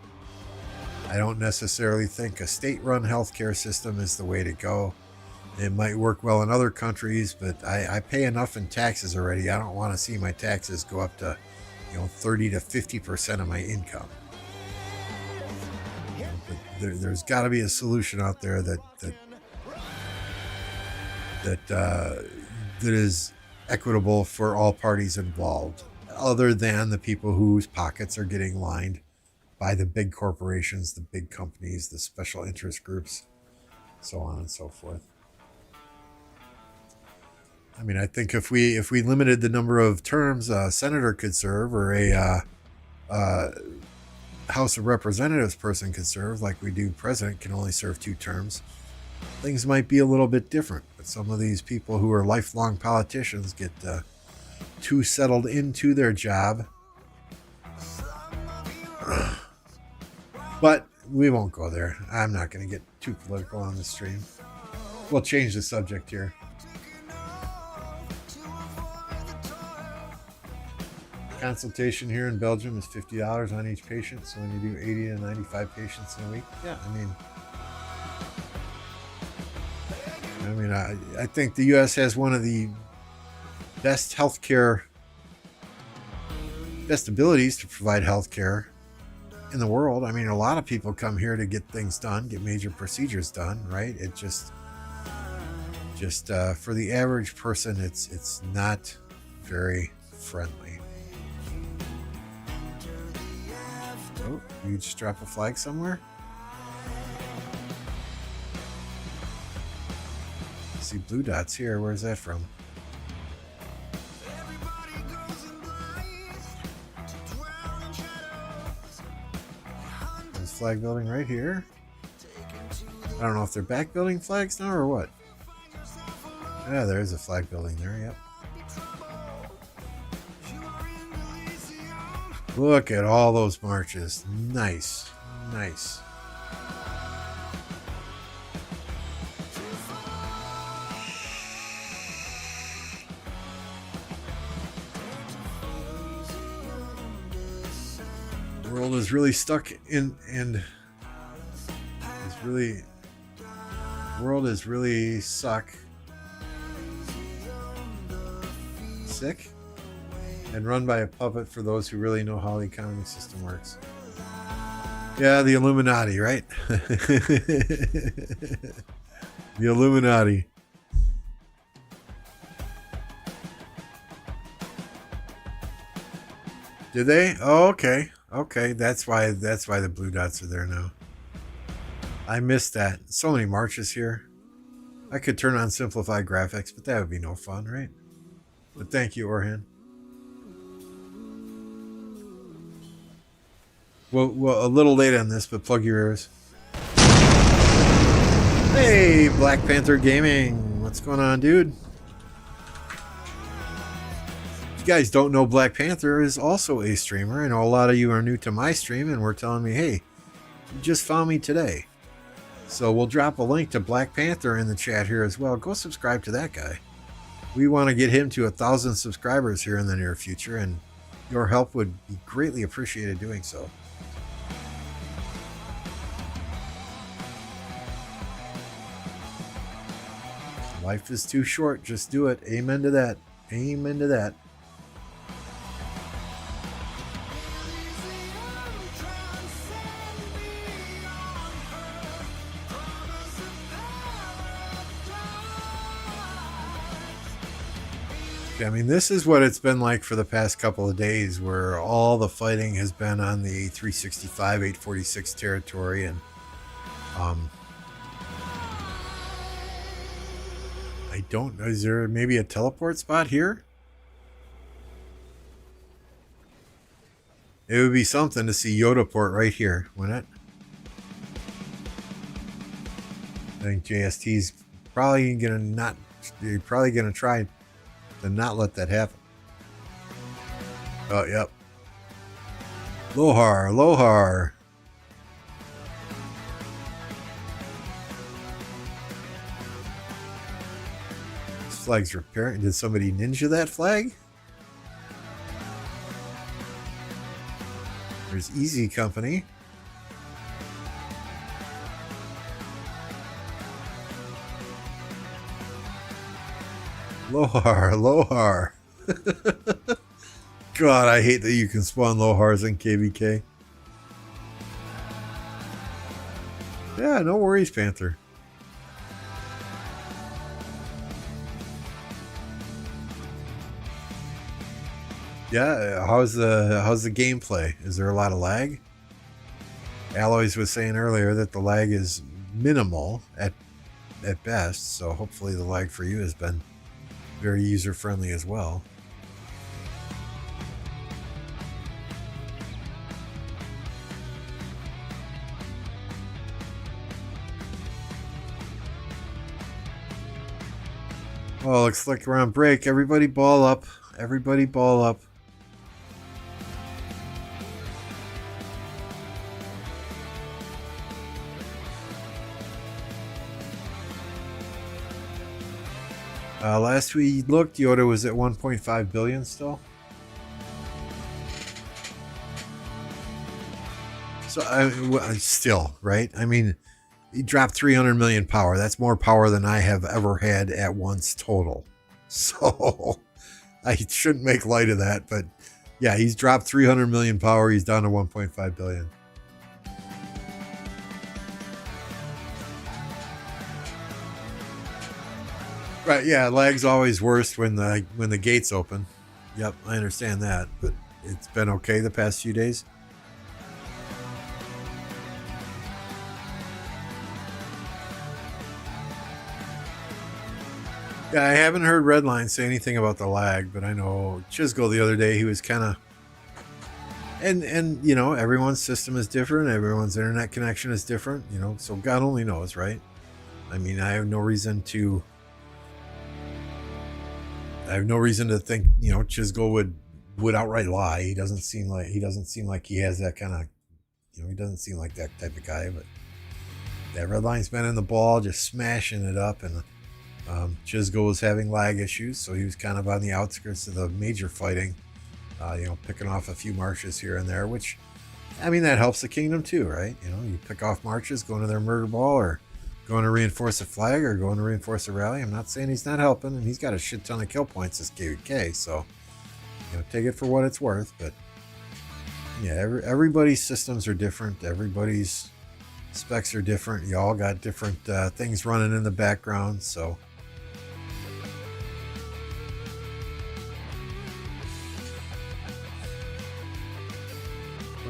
I don't necessarily think a state-run healthcare system is the way to go. It might work well in other countries, but I pay enough in taxes already. I don't want to see my taxes go up to, 30 to 50% of my income. But there's got to be a solution out there that is equitable for all parties involved, other than the people whose pockets are getting lined by the big corporations, the big companies, the special interest groups, so on and so forth. I mean, I think if we limited the number of terms a senator could serve, or a House of Representatives person could serve, like we do, president can only serve 2 terms, things might be a little bit different. But some of these people who are lifelong politicians get too settled into their job. But we won't go there. I'm not going to get too political on the stream. We'll change the subject here. Consultation here in Belgium is $50 on each patient. So when you do 80 to 95 patients in a week, I think the U.S. has one of the best abilities to provide healthcare in the world. I mean, a lot of people come here to get things done, get major procedures done, right? It just for the average person, it's not very friendly. Oh, you just drop a flag somewhere? I see blue dots here. Where's that from? There's flag building right here. I don't know if they're back building flags now or what. Yeah, there is a flag building there, yep. Look at all those marches. Nice. Nice. The world is really stuck in, and the world is really sick and run by a puppet for those who really know how the economic system works. Yeah, the Illuminati, right? The Illuminati. Did they? Oh, okay. Okay, that's why the blue dots are there now. I missed that. So many marches here. I could turn on simplified graphics, but that would be no fun, right? But thank you, Orhan. Well, a little late on this, but plug your ears. Hey, Black Panther Gaming. What's going on, dude? If you guys don't know, Black Panther is also a streamer. I know a lot of you are new to my stream and were telling me, hey, you just found me today. So we'll drop a link to Black Panther in the chat here as well. Go subscribe to that guy. We want to get him to 1,000 subscribers here in the near future, and your help would be greatly appreciated doing so. Life is too short. Just do it. Amen to that. Amen to that. I mean, this is what it's been like for the past couple of days, where all the fighting has been on the 365, 846 territory, and I don't know. Is there maybe a teleport spot here? It would be something to see Yoda port right here, wouldn't it? I think JST's probably gonna try to not let that happen. Oh, yep. Lohar, Lohar. This flag's repairing. Did somebody ninja that flag? There's Easy Company. Lohar, Lohar. God, I hate that you can spawn Lohars in KvK. Yeah, no worries, Panther. Yeah, how's the gameplay? Is there a lot of lag? Alloys was saying earlier that the lag is minimal at best, so hopefully the lag for you has been very user-friendly as well. Well, looks like we're on break. Everybody ball up. Everybody ball up. Last we looked, Yoda was at 1.5 billion still. So, still, right? I mean, he dropped 300 million power. That's more power than I have ever had at once total. So, I shouldn't make light of that. But, yeah, he's dropped 300 million power. He's down to 1.5 billion. Right, yeah, lag's always worst when the gates open. Yep, I understand that, but it's been okay the past few days. Yeah, I haven't heard Redline say anything about the lag, but I know Chisgo the other day, he was kind of... And you know, everyone's system is different, everyone's internet connection is different, you know, so God only knows, right? I mean, I have no reason to think, you know, Chisgo would outright lie. He doesn't seem like he has that kind of, you know, he doesn't seem like that type of guy. But that Redline's been in the ball, just smashing it up, and Chisgo was having lag issues, so he was kind of on the outskirts of the major fighting. You know, picking off a few marches here and there, which, I mean, that helps the kingdom too, right? You know, you pick off marches, going to their murder ball, or going to reinforce a flag, or going to reinforce a rally. I'm not saying he's not helping, and he's got a shit ton of kill points as KvK, so, you know, take it for what it's worth. But yeah, everybody's systems are different. Everybody's specs are different. You all got different things running in the background, so.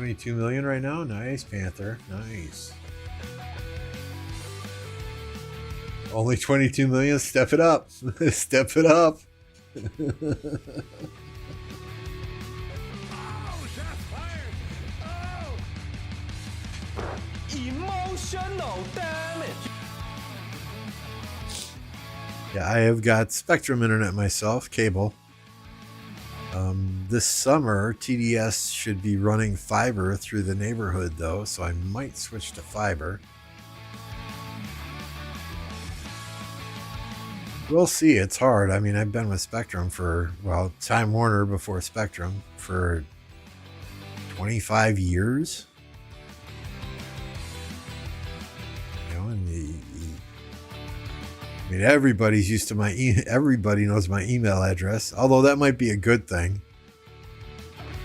22 million right now. Nice, Panther. Nice. Only 22 million. Step it up. Step it up. Emotional damage. Yeah, I have got Spectrum internet myself, cable. This summer, TDS should be running fiber through the neighborhood, though, so I might switch to fiber. We'll see. It's hard. I mean, I've been with Spectrum for, well, Time Warner before Spectrum for 25 years. You know, and I mean, everybody's used to my everybody knows my email address, although that might be a good thing.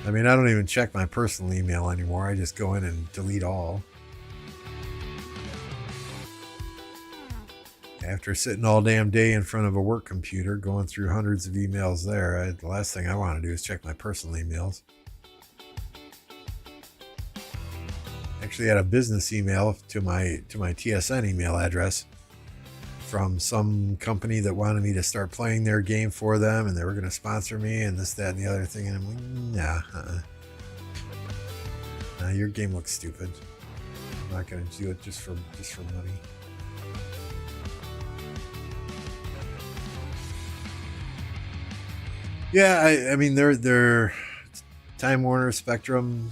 I mean, I don't even check my personal email anymore. I just go in and delete all. After sitting all damn day in front of a work computer, going through hundreds of emails there, the last thing I want to do is check my personal emails. Actually had a business email to my TSN email address from some company that wanted me to start playing their game for them, and they were going to sponsor me and this, that, and the other thing. And I'm like, nah, nah, your game looks stupid. I'm not going to do it just for money. Yeah, I mean, they're Time Warner, Spectrum.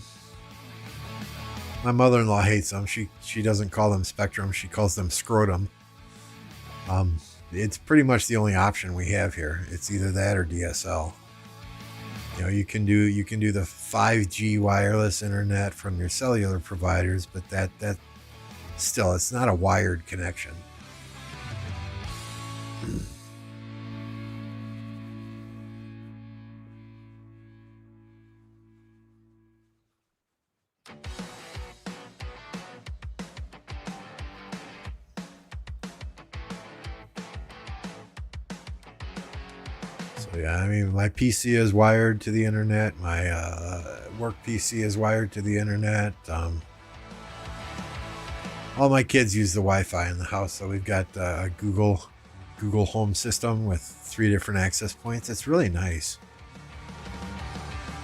My mother-in-law hates them. She doesn't call them Spectrum. She calls them Scrotum. It's pretty much the only option we have here. It's either that or DSL. You know, you can do the 5G wireless internet from your cellular providers, but that still, it's not a wired connection. Yeah, I mean, my PC is wired to the internet. My work PC is wired to the internet. All my kids use the Wi-Fi in the house, so we've got a Google Home system with 3 different access points. It's really nice.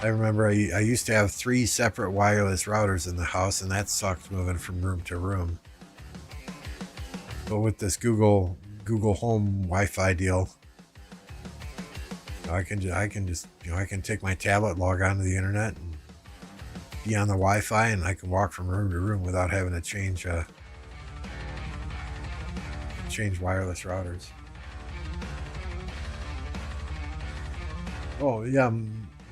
I remember I used to have 3 separate wireless routers in the house, and that sucked moving from room to room. But with this Google Home Wi-Fi deal, I can just I can take my tablet, log on to the internet, and be on the Wi-Fi, and I can walk from room to room without having to change wireless routers. Oh yeah,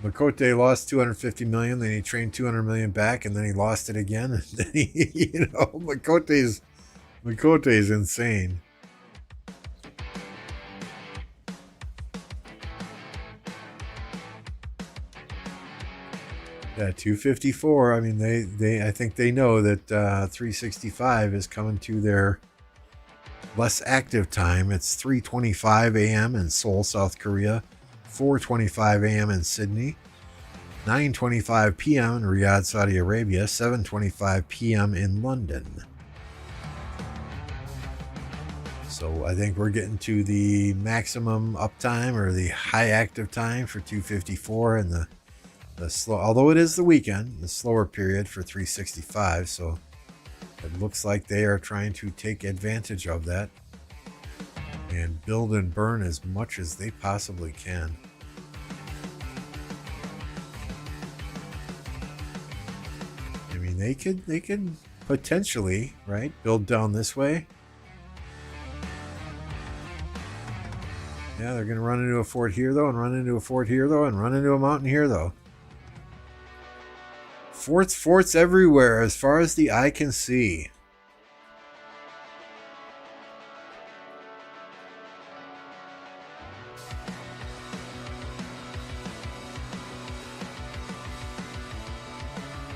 Methodical lost 250 million, then he trained 200 million back, and then he lost it again. And then he, Methodical is insane. Yeah, 254. I mean, I think they know that 365 is coming to their less active time. It's 3:25 a.m. in Seoul, South Korea, 4:25 a.m. in Sydney, 9:25 p.m. in Riyadh, Saudi Arabia, 7:25 p.m. in London. So I think we're getting to the maximum uptime or the high active time for 254 and the slow, although it is the weekend, the slower period for 365. So it looks like they are trying to take advantage of that and build and burn as much as they possibly can. I mean, they could potentially, right, build down this way. Yeah, they're going to run into a fort here, though, and run into a fort here, though, and run into a mountain here, though. Forts everywhere as far as the eye can see.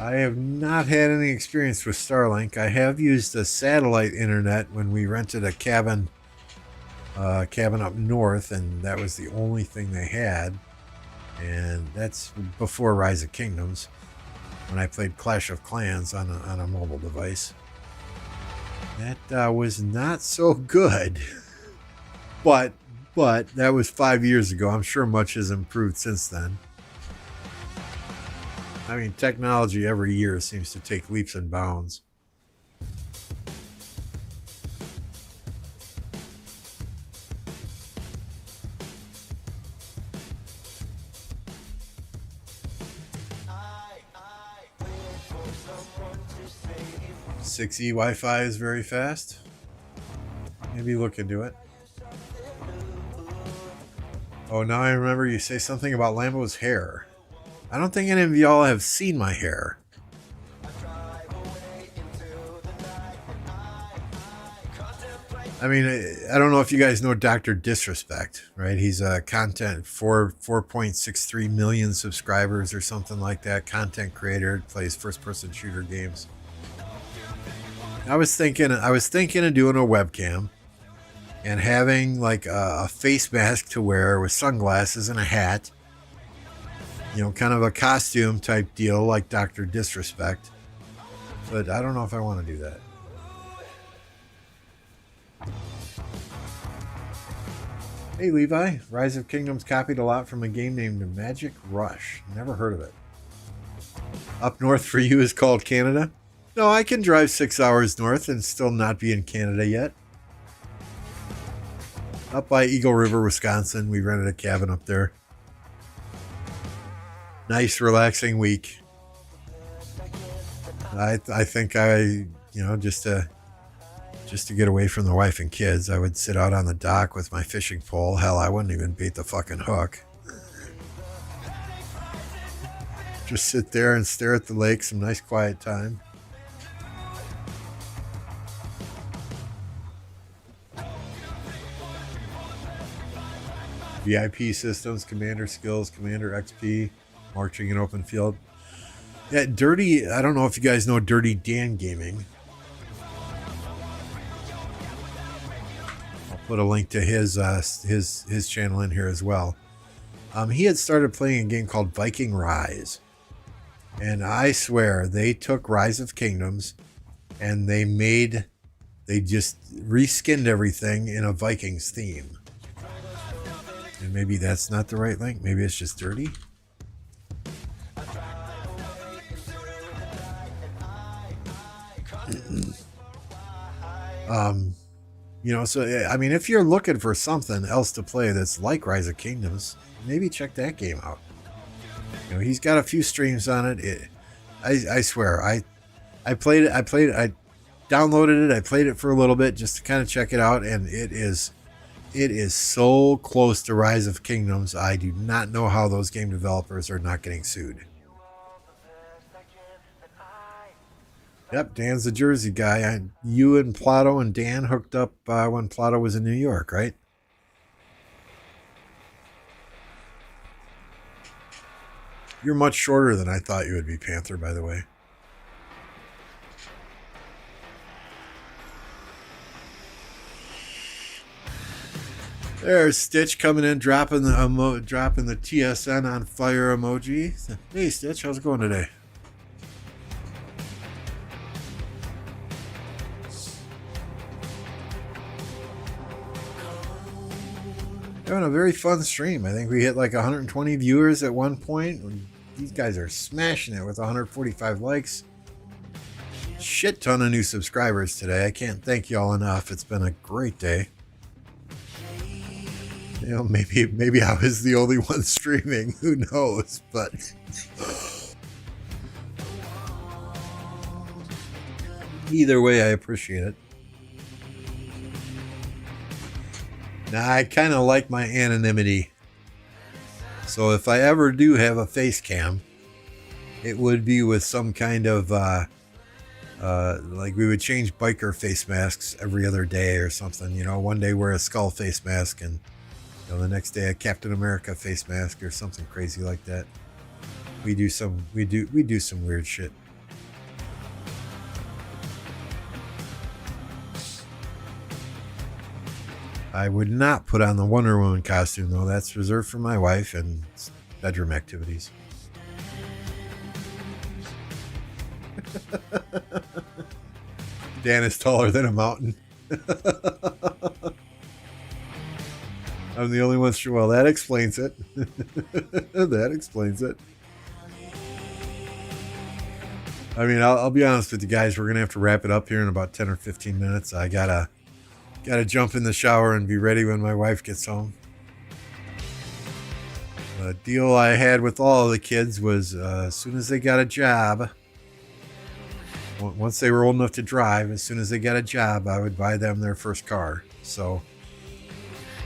I have not had any experience with Starlink. I have used a satellite internet when we rented a cabin up north, and that was the only thing they had. And that's before Rise of Kingdoms. when I played Clash of Clans on a mobile device. That was not so good. But that was 5 years ago. I'm sure much has improved since then. I mean, technology every year seems to take leaps and bounds. .6E Wi-Fi is very fast. Maybe look into it. Oh, now I remember you say something about Lambo's hair. I don't think any of y'all have seen my hair. I mean, I don't know if you guys know Dr. Disrespect, right? He's a content 4.63 million subscribers or something like that. Content creator, plays first-person shooter games. I was thinking of doing a webcam and having like a face mask to wear with sunglasses and a hat. You know, kind of a costume type deal like Dr. Disrespect. But I don't know if I want to do that. Hey Levi, Rise of Kingdoms copied a lot from a game named Magic Rush. Never heard of it. Up north for you is called Canada? No, I can drive 6 hours north and still not be in Canada yet. Up by Eagle River, Wisconsin. We rented a cabin up there. Nice, relaxing week. I think just to get away from the wife and kids, I would sit out on the dock with my fishing pole. Hell, I wouldn't even bait the fucking hook. Just sit there and stare at the lake. Some nice quiet time. VIP systems, commander skills, commander XP, marching in open field. Yeah, Dirty, I don't know if you guys know Dirty Dan Gaming. I'll put a link to his channel in here as well. He had started playing a game called Viking Rise. And I swear they took Rise of Kingdoms and they just reskinned everything in a Vikings theme. And maybe that's not the right link. Maybe it's just dirty. So I mean, if you're looking for something else to play that's like Rise of Kingdoms, maybe check that game out. You know, he's got a few streams on it. I swear, I played it. I downloaded it. I played it for a little bit just to kind of check it out, and it is so close to Rise of Kingdoms. I do not know how those game developers are not getting sued. Yep, Dan's the Jersey guy. You and Plato and Dan hooked up when Plato was in New York, right? You're much shorter than I thought you would be, Panther, by the way. There's Stitch coming in, dropping the TSN on fire emoji. Hey Stitch, how's it going today? Having a very fun stream. I think we hit like 120 viewers at one point. These guys are smashing it with 145 likes. Shit ton of new subscribers today. I can't thank y'all enough. It's been a great day. You know, maybe I was the only one streaming. Who knows? But either way, I appreciate it. Now, I kind of like my anonymity. So if I ever do have a face cam, it would be with some kind of, like we would change biker face masks every other day or something. You know, one day wear a skull face mask and the next day a Captain America face mask or something crazy like that. We do some weird shit. I would not put on the Wonder Woman costume though. That's reserved for my wife and bedroom activities. Dan is taller than a mountain. I'm the only one sure. Well, that explains it. That explains it. I mean, I'll be honest with you guys. We're gonna have to wrap it up here in about 10 or 15 minutes. I gotta jump in the shower and be ready when my wife gets home. The deal I had with all of the kids was as soon as they got a job, once they were old enough to drive, as soon as they got a job, I would buy them their first car. So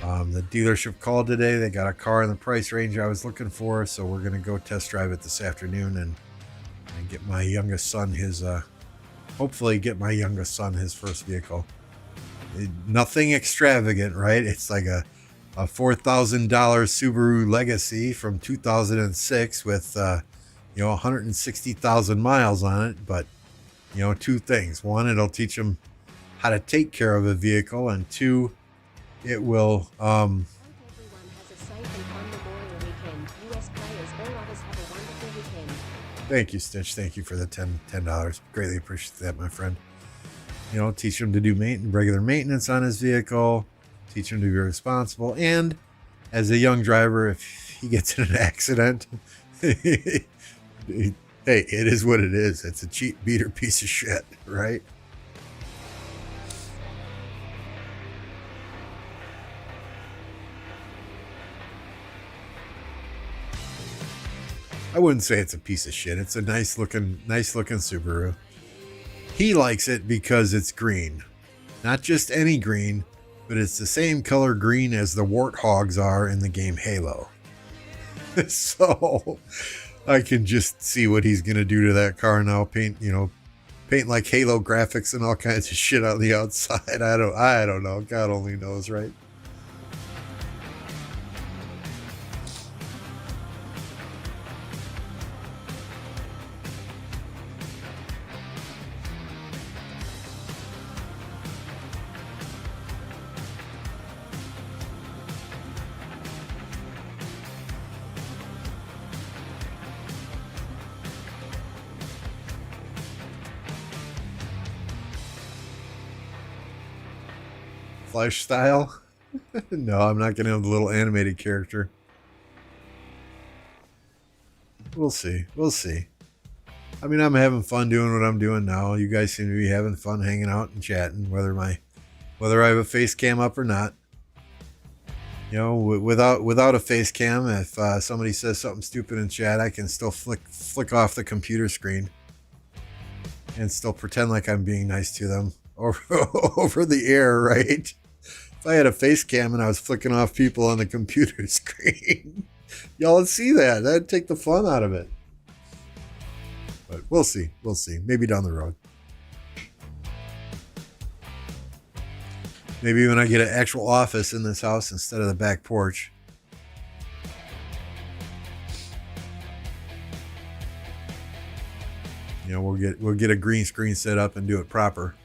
the dealership called today. They got a car in the price range I was looking for. So we're going to go test drive it this afternoon and get my youngest son his, hopefully get my youngest son his first vehicle. Nothing extravagant, right? It's like a $4,000 Subaru Legacy from 2006 with, 160,000 miles on it. But, two things. One, it'll teach them how to take care of a vehicle. And two, it will, Thank you, Stitch. Thank you for the $10. Greatly appreciate that, my friend. Teach him to do regular maintenance on his vehicle. Teach him to be responsible. And as a young driver, if he gets in an accident, hey, it is what it is. It's a cheap beater piece of shit, right? I wouldn't say it's a piece of shit. It's a nice looking Subaru. He likes it because it's green. Not just any green, but it's the same color green as the warthogs are in the game Halo. So I can just see what he's going to do to that car now. Paint like Halo graphics and all kinds of shit on the outside. I don't know. God only knows, right? Flash style? No, I'm not going to have the little animated character. We'll see. I mean, I'm having fun doing what I'm doing now. You guys seem to be having fun hanging out and chatting, whether I have a face cam up or not. Without a face cam, if somebody says something stupid in chat, I can still flick off the computer screen and still pretend like I'm being nice to them over the air, right? If I had a face cam and I was flicking off people on the computer screen, y'all would see that. That'd take the fun out of it. But we'll see. Maybe down the road. Maybe when I get an actual office in this house instead of the back porch. We'll get a green screen set up and do it proper.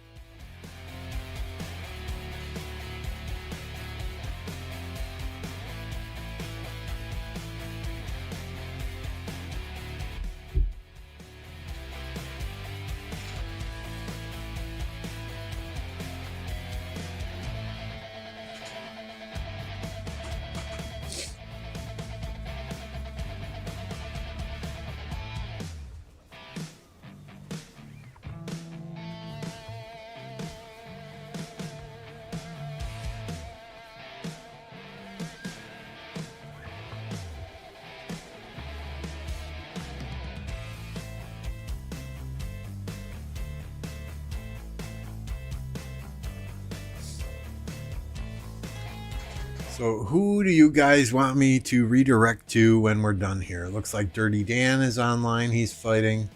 So who do you guys want me to redirect to when we're done here? It looks like Dirty Dan is online. He's fighting.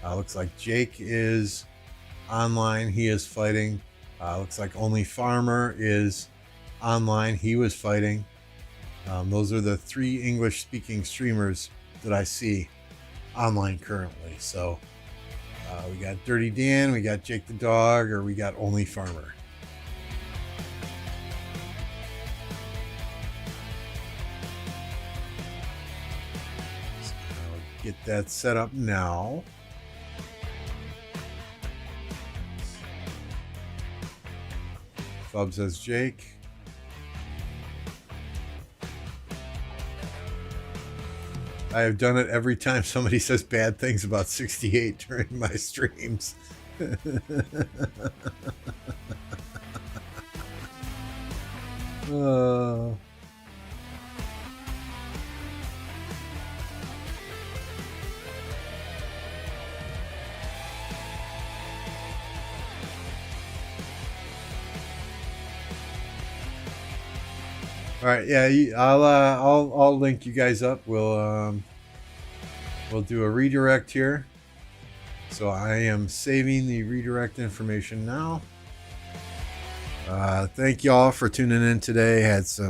Looks like Jake is online. He is fighting. Looks like Only Farmer is online. He was fighting. Those are the 3 English-speaking streamers that I see online currently. So we got Dirty Dan, we got Jake the Dog, or we got Only Farmer. Get that set up now. Bub says Jake. I have done it every time somebody says bad things about 68 during my streams. Oh. All right, yeah, I'll link you guys up. We'll do a redirect here. So I am saving the redirect information now. Thank y'all for tuning in today.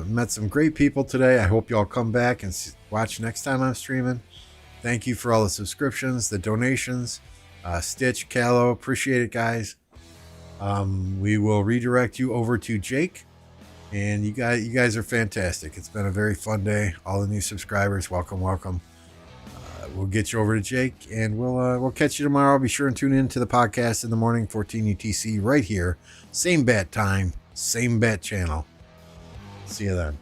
Met some great people today. I hope y'all come back and watch next time I'm streaming. Thank you for all the subscriptions, the donations, Stitch, Callow, appreciate it, guys. We will redirect you over to Jake. And you guys are fantastic. It's been a very fun day. All the new subscribers, welcome. We'll get you over to Jake, and we'll catch you tomorrow. Be sure and tune in to the podcast in the morning, 14 UTC, right here. Same bat time, same bat channel. See you then.